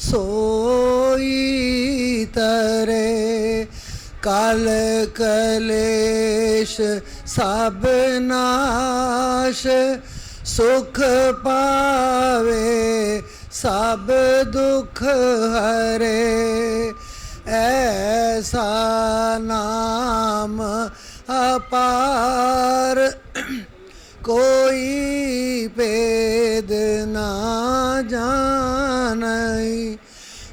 सोई तरे। काल कलेश सब नाश, सुख पावे सब दुख हरे। ऐसा नाम अपार, कोई भेद ना जानई।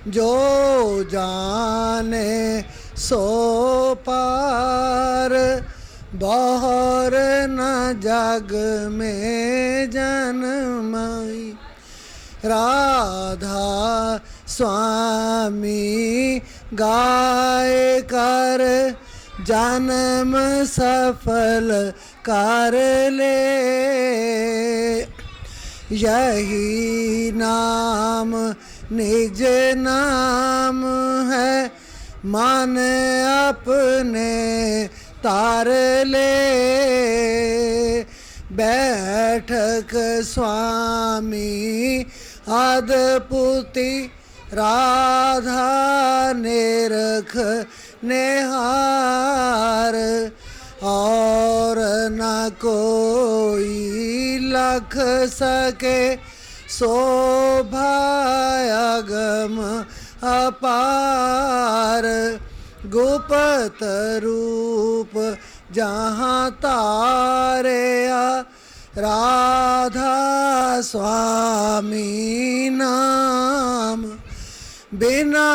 जो जाने सो पार, बहुर न जग में जन्मई। राधा स्वामी गाय कर, जन्म सफल कर ले। यही नाम निज नाम है, मन अपने तार ले। बैठक स्वामी अदपुति, राधा निरख निहार। और न कोई लख सके, शोभा अगम अपार। गुप्त रूप जहाँ तारया, राधा स्वामी नाम। बिना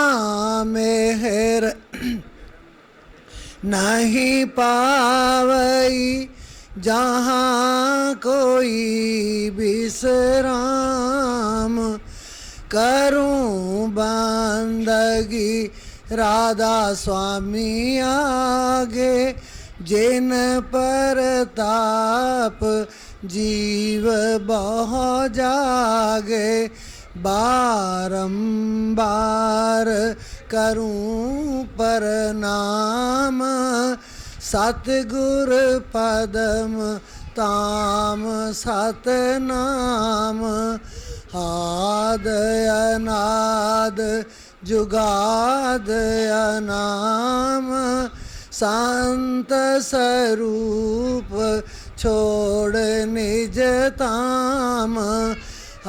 मेहर नहीं पावई, जहाँ कोई विश्राम। करूं बंदगी राधा स्वामी आगे, जिन पर ताप जीव बहु जागे। बारंबार करूं प्रणाम, सतगुर पदम ताम सतनाम। आद अनाद जुगाद अनाम, संत स्वरूप छोड़ निज ताम।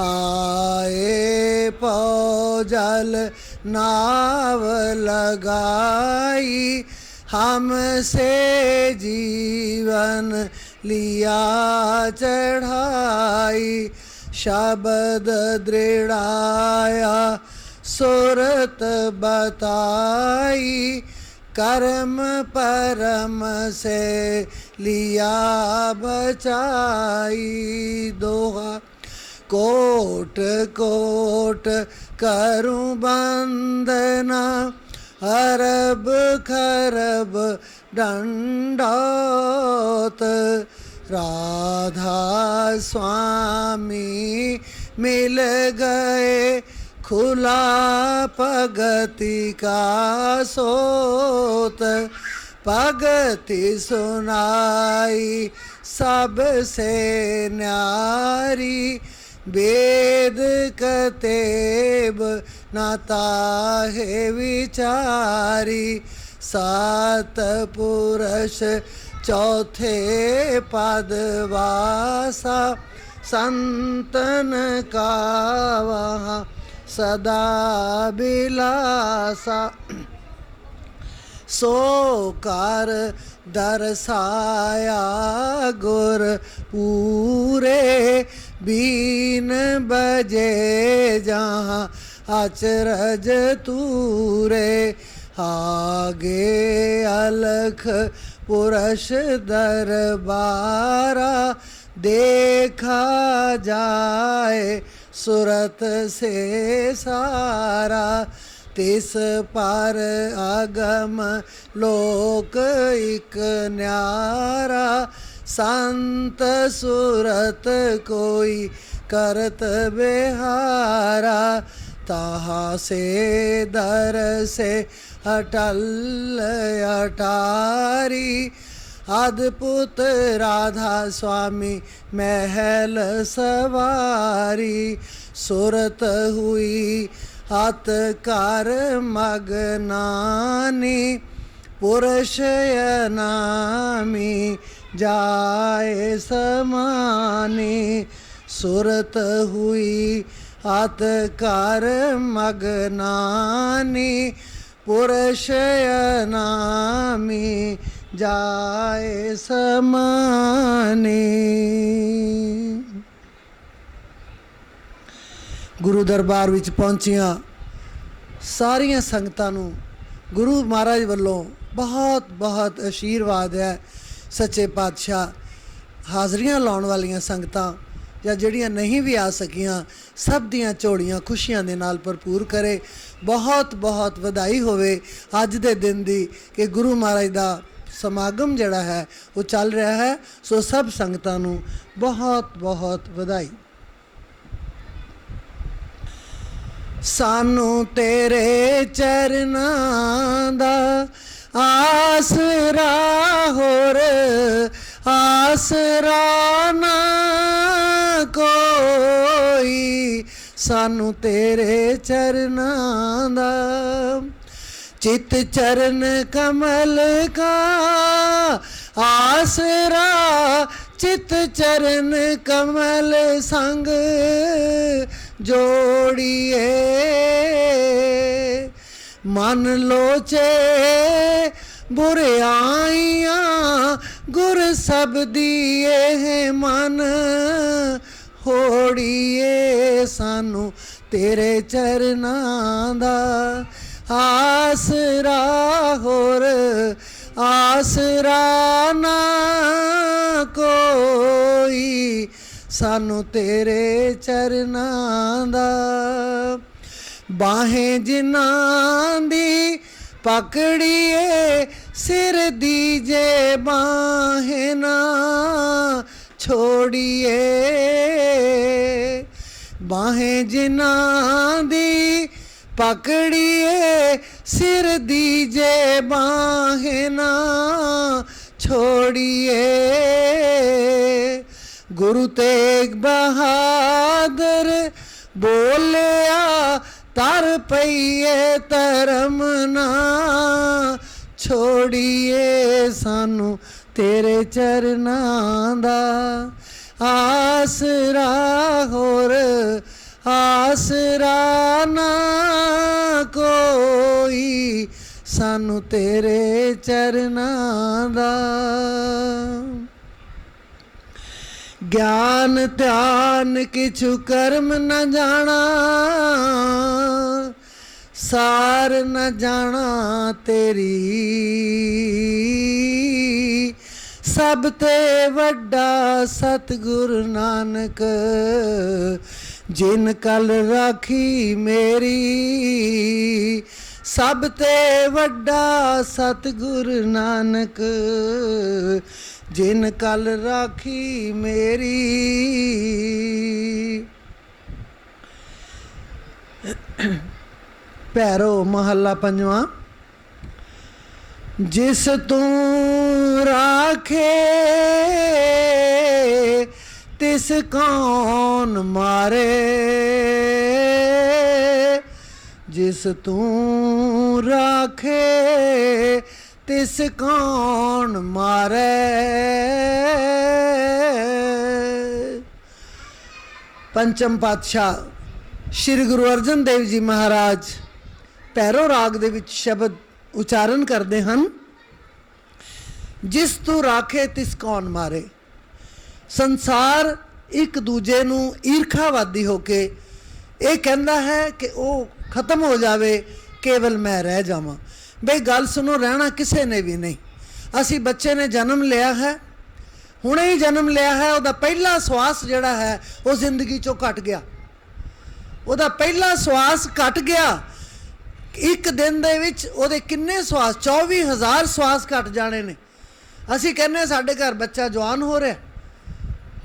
आए पौजल नाव लगाई, हमसे जीवन लिया चढ़ाई। शब्द दृढ़ाया सुरत बताई, कर्म परम से लिया बचाई। दोहा कोट कोट करूं बंदना, अरब खरब दंडौत। राधा स्वामी मिल गए, खुला पगति का सोत। पगति सुनाई सबसे न्यारी, वेद कतेब नाता है विचारी। सात पुरुष चौथे पदवासा, संतन का वहाँ सदा बिलासा। सो कार दर्शाया गुर पूरे, बीन बजे जहाँ अचरज तूरे। आगे अलख पुरुष दरबारा, देखा जाए सुरत से सारा। तिस पर अगम लोक एक न्यारा, संत सुरत कोई करत बेहारा। तहाँ से दर से अटल अटारी, अद्भुत राधा स्वामी महल सवारी। सुरत हुई हत कर मगनानी पुरुष अनामी जाए समानी सुरत हुई हत कर मगनानी पुरुष अनामी जाए समानी। गुरु दरबार विच पहुंचिया सारिया संगतां नूं गुरु महाराज वालों बहुत बहुत आशीर्वाद है। सच्चे पातशाह हाज़रियां लाउण वालियां संगतां या जिहड़ियां नहीं भी आ सकियां सब दियां झोलियां खुशियां दे नाल भरपूर करे। बहुत बहुत वधाई होवे अज दे दिन दी कि गुरु महाराज दा समागम जिहड़ा है वो चल रहा है। सो सब संगतां नूं बहुत बहुत वधाई। सानू तेरे चरनां दा आसरा होर आसरा ना कोई सानू तेरे चरनां दा चित चरण कमल का आसरा चित चरण कमल संग जोड़िए मन लोचे बुराइयां गुर सब दिए हैं मन होड़िए सानू तेरे चरनां दा आसरा होर आसरा ना कोई सानू तेरे चरनां दा बाहें जिन्हां दी पकड़िए सिर दीजे बाहें ना छोड़िए बाहें जिन्हां दी पकड़िए सिर दीजे बाहें ना छोड़िए गुरु तेग बहादुर बोलिया तर पईए धर्म ना छोड़िए सानू तेरे चरनां दा आसरा होर आसरा ना कोई सानू तेरे चरनां दा ज्ञान ध्यान किछु कर्म न जाना सार न जाना तेरी सब ते वड्डा सतगुरु नानक जिन कल राखी मेरी सब ते वड्डा सतगुरु नानक जिन कल राखी मेरी। भैरो महला पंजवा। जिस तू राखे तिस कौन मारे जिस तू राखे तिस कौन मारे। पंचम पातशाह श्री गुरु अर्जन देव जी महाराज भैरो राग दे विच शब्द उचारण करते हैं जिस तू राखे तिस कौन मारे। संसार एक दूजे नू ईर्खावादी होके ये कहता है कि वो खत्म हो जाए केवल मैं रह जावां। बई गल सुनो, रहना किसी ने भी नहीं। असी बच्चे ने जन्म लिया है, हुणे ही जन्म लिया है, वह पहला श्वास जिहड़ा है वो जिंदगी चों घट गया, वह पहला श्वास घट गया। एक दिन दे विच ओहदे किन्ने श्वास 24,000 श्वास घट जाने ने। असी कहने साडे घर बच्चा जवान हो रहा,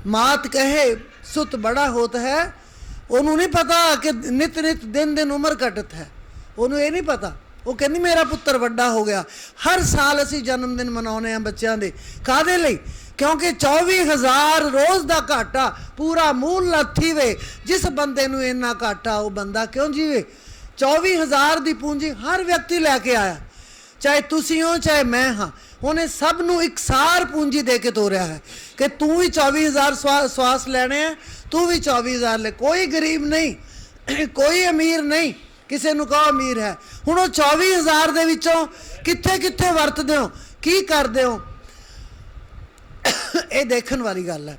मात कहे सुत बड़ा होत है। उन्होंने नहीं पता कि नित नित दिन दिन उम्र घटत है, उन्होंने ये नहीं पता। वो कहनी मेरा पुत्र वड्डा हो गया। हर साल असी जन्मदिन मनाने हैं बच्चों के, कादे लई क्योंकि 24,000 रोज़ का घाटा पूरा मूल लथी वे। जिस बंदे नूं इन्ना घाटा वो बंदा क्यों जीवे। 24,000 की पूंजी हर व्यक्ति लैके आया, चाहे तुसी हो चाहे मैं हाँ, उन्हें सब नूं इकसार पूंजी दे के तोरिया है कि तू भी 24,000 श्वास लेने हैं, तू भी 24,000 ले। कोई गरीब नहीं, कोई अमीर नहीं, किसी नूं कहो अमीर है। हुण वो 24,000 दे विचों कित्थे कित्थे वरतदे हो, की करदे हो, ये देखण वाली गल है।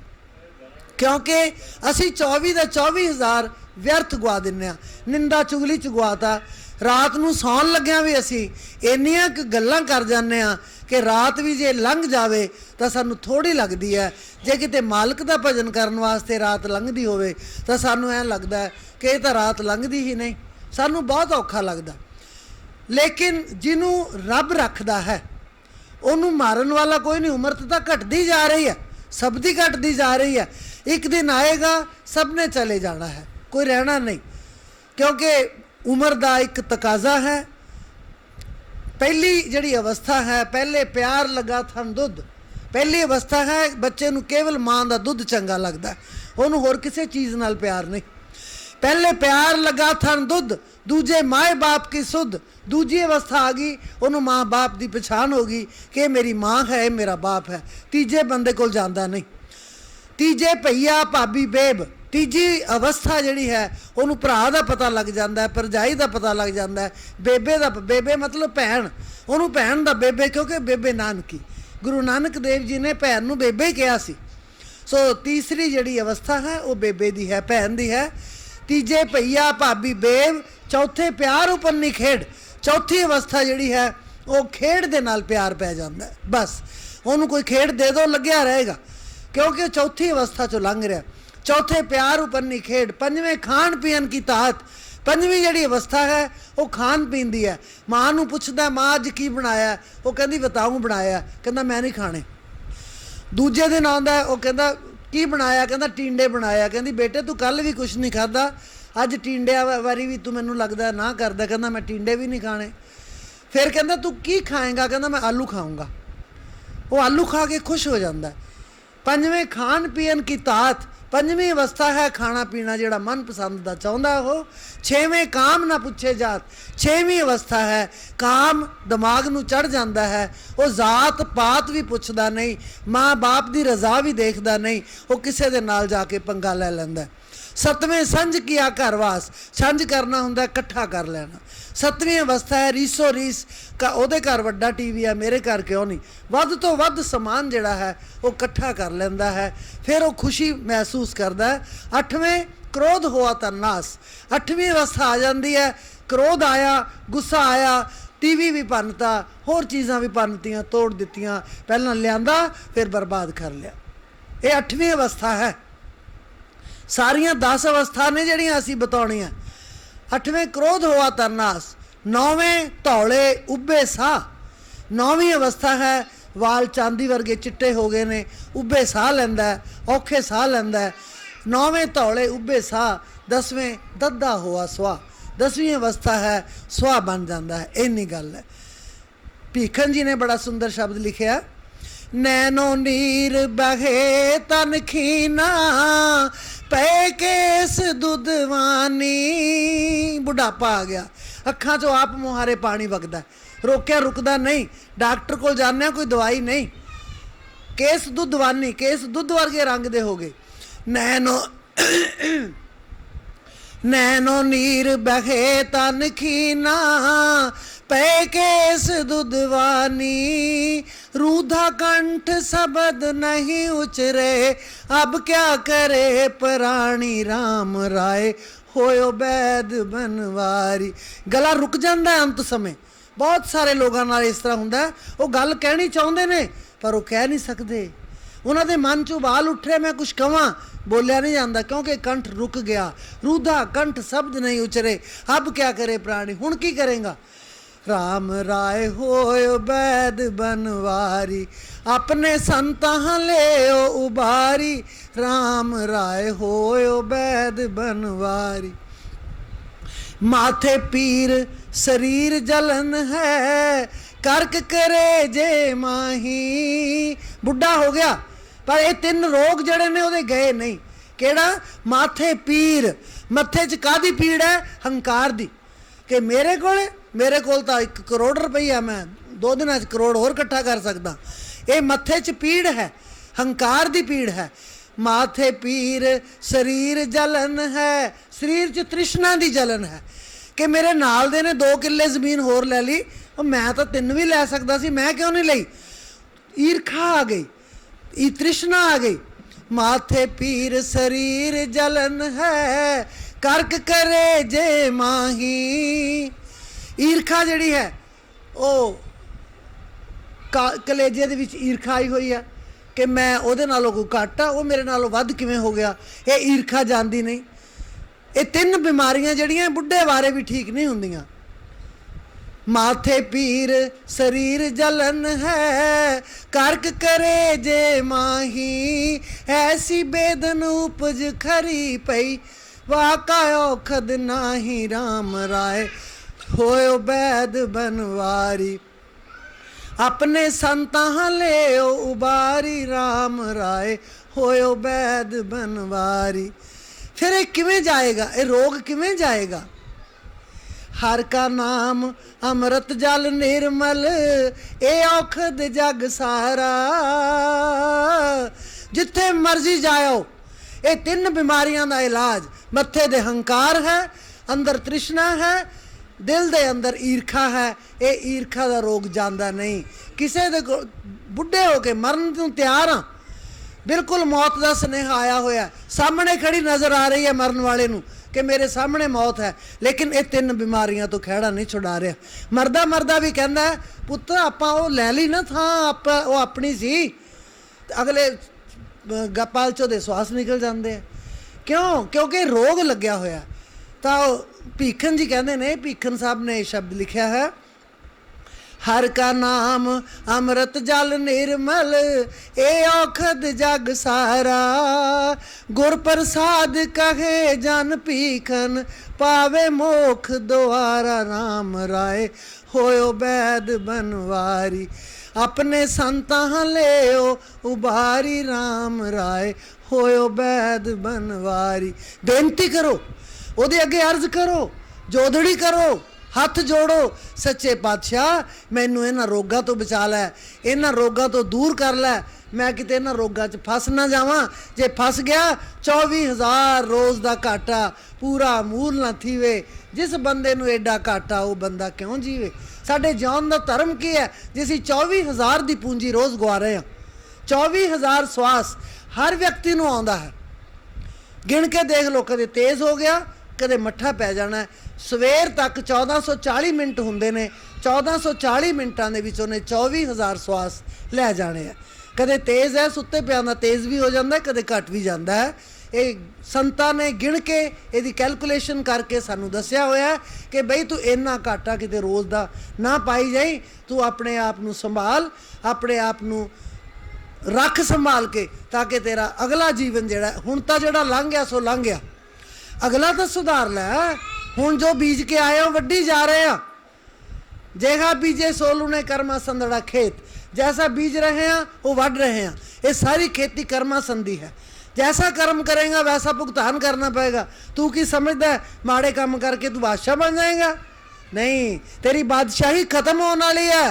क्योंकि असी 24 का 24,000 व्यर्थ गवा दिन्ने आ, निंदा चुगली च गवाता। रात नूं सौण लग्गियां भी असी इन्नियां गल्लां कर जाने आ कि रात भी जे लंघ जावे तो सानू थोड़ी लगती है। जे किते मालक का भजन करने वास्ते रात लंघदी होवे तो सानू ऐ लगदा है कि ये तो रात लंघदी ही नहीं, सानू बहुत औखा लगदा। लेकिन जिन्हों रब रखदा है उन्होंने मारन वाला कोई नहीं। उम्र तो घटती जा रही है, सब दी घटती जा रही है। एक दिन आएगा सब ने चले जाना है, कोई रहना नहीं। क्योंकि उम्र का एक तकाजा है। पहली जड़ी अवस्था है, पहले प्यार लगा थन दुध, पहली अवस्था है बच्चे नूं केवल माँ का दुध चंगा लगता है, उन्होंने होर किसी चीज़ नाल प्यार नहीं। पहले प्यार लगा थन दुध, दूजे माए बाप की सुध। दूजी अवस्था आ गई, उन्होंने माँ बाप की पछाण होगी कि मेरी माँ है, मेरा बाप है। तीजे बंदे को जाता नहीं। तीजे भैया भाभी बेब, तीजी अवस्था जिहड़ी है उन्होंने भरा का पता लग जाता है, भरजाई का पता लग जाता है, बेबे का, बेबे मतलब भैन, उन्होंने भैन का बेबे, क्योंकि बेबे नानकी, गुरु नानक देव जी ने भैन नूं बेबे ही कहा सी। सो तीसरी जिहड़ी अवस्था है वो बेबे दी है, भैन दी है। तीजे भैया भाभी बेब, चौथे प्यार उपरनी खेड। चौथी अवस्था जिहड़ी है वो खेड दे नाल प्यार पै जाता है। बस उन्होंने कोई खेड दे दो लग्या रहेगा, क्योंकि चौथी अवस्था चो लंघ रहा। चौथे प्यार उपरनी खेड। पंजवें खाण पीन की ताहत। पंजवीं जिहड़ी अवस्था है वो खाण पीन दी है। माँ नूं पुछदा माँ अज की बनाया, वो कहंदी बताऊँ बनाया, कहंदा मैं नहीं खाने। दूजे दिन आउंदा है, वो कहंदा की बनाया, कहंदा टींडे बनाया। कहंदी बेटे तू कल भी कुछ नहीं खादा, अज टींडिया वारी भी तू मैनूं लगदा ना करदा। कहंदा मैं टींडे भी नहीं खाने। फिर कहंदा तू की खाएगा, कहंदा मैं आलू खाऊंगा। वो आलू खा के खुश हो जाता है। पंजवें खाण पीन की ताहत। पंजवीं अवस्था है खाना पीना जिहड़ा मन पसंद का चाहुंदा हो। छेवें काम ना पुछे जात। छेवीं अवस्था है काम दिमाग नूं चढ़ जाता है, वो जात पात भी पुछदा नहीं, माँ बाप की रजा भी देखदा नहीं, वो किसी दे नाल जाके पंगा ले लैंदा है। सतवें संझ किया घर वास। संझ करना हुंदा इकट्ठा कर लेना। सतवीं अवस्था है रीसो रीस का, उहदे घर वड्डा टीवी है, मेरे घर क्यों नहीं। वध तो वध समान जिहड़ा है वो इकट्ठा कर लैंदा है, फिर वो खुशी महसूस करता है। अठवें क्रोध हुआ ता नास। अठवीं अवस्था आ जाती है, क्रोध आया, गुस्सा आया, टीवी भी भनता, होर चीज़ां भी भनतियां, तोड़ दित्तियां, पहलां लियांदा फिर बर्बाद कर लिया। ये अठवीं अवस्था है। सारियां 10 अवस्था ने जिहड़ियां असीं बताउणियां। अठवें क्रोध हुआ तरनास। नौवें धौले उब्बे साह। नौवीं अवस्था है वाल चांदी वर्गे चिट्टे हो गए ने, उब्बे साह लैंदा है, औखे साह लैंदा है। नौवें धौले उब्बे साह। 10वें दद्दा हुआ सुहा। 10वीं अवस्था है सुहा बन जाता है। इन्नी गल है। भीखन जी ने बड़ा सुंदर शब्द लिखिया, नैनो नीर बहे तन खीना पै केस दुधवानी। बुढ़ापा आ गया, अखां चो आप मुहारे पानी वगदा, रोकिया रुकदा नहीं, डॉक्टर को जाने कोई दवाई नहीं। केस दुधवानी, केस दुध वर्गे रंग दे हो गए। नैनो नैनो नीर बहे तन खीना पै केस दुधवानी। रूधा कंठ शब्द नहीं उचरे अब क्या करे प्राणी राम राय होयो बैद बनवारी। गला रुक जाता है अंत समय। बहुत सारे लोगों नाल इस तरह हुंदा है, वो गल कहनी चाहुंदे ने पर वो कह नहीं सकते। उन्होंने मन चो बाल उठे मैं कुछ कवां, बोलिया नहीं जाता क्योंकि कंठ रुक गया। रूधा कंठ शब्द नहीं उचरे अब क्या करे प्राणी। हुण की करेगा। राम राय होयो बैद बनवारी अपने संतां ले उबारी। राम राय होयो बैद बनवारी। माथे पीर शरीर जलन है कर्क करे जे माही। बुढ़ा हो गया, पर ये 3 रोग जड़े ने वो गए नहीं। केड़ा? माथे पीर। मत्थे च कादी पीड़ है? हंकार दी, कि मेरे कोल तो 1 करोड़ रुपया, मैं 2 दिनों करोड़ होर इकट्ठा कर सकदा। ये मत्थे च पीड़ है, हंकार दी पीड़ है। माथे पीर शरीर जलन है, शरीर च तृष्णा दी जलन है कि मेरे नाल दे ने 2 किले जमीन होर ले ली, और मैं तो 3 भी लै सकदा सी, मैं क्यों नहीं लई? ईर्खा आ गई, तृष्णा आ गई। माथे पीर शरीर जलन है, करक करे जे माही। ईर्खा जिहड़ी है वो कलेजे दे विच ईर्खा आई हुई है कि मैं ਉਹਦੇ ਨਾਲੋਂ ਕੋਈ ਘੱਟ ਆ, ਉਹ ਮੇਰੇ ਨਾਲੋਂ ਵੱਧ ਕਿਵੇਂ ਹੋ ਗਿਆ। ਇਹ ਈਰਖਾ ਜਾਂਦੀ ਨਹੀਂ। ਇਹ 3 ਬਿਮਾਰੀਆਂ ਜਿਹੜੀਆਂ ਬੁੱਢੇ ਬਾਰੇ ਵੀ ਠੀਕ ਨਹੀਂ ਹੁੰਦੀਆਂ। माथे पीर शरीर जलन है, करक करे जे माही। ऐसी बेदन उपज खरी पई, वाका औखद नाही राम राय। होयो बैद बनवारी, अपने संतां ले उबारी। राम राय होयो बैद बनवारी। फिर ये किवें जाएगा? ये रोग किवें जाएगा? हर का नाम अमृत जल निर्मल, ए औखद जग सारा। जिथे मर्जी जाओ, ये 3 बीमारियां का इलाज। मत्थे दे हंकार है, अंदर तृष्णा है, दिल दे अंदर ईर्खा है। ये ईर्खा का रोग जाता नहीं। किसी दे बुढ़े हो के मरन नूं तैयार हाँ, बिल्कुल मौत का स्नेह आया होया, सामने खड़ी नज़र आ रही है मरन वाले नूं कि मेरे सामने मौत है, लेकिन ये 3 बीमारियां तो खैड़ा नहीं छुड़ा रहा। मरदा मरदा भी कहता है, पुत्र आपां वो लै ली ना थां, आप वो अपनी सी। अगले गपाल चो दे श्वास निकल जाते हैं। क्यों? क्योंकि रोग लग्या होया। तो भीखन जी कहते ने, भीखन साहब ने शब्द लिखा है, हर का नाम अमृत जल निर्मल, ए औखद जग सारा। गुर प्रसाद कहे जन भीखन, पावे मोख द्वारा। राम राय होयो बैद बनवारी, अपने संतां लेओ उबारी। राम राय होयो बैद बनवारी। बेनती करो, ਉਹਦੇ ਅੱਗੇ अर्ज करो, जोदड़ी करो, हथ जोड़ो, सच्चे पातशाह मैनू इन्हां रोगां तो बचा लै, इन्हां रोगां तो दूर कर लै, मैं किते इन्हां रोगां च फस ना जावां। जे फस गया 24,000 रोज़ का घाटा, पूरा मूल ना थीवे। जिस बंदे नू एडा घाटा, वो बंदा क्यों जीवे? साडे जीवन का धर्म की है जे असीं 24,000 की पूंजी रोज़ गवा रहे हैं। 24,000 श्वास हर व्यक्ति नू आउंदा है। गिण के देख लो, कदे तेज़ हो गया, कदे मट्ठा पै जाना है। सवेर तक 1440 मिनट होंदे ने, 1440 मिनटां दे विच उहने 24,000 श्वास लै जाने हैं। कदे तेज़ है, सुत्ते पिया दा तेज़ भी हो जाता है, कदे घट भी जाता है। ये संतां ने गिण के इहदी कैलकुलेशन करके सानू दस्सिया होया है कि बई तू इन्ना घाटा किते रोज़ दा ना पाई जाई। तू अपने आप नू संभाल, अपने आप नू रख संभाल के, ताकि तेरा अगला जीवन जिहड़ा हुण तां जिहड़ा लंघ गया सो लंघ गया, अगला तो सुधार लै। हुण जो बीज के आए हो वड्डी जा रहे हैं। जेहा बीजे सोलू ने कर्मा संदड़ा खेत, जैसा बीज रहे हैं वो वढ़ रहे हैं। ये सारी खेती कर्मा संधि है। जैसा कर्म करेगा वैसा भुगतान करना पड़ेगा। तू की समझदा है माड़े काम करके तू बादशाह बन जाएगा? नहीं, तेरी बादशाही खत्म होने वाली है।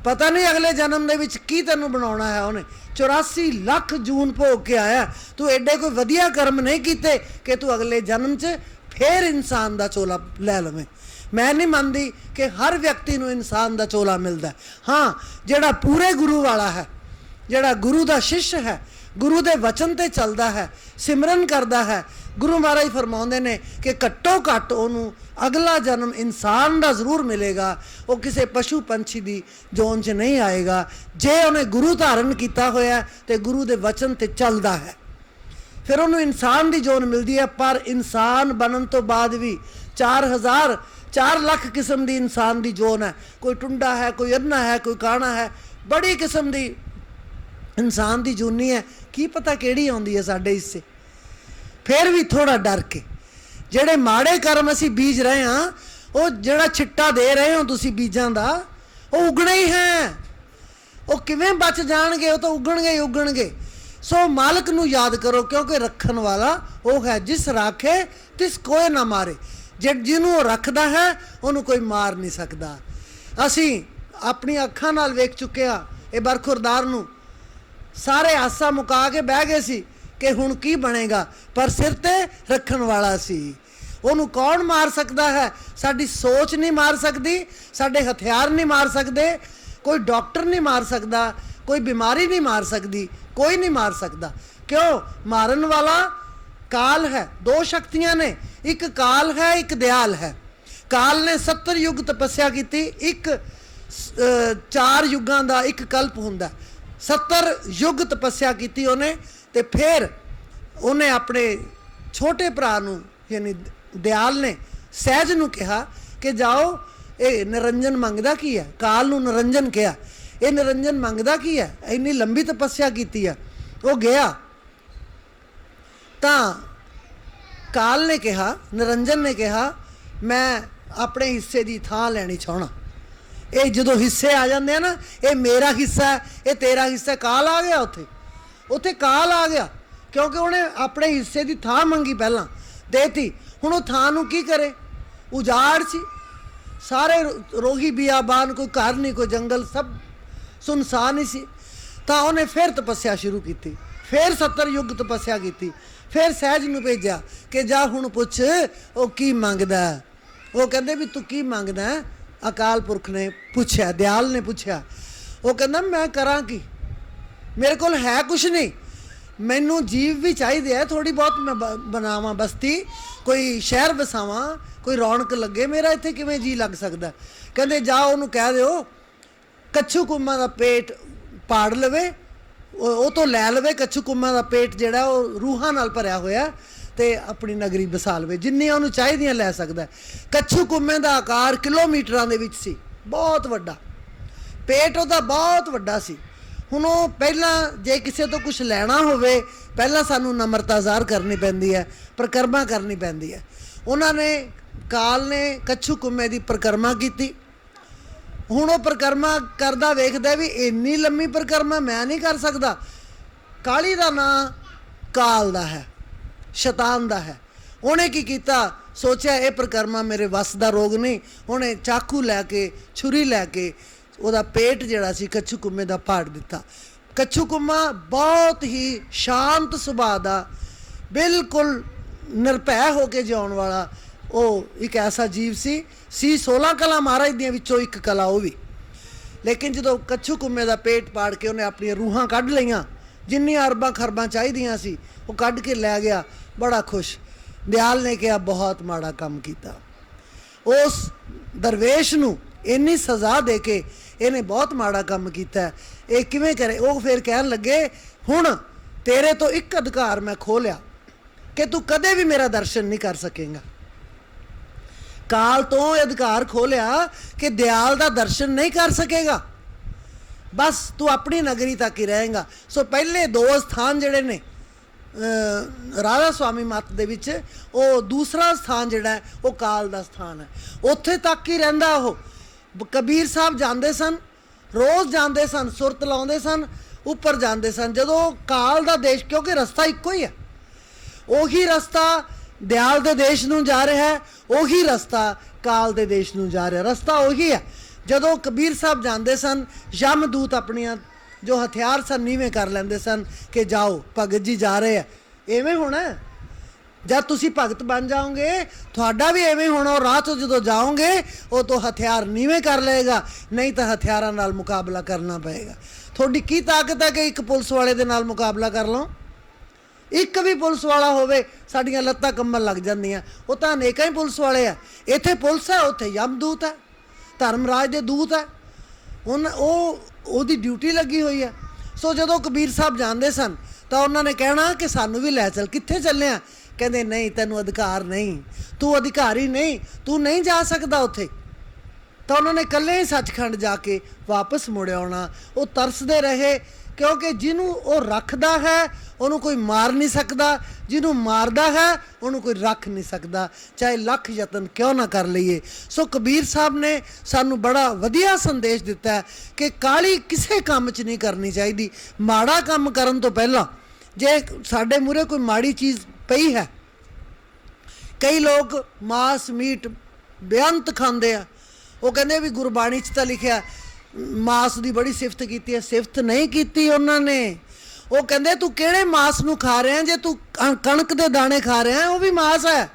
पता नहीं अगले जन्म दे विच की तैनूं बनाउणा है उन्हें। 84 लाख जून भोग के आया, तू एडे कोई वधिया कर्म नहीं कीते कि तू अगले जन्म च फिर इंसान का चोला लै लवें। मैं नहीं मानती कि हर व्यक्ति नूं इंसान का चोला मिलता है। हाँ, जिहड़ा पूरे गुरु वाला है, जिहड़ा गुरु का शिष्य है, गुरु के वचन ते चलता है, सिमरन करता है, गुरु महाराज फरमाउंदे ने कि घट्टो घट्ट उन्होंने अगला जन्म इंसान का जरूर मिलेगा। वो किसी पशु पंछी की जोन च नहीं आएगा जे उन्हें गुरु धारण किया होया तो गुरु के वचन ते चलता है। फिर उन्होंने इंसान की जोन मिलती है। पर इंसान बनन तो बाद भी 4 लाख किस्म की इंसान की जोन है। कोई टुंडा है, कोई अन्ना है, कोई काना है, बड़ी किस्म की इंसान की जूनी है। की पता केड़ी आउंदी है साडे हिस्से। फिर भी थोड़ा डर के जेड़े माड़े कर्म असी बीज रहे हाँ, वो जेड़ा छिट्टा दे रहे हो तुसी बीजां दा, वो उगने ही है। वो किवें बच जाणगे? वो तो उगणगे ही उगणगे। सो मालिक नूं याद करो, क्योंकि रखण वाला वो है जिस राखे तिस कोई ना मारे। जिन्हों वो रखदा है उन्होंने कोई मार नहीं सकता। असी अपनी अखां नाल वेख चुके हाँ ये बरखुरदार नूं, सारे आसा मुका के बह गए सी कि हुण की बनेगा, पर सिर ते रखण वाला सी। ਉਹਨੂੰ कौन मार सकता है? साडी सोच नहीं मार सकती, साडे हथियार नहीं मार सकते, कोई डॉक्टर नहीं मार सकता, कोई बीमारी नहीं मार सकती, कोई नहीं मार सकता। क्यों? मारन वाला काल है। दो शक्तियां ने, एक काल है एक दयाल है। काल ने 70 युग तपस्या की, एक 4 युगां का एक कल्प हुंदा। 70 युग तपस्या की उन्हें, ते फिर उन्हें अपने छोटे भरा नूं यानी दयाल ने सहज नूं कहा कि जाओ ये निरंजन मंगदा की है। काल नूं निरंजन कहा, ये निरंजन मंगदा की है, इन्नी लंबी तपस्या की है। वो गया तो काल ने कहा, निरंजन ने कहा मैं अपने हिस्से की थां लैनी चाहना। ये जो हिस्से आ जाते हैं ना, ये मेरा हिस्सा है, ये तेरा हिस्सा। काल आ गया उत्थे, उत्थे काल आ गया, क्योंकि उन्हें अपने हिस्से की थां मंगी, पहला देती। हुण वो थां नूं की करे? उजाड़ सी, सारे रोही बियाबान, कोई घर नहीं, कोई जंगल, सब सुनसान ही सी। तो उन्हें फिर तपस्या शुरू की, फिर 70 युग तपस्या की, फिर सहज नूं भेजा कि जा हुण पुछ वो की मंगदा है। वो कहते भी तू की मंगदा है? अकाल पुरख ने पूछया, दयाल ने पूछया। वो कहता मैं करा की, मेरे को है कुछ नहीं, मैनू जीव भी चाहिए है, थोड़ी बहुत मैं बनावा बस्ती, कोई शहर बसावा, कोई रौनक लगे, मेरा इत्थे किवें जी लग सकता। कहते जाओ उन्होंने कह दो कच्छू कुम्मा का पेट पाड़ लवे, वो तो लै लवे। कच्छू कुम्मा का पेट जिहड़ा वो रूहां नाल भरिया होया, ते अपनी नगरी बसा लवे, जिन्नियां उन्होंने चाहिए लै सकता। कच्छू कुम्मे का आकार किलोमीटरां दे विच सी, बहुत वड्डा पेट उहदा, बहुत वड्डा सी। हुण वो पहला जे किसी तो कुछ लैना होवे, पहला सानू नम्रता ज़ाहर करनी पैंदी है, परिक्रमा करनी पैंदी है। उन्होंने काल ने कच्छू कुम्मे की परिक्रमा की। हुण वो परिक्रमा करदा वेखदा भी इन्नी लंबी परिक्रमा मैं नहीं कर सकता। काली का नां काल दा है, शैतान दा है। उन्हें की कीता, सोचा ये परिक्रमा मेरे वस का रोग नहीं। उन्हें चाकू लैके, छुरी लैके ਉਹਦਾ पेट ਜਿਹੜਾ ਸੀ कच्छू कुम्मे ਦਾ पाड़ दिता। कच्छू कुम्मा बहुत ही शांत सुभाਅ ਦਾ, बिल्कुल निरभै होके जिउण वाला वो एक ऐसा जीव सी 16 कला महाराज दियां विचों एक कला वो भी। लेकिन जो कच्छू कुम्मे का पेट पाड़ के उन्हें अपन रूहां कढ़ लईयां, जिन्नियां अरबां खरबां चाहिदियां सी वो कढ़ के लै गया, बड़ा खुश। दयाल ने कहा बहुत माड़ा काम किया, उस दरवेश नूं इन्नी सज़ा दे के इन्हें बहुत माड़ा काम किया, ये किवें करे? वो फिर कहन लगे हुण तेरे तो एक अधिकार मैं खो लिया कि तू कदे भी मेरा दर्शन नहीं कर सकेगा। काल तो अधिकार खो लिया कि दयाल का दर्शन नहीं कर सकेगा, बस तू अपनी नगरी तक ही रहेगा। सो पहले 2 स्थान जिहड़े ने राधा स्वामी मत दे विच, वो दूसरा स्थान जिहड़ा है वो काल का स्थान है, उत्थे तक ही रहिंदा। वो कबीर साहब जाते सन, रोज़ जाते सन, सुरत लाते सन, उपर जाते सन। जदों काल का देश, क्योंकि रस्ता एको ही है, उही रस्ता दयाल के देश नूं जा रहा है, उही रस्ता काल के देश नूं जा रहा, रस्ता उही है। जदों कबीर साहब जाते सन, यमदूत अपनियां जो हथियार सन नीवें कर लेंदे सन कि जाओ भगत जी जा रहे हैं। इवें होना जब तुसी भगत बन जाओगे, थोड़ा भी इवें होना। राह तो जो जाओगे वो तो हथियार नीवें कर लेगा, नहीं तो हथियारों नाल मुकाबला करना पएगा। थोड़ी की ताकत है कि एक पुलिस वाले दे नाल मुकाबला कर लो? एक भी पुलिस वाला होवे साडियां लत्तां कंबन लग जांदियां। वो तो अनेक ही पुलिस वाले है, इत्थे पुलिस है, उत्थे यमदूत है, धर्मराज दे दूत है, उहदी ड्यूटी लगी हुई है। सो जदों कबीर साहब जाते सन तो उन्होंने कहना कि सानू भी लै चल। कित्थे चले? कहते नहीं, तेनू अधिकार नहीं, तू अधिकारी नहीं, तू नहीं जा सकता उत्थे। तो उन्होंने कल्ले ही सचखंड जाके वापस मुड़ आना। वो तरसते रहे, क्योंकि जिन्हों वो रखता है उन्होंने कोई मार नहीं सकता, जिन्हों मारदा है उन्होंने कोई रख नहीं सकता, चाहे लख यतन क्यों ना कर लीए। सो कबीर साहब ने सानू बड़ा वधिया संदेश दिता है कि काली किसी काम च नहीं करनी चाहिए। माड़ा काम करन तो पहला ਜੇ ਸਾਡੇ ਮੂਹਰੇ ਕੋਈ ਮਾੜੀ ਚੀਜ਼ ਪਈ ਹੈ, ਕਈ ਲੋਕ ਮਾਸ ਮੀਟ ਬੇਅੰਤ ਖਾਂਦੇ ਆ, ਉਹ ਕਹਿੰਦੇ ਵੀ ਗੁਰਬਾਣੀ 'ਚ ਤਾਂ ਲਿਖਿਆ ਮਾਸ ਦੀ ਬੜੀ ਸਿਫਤ ਕੀਤੀ ਹੈ। ਸਿਫਤ ਨਹੀਂ ਕੀਤੀ ਉਹਨਾਂ ਨੇ। ਉਹ ਕਹਿੰਦੇ ਤੂੰ ਕਿਹੜੇ ਮਾਸ ਨੂੰ ਖਾ ਰਿਹਾ? ਜੇ ਤੂੰ ਕਣਕ ਦੇ ਦਾਣੇ ਖਾ ਰਿਹਾ ਉਹ ਵੀ ਮਾਸ ਹੈ,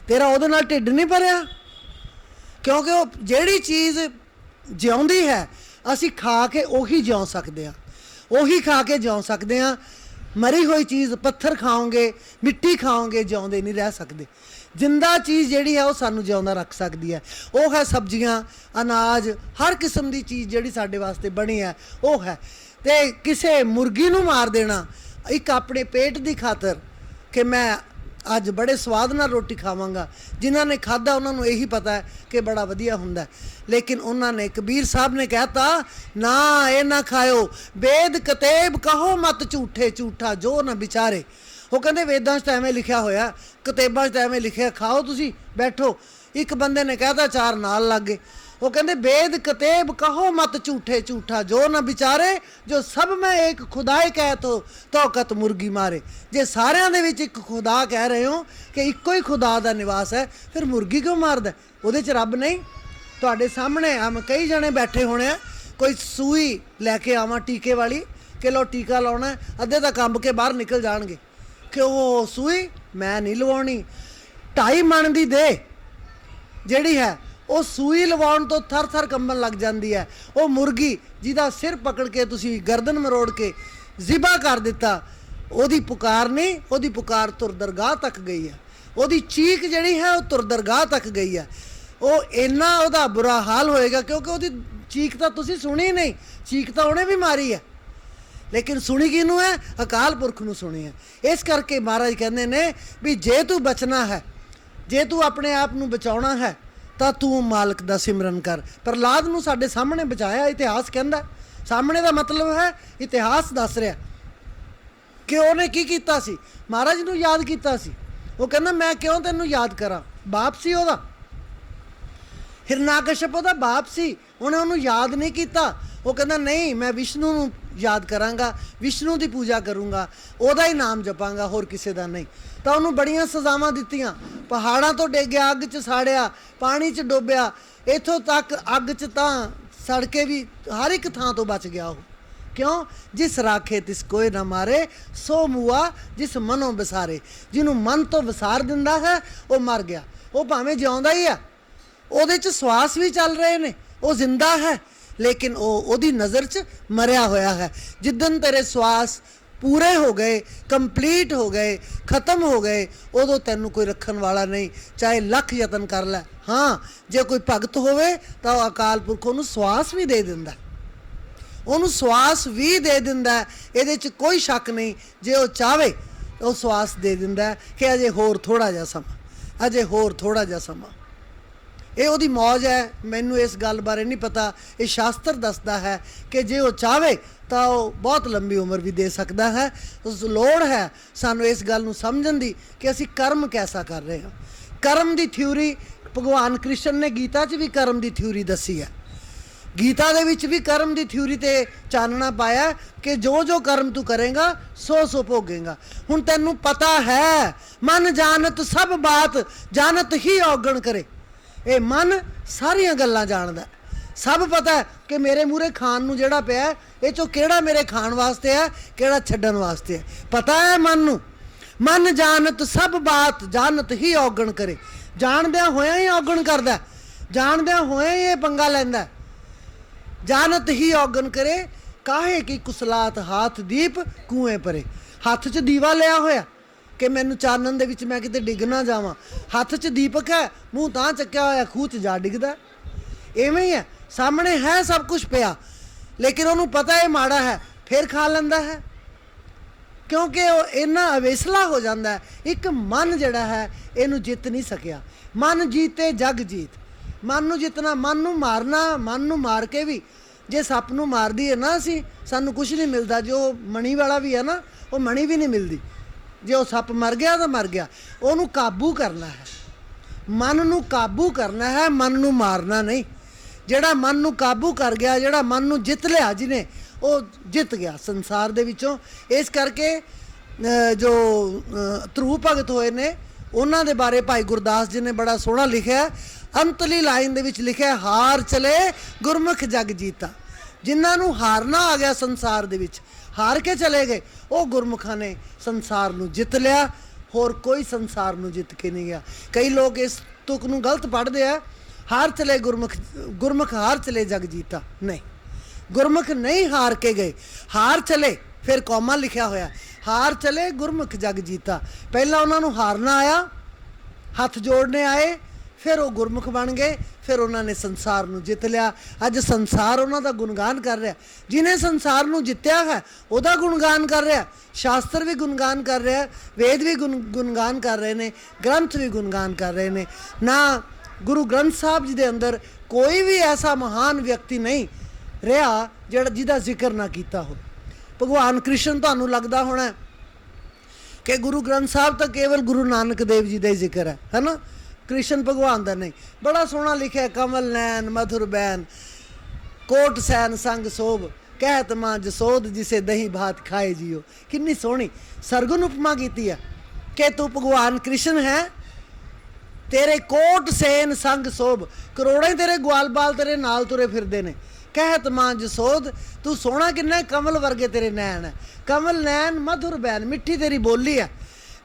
ਤੇਰਾ ਉਹਦੇ ਨਾਲ ਢਿੱਡ ਨਹੀਂ ਭਰਿਆ। ਕਿਉਂਕਿ ਉਹ ਜਿਹੜੀ ਚੀਜ਼ ਜਿਉਂਦੀ ਹੈ ਅਸੀਂ ਖਾ ਕੇ ਉਹੀ ਜਿਉਂ ਸਕਦੇ ਹਾਂ, ਉਹੀ ਖਾ ਕੇ ਜਿਉਂ ਸਕਦੇ ਹਾਂ। ਮਰੀ ਹੋਈ ਚੀਜ਼ ਪੱਥਰ ਖਾਓਗੇ, ਮਿੱਟੀ ਖਾਓਗੇ, ਜਿਉਂਦੇ ਨਹੀਂ ਰਹਿ ਸਕਦੇ। ਜਿੰਦਾ ਚੀਜ਼ ਜਿਹੜੀ ਹੈ ਉਹ ਸਾਨੂੰ ਜਿਉਂਦਾ ਰੱਖ ਸਕਦੀ ਹੈ। ਉਹ ਹੈ ਸਬਜ਼ੀਆਂ, ਅਨਾਜ, ਹਰ ਕਿਸਮ ਦੀ ਚੀਜ਼ ਜਿਹੜੀ ਸਾਡੇ ਵਾਸਤੇ ਬਣੀ ਹੈ ਉਹ ਹੈ। ਤੇ ਕਿਸੇ ਮੁਰਗੀ ਨੂੰ ਮਾਰ ਦੇਣਾ ਇੱਕ ਆਪਣੇ ਪੇਟ ਦੀ ਖਾਤਰ ਕਿ ਮੈਂ ਅੱਜ ਬੜੇ ਸਵਾਦ ਨਾਲ ਰੋਟੀ ਖਾਵਾਂਗਾ, ਜਿਨ੍ਹਾਂ ਨੇ ਖਾਧਾ ਉਹਨਾਂ ਨੂੰ ਇਹੀ ਪਤਾ ਹੈ ਕਿ ਬੜਾ ਵਧੀਆ ਹੁੰਦਾ। ਲੇਕਿਨ ਉਹਨਾਂ ਨੇ, ਕਬੀਰ ਸਾਹਿਬ ਨੇ ਕਹਿਤਾ ਨਾ ਇਹ ਨਾ ਖਾਇਓ, ਵੇਦ ਕਤੇਬ ਕਹੋ ਮਤ ਝੂਠੇ, ਝੂਠਾ ਜੋ ਨਾ ਵਿਚਾਰੇ। ਉਹ ਕਹਿੰਦੇ ਵੇਦਾਂ 'ਚ ਤਾਂ ਐਵੇਂ ਲਿਖਿਆ ਹੋਇਆ, ਕਿਤਾਬਾਂ 'ਚ ਤਾਂ ਐਵੇਂ ਲਿਖਿਆ, ਖਾਓ ਤੁਸੀਂ ਬੈਠੋ। ਇੱਕ ਬੰਦੇ ਨੇ ਕਹਿਤਾ, ਚਾਰ ਨਾਲ ਲੱਗ ਗਏ। ਉਹ ਕਹਿੰਦੇ ਵੇਦ ਕਤੇਬ ਕਹੋ ਮਤ ਝੂਠੇ, ਝੂਠਾ ਜੋ ਨਾ ਵਿਚਾਰੇ, ਜੋ ਸਭ ਮੈਂ ਇੱਕ ਖੁਦਾਏ ਕਹਿ ਤੋ ਕਤ ਮੁਰਗੀ ਮਾਰੇ। ਜੇ ਸਾਰਿਆਂ ਦੇ ਵਿੱਚ ਇੱਕ ਖੁਦਾ ਕਹਿ ਰਹੇ ਹੋ ਕਿ ਇੱਕੋ ਹੀ ਖੁਦਾ ਦਾ ਨਿਵਾਸ ਹੈ, ਫਿਰ ਮੁਰਗੀ ਕਿਉਂ ਮਾਰਦਾ? ਉਹਦੇ 'ਚ ਰੱਬ ਨਹੀਂ? ਤੁਹਾਡੇ ਸਾਹਮਣੇ ਕਈ ਜਣੇ ਬੈਠੇ ਹੋਣੇ ਆ, ਕੋਈ ਸੂਈ ਲੈ ਕੇ ਆਵਾਂ ਟੀਕੇ ਵਾਲੀ ਕਿ ਲੋ ਟੀਕਾ ਲਾਉਣਾ, ਅੱਧੇ ਤਾਂ ਕੰਬ ਕੇ ਬਾਹਰ ਨਿਕਲ ਜਾਣਗੇ ਕਿ ਉਹ ਸੂਈ ਮੈਂ ਨਹੀਂ ਲਵਾਉਣੀ। 2.5 ਮਣ ਦੀ ਦੇ ਜਿਹੜੀ ਹੈ ਉਹ ਸੂਈ ਲਵਾਉਣ ਤੋਂ ਥਰ ਥਰ ਕੰਬਣ ਲੱਗ ਜਾਂਦੀ ਹੈ। ਉਹ ਮੁਰਗੀ ਜਿਹਦਾ ਸਿਰ ਪਕੜ ਕੇ ਤੁਸੀਂ ਗਰਦਨ ਮਰੋੜ ਕੇ ਜ਼ਿਬਾ ਕਰ ਦਿੱਤਾ, ਉਹਦੀ ਪੁਕਾਰ ਨਹੀਂ, ਉਹਦੀ ਪੁਕਾਰ ਤੁਰ ਦਰਗਾਹ ਤੱਕ ਗਈ ਹੈ। ਉਹਦੀ ਚੀਕ ਜਿਹੜੀ ਹੈ ਉਹ ਤੁਰ ਦਰਗਾਹ ਤੱਕ ਗਈ ਹੈ। ਉਹ ਇੰਨਾ ਉਹਦਾ ਬੁਰਾ ਹਾਲ ਹੋਏਗਾ ਕਿਉਂਕਿ ਉਹਦੀ ਚੀਕ ਤਾਂ ਤੁਸੀਂ ਸੁਣੀ ਨਹੀਂ, ਚੀਕ ਤਾਂ ਉਹਨੇ ਵੀ ਮਾਰੀ ਹੈ, ਲੇਕਿਨ ਸੁਣੀ ਕਿਹਨੂੰ ਹੈ? ਅਕਾਲ ਪੁਰਖ ਨੂੰ ਸੁਣੀ ਹੈ। ਇਸ ਕਰਕੇ ਮਹਾਰਾਜ ਕਹਿੰਦੇ ਨੇ ਵੀ ਜੇ ਤੂੰ ਬਚਣਾ ਹੈ, ਜੇ ਤੂੰ ਆਪਣੇ ਆਪ ਨੂੰ ਬਚਾਉਣਾ ਹੈ ਤਾਂ ਤੂੰ ਮਾਲਕ ਦਾ ਸਿਮਰਨ ਕਰ। ਪ੍ਰਹਲਾਦ ਨੂੰ ਸਾਡੇ ਸਾਹਮਣੇ ਬਚਾਇਆ, ਇਤਿਹਾਸ ਕਹਿੰਦਾ। ਸਾਹਮਣੇ ਦਾ ਮਤਲਬ ਹੈ ਇਤਿਹਾਸ ਦੱਸ ਰਿਹਾ ਕਿ ਉਹਨੇ ਕੀ ਕੀਤਾ ਸੀ, ਮਹਾਰਾਜ ਨੂੰ ਯਾਦ ਕੀਤਾ ਸੀ। ਉਹ ਕਹਿੰਦਾ ਮੈਂ ਕਿਉਂ ਤੈਨੂੰ ਯਾਦ ਕਰਾਂ? ਬਾਪ ਸੀ ਉਹਦਾ, ਹਿਰਨਾਕਸ਼ਪ ਉਹਦਾ ਬਾਪ ਸੀ, ਉਹਨੇ ਉਹਨੂੰ ਯਾਦ ਨਹੀਂ ਕੀਤਾ। ਉਹ ਕਹਿੰਦਾ ਨਹੀਂ, ਮੈਂ ਵਿਸ਼ਨੂੰ ਨੂੰ ਯਾਦ ਕਰਾਂਗਾ, ਵਿਸ਼ਨੂੰ ਦੀ ਪੂਜਾ ਕਰੂੰਗਾ, ਉਹਦਾ ਹੀ ਨਾਮ ਜਪਾਂਗਾ, ਹੋਰ ਕਿਸੇ ਦਾ ਨਹੀਂ। ਤਾਂ ਉਹਨੂੰ ਬੜੀਆਂ ਸਜ਼ਾਵਾਂ ਦਿੱਤੀਆਂ, ਪਹਾੜਾਂ ਤੋਂ ਡੇਗਿਆ, ਅੱਗ 'ਚ ਸਾੜਿਆ, ਪਾਣੀ 'ਚ ਡੋਬਿਆ, ਇੱਥੋਂ ਤੱਕ ਅੱਗ 'ਚ ਤਾਂ ਸੜ ਕੇ ਵੀ ਹਰ ਇੱਕ ਥਾਂ ਤੋਂ ਬਚ ਗਿਆ ਉਹ। ਕਿਉਂ? ਜਿਸ ਰਾਖੇ ਤਿਸ ਕੋਏ ਨਾ ਮਾਰੇ, ਸੋ ਮੂਆ ਜਿਸ ਮਨੋਂ ਵਿਸਾਰੇ। ਜਿਹਨੂੰ ਮਨ ਤੋਂ ਵਿਸਾਰ ਦਿੰਦਾ ਹੈ ਉਹ ਮਰ ਗਿਆ। ਉਹ ਭਾਵੇਂ ਜਿਉਂਦਾ ਹੀ ਆ, ਉਹਦੇ 'ਚ ਸਵਾਸ ਵੀ ਚੱਲ ਰਹੇ ਨੇ, ਉਹ ਜ਼ਿੰਦਾ ਹੈ, ਲੇਕਿਨ ਉਹ ਉਹਦੀ ਨਜ਼ਰ 'ਚ ਮਰਿਆ ਹੋਇਆ ਹੈ। ਜਿੱਦਣ ਤੇਰੇ ਸਵਾਸ ਪੂਰੇ ਹੋ ਗਏ, ਕੰਪਲੀਟ ਹੋ ਗਏ, ਖਤਮ ਹੋ ਗਏ, ਉਦੋਂ ਤੈਨੂੰ ਕੋਈ ਰੱਖਣ ਵਾਲਾ ਨਹੀਂ, ਚਾਹੇ ਲੱਖ ਯਤਨ ਕਰ ਲੈ। ਹਾਂ, ਜੇ ਕੋਈ ਭਗਤ ਹੋਵੇ ਤਾਂ ਉਹ ਅਕਾਲ ਪੁਰਖ ਉਹਨੂੰ ਸਵਾਸ ਵੀ ਦੇ ਦਿੰਦਾ, ਉਹਨੂੰ ਸਵਾਸ ਵੀ ਦੇ ਦਿੰਦਾ, ਇਹਦੇ 'ਚ ਕੋਈ ਸ਼ੱਕ ਨਹੀਂ। ਜੇ ਉਹ ਚਾਹਵੇ ਉਹ ਸਵਾਸ ਦੇ ਦਿੰਦਾ ਕਿ ਅਜੇ ਹੋਰ ਥੋੜ੍ਹਾ ਜਿਹਾ ਸਮਾਂ, ਅਜੇ ਹੋਰ ਥੋੜ੍ਹਾ ਜਿਹਾ ਸਮਾਂ। ਇਹ ਉਹਦੀ ਮੌਜ ਹੈ। ਮੈਨੂੰ ਇਸ ਗੱਲ ਬਾਰੇ ਨਹੀਂ ਪਤਾ, ਇਹ ਸ਼ਾਸਤਰ ਦੱਸਦਾ ਹੈ ਕਿ ਜੇ ਉਹ ਚਾਹਵੇ ਤਾਂ ਉਹ ਬਹੁਤ ਲੰਬੀ ਉਮਰ ਵੀ ਦੇ ਸਕਦਾ ਹੈ। ਉਸ ਲੋੜ ਹੈ ਸਾਨੂੰ ਇਸ ਗੱਲ ਨੂੰ ਸਮਝਣ ਦੀ ਕਿ ਅਸੀਂ ਕਰਮ ਕੈਸਾ ਕਰ ਰਹੇ ਹਾਂ। ਕਰਮ ਦੀ ਥਿਊਰੀ ਭਗਵਾਨ ਕ੍ਰਿਸ਼ਨ ਨੇ ਗੀਤਾ 'ਚ ਵੀ ਕਰਮ ਦੀ ਥਿਊਰੀ ਦੱਸੀ ਹੈ। ਗੀਤਾ ਦੇ ਵਿੱਚ ਵੀ ਕਰਮ ਦੀ ਥਿਊਰੀ 'ਤੇ ਚਾਨਣਾ ਪਾਇਆ ਕਿ ਜੋ ਜੋ ਕਰਮ ਤੂੰ ਕਰੇਗਾ ਸੋ ਸੋ ਭੋਗੇਗਾ। ਹੁਣ ਤੈਨੂੰ ਪਤਾ ਹੈ ਮਨ ਜਾਣਤ ਸਭ ਬਾਤ, ਜਾਣਤ ਹੀ ਔਗਣ ਕਰੇ। ਇਹ ਮਨ ਸਾਰੀਆਂ ਗੱਲਾਂ ਜਾਣਦਾ, ਸਭ ਪਤਾ ਹੈ ਕਿ ਮੇਰੇ ਮੂਹਰੇ ਖਾਣ ਨੂੰ ਜਿਹੜਾ ਪਿਆ ਇਹ 'ਚੋਂ ਕਿਹੜਾ ਮੇਰੇ ਖਾਣ ਵਾਸਤੇ ਹੈ, ਕਿਹੜਾ ਛੱਡਣ ਵਾਸਤੇ ਹੈ, ਪਤਾ ਹੈ ਮਨ ਨੂੰ। ਮਨ ਜਾਣਤ ਸਭ ਬਾਤ, ਜਾਣਤ ਹੀ ਔਗਣ ਕਰੇ। ਜਾਣਦਿਆਂ ਹੋਇਆਂ ਹੀ ਔਗਣ ਕਰਦਾ, ਜਾਣਦਿਆਂ ਹੋਇਆਂ ਹੀ ਇਹ ਪੰਗਾ ਲੈਂਦਾ। ਜਾਣਤ ਹੀ ਔਗਣ ਕਰੇ, ਕਾਹੇ ਕੀ ਕੁਸਲਾਤ ਹਾਥ ਦੀਪ ਕੂਏ ਪਰੇ। ਹੱਥ 'ਚ ਦੀਵਾ ਲਿਆ ਹੋਇਆ ਕਿ ਮੈਨੂੰ ਚਾਨਣ ਦੇ ਵਿੱਚ ਮੈਂ ਕਿਤੇ ਡਿੱਗ ਨਾ ਜਾਵਾਂ, ਹੱਥ 'ਚ ਦੀਪਕ ਹੈ, ਮੂੰਹ ਤਾਂ ਚੱਕਿਆ ਹੋਇਆ, ਖੂਹ 'ਚ ਜਾ ਡਿੱਗਦਾ। ਇਵੇਂ ਹੀ ਹੈ, ਸਾਹਮਣੇ ਹੈ ਸਭ ਕੁਝ ਪਿਆ, ਲੇਕਿਨ ਉਹਨੂੰ ਪਤਾ ਇਹ ਮਾੜਾ ਹੈ, ਫਿਰ ਖਾ ਲੈਂਦਾ ਹੈ ਕਿਉਂਕਿ ਉਹ ਇੰਨਾ ਅਵੇਸਲਾ ਹੋ ਜਾਂਦਾ ਹੈ। ਇੱਕ ਮਨ ਜਿਹੜਾ ਹੈ ਇਹਨੂੰ ਜਿੱਤ ਨਹੀਂ ਸਕਿਆ। ਮਨ ਜੀਤੇ ਜਗ ਜੀਤ। ਮਨ ਨੂੰ ਜਿੱਤਣਾ, ਮਨ ਨੂੰ ਮਾਰਨਾ, ਮਨ ਨੂੰ ਮਾਰ ਕੇ ਵੀ ਜੇ ਸੱਪ ਨੂੰ ਮਾਰਦੀ ਹੈ ਨਾ ਅਸੀਂ, ਸਾਨੂੰ ਕੁਝ ਨਹੀਂ ਮਿਲਦਾ। ਜੋ ਮਣੀ ਵਾਲਾ ਵੀ ਹੈ ਨਾ, ਉਹ ਮਣੀ ਵੀ ਨਹੀਂ ਮਿਲਦੀ। ਜੇ ਉਹ ਸੱਪ ਮਰ ਗਿਆ ਤਾਂ ਮਰ ਗਿਆ। ਉਹਨੂੰ ਕਾਬੂ ਕਰਨਾ ਹੈ, ਮਨ ਨੂੰ ਕਾਬੂ ਕਰਨਾ ਹੈ, ਮਨ ਨੂੰ ਮਾਰਨਾ ਨਹੀਂ। ਜਿਹੜਾ ਮਨ ਨੂੰ ਕਾਬੂ ਕਰ ਗਿਆ, ਜਿਹੜਾ ਮਨ ਨੂੰ ਜਿੱਤ ਲਿਆ ਜਿਹਨੇ, ਉਹ ਜਿੱਤ ਗਿਆ ਸੰਸਾਰ ਦੇ ਵਿੱਚੋਂ। ਇਸ ਕਰਕੇ जो ਧਰੂ ਭਗਤ ਹੋਏ ਨੇ ਉਹਨਾਂ ਦੇ ਬਾਰੇ ਭਾਈ ਗੁਰਦਾਸ ਜੀ ਨੇ ਬੜਾ ਸੋਹਣਾ ਲਿਖਿਆ। ਅੰਤਲੀ ਲਾਈਨ ਦੇ ਵਿੱਚ ਲਿਖਿਆ, ਹਾਰ ਚਲੇ ਗੁਰਮੁਖ ਜਗ ਜੀਤਾ। ਜਿਨ੍ਹਾਂ ਨੂੰ ਹਾਰਨਾ ਆ ਗਿਆ ਸੰਸਾਰ ਦੇ ਵਿੱਚ, ਹਾਰ ਕੇ ਚਲੇ ਗਏ, ਉਹ ਗੁਰਮੁਖਾਂ ਨੇ ਸੰਸਾਰ ਨੂੰ ਜਿੱਤ ਲਿਆ। ਹੋਰ ਕੋਈ ਸੰਸਾਰ ਨੂੰ ਜਿੱਤ ਕੇ ਨਹੀਂ ਗਿਆ। ਕਈ ਲੋਕ ਇਸ ਤੁਕ ਨੂੰ ਗਲਤ ਪੜ੍ਹਦੇ ਆ, ਹਾਰ ਚਲੇ ਗੁਰਮੁਖ ਹਾਰ ਚਲੇ ਜਗ ਜੀਤਾ। ਨਹੀਂ, ਗੁਰਮੁਖ ਨਹੀਂ ਹਾਰ ਕੇ ਗਏ, ਹਾਰ ਚਲੇ, ਫਿਰ ਕੌਮਾ ਲਿਖਿਆ ਹੋਇਆ, ਹਾਰ ਚਲੇ ਗੁਰਮੁਖ ਜਗ ਜੀਤਾ। ਪਹਿਲਾਂ ਉਹਨਾਂ ਨੂੰ ਹਾਰਨਾ ਆਇਆ, ਹੱਥ ਜੋੜਨੇ ਆਏ, ਫਿਰ ਉਹ ਗੁਰਮੁਖ ਬਣ ਗਏ, ਫਿਰ ਉਹਨਾਂ ਨੇ ਸੰਸਾਰ ਨੂੰ ਜਿੱਤ ਲਿਆ। ਅੱਜ ਸੰਸਾਰ ਉਹਨਾਂ ਦਾ ਗੁਣਗਾਨ ਕਰ ਰਿਹਾ। ਜਿਹਨੇ ਸੰਸਾਰ ਨੂੰ ਜਿੱਤਿਆ ਹੈ ਉਹਦਾ ਗੁਣਗਾਨ ਕਰ ਰਿਹਾ। ਸ਼ਾਸਤਰ ਵੀ ਗੁਣਗਾਨ ਕਰ ਰਿਹਾ, ਵੇਦ ਵੀ ਗੁਣਗਾਨ ਕਰ ਰਹੇ ਨੇ, ਗ੍ਰੰਥ ਵੀ ਗੁਣਗਾਨ ਕਰ ਰਹੇ ਨੇ। ਨਾ ਗੁਰੂ ਗ੍ਰੰਥ ਸਾਹਿਬ ਜੀ ਦੇ ਅੰਦਰ ਕੋਈ ਵੀ ਐਸਾ ਮਹਾਨ ਵਿਅਕਤੀ ਨਹੀਂ ਰਿਹਾ ਜਿਹਦਾ ਜ਼ਿਕਰ ਨਾ ਕੀਤਾ ਹੋ। ਭਗਵਾਨ ਕ੍ਰਿਸ਼ਨ ਤੁਹਾਨੂੰ ਲੱਗਦਾ ਹੋਣਾ ਕਿ ਗੁਰੂ ਗ੍ਰੰਥ ਸਾਹਿਬ ਤਾਂ ਕੇਵਲ ਗੁਰੂ ਨਾਨਕ ਦੇਵ ਜੀ ਦਾ ਹੀ ਜ਼ਿਕਰ ਹੈ ਨਾ, ਕ੍ਰਿਸ਼ਨ ਭਗਵਾਨ ਦਾ ਨਹੀਂ। ਬੜਾ ਸੋਹਣਾ ਲਿਖਿਆ, ਕਮਲ ਨੈਣ ਮਧੁਰ ਬੈਨ ਕੋਟ ਸੈਨ ਸੰਗ ਸੋਭ ਕਹਿਤ ਮਾਂ ਜਸੋਦ ਜਿਸੇ ਦਹੀਂ ਭਾਤ ਖਾਏ ਜੀਓ। ਕਿੰਨੀ ਸੋਹਣੀ ਸਰਗੁਣ ਉਪਮਾ ਕੀਤੀ ਹੈ ਕਿ ਤੂੰ ਭਗਵਾਨ ਕ੍ਰਿਸ਼ਨ ਹੈ, ਤੇਰੇ ਕੋਟ ਸੈਨ ਸੰਗ ਸੋਭ, ਕਰੋੜਾਂ ਤੇਰੇ ਗਵਾਲ ਬਾਲ ਤੇਰੇ ਨਾਲ ਤੁਰੇ ਫਿਰਦੇ ਨੇ। ਕਹਿਤ ਮਾਂ ਜਸੋਦ, ਤੂੰ ਸੋਹਣਾ ਕਿੰਨਾ, ਕਮਲ ਵਰਗੇ ਤੇਰੇ ਨੈਣ ਹੈ। ਕਮਲ ਨੈਣ ਮਧੁਰ ਬੈਨ, ਮਿੱਠੀ ਤੇਰੀ ਬੋਲੀ ਹੈ।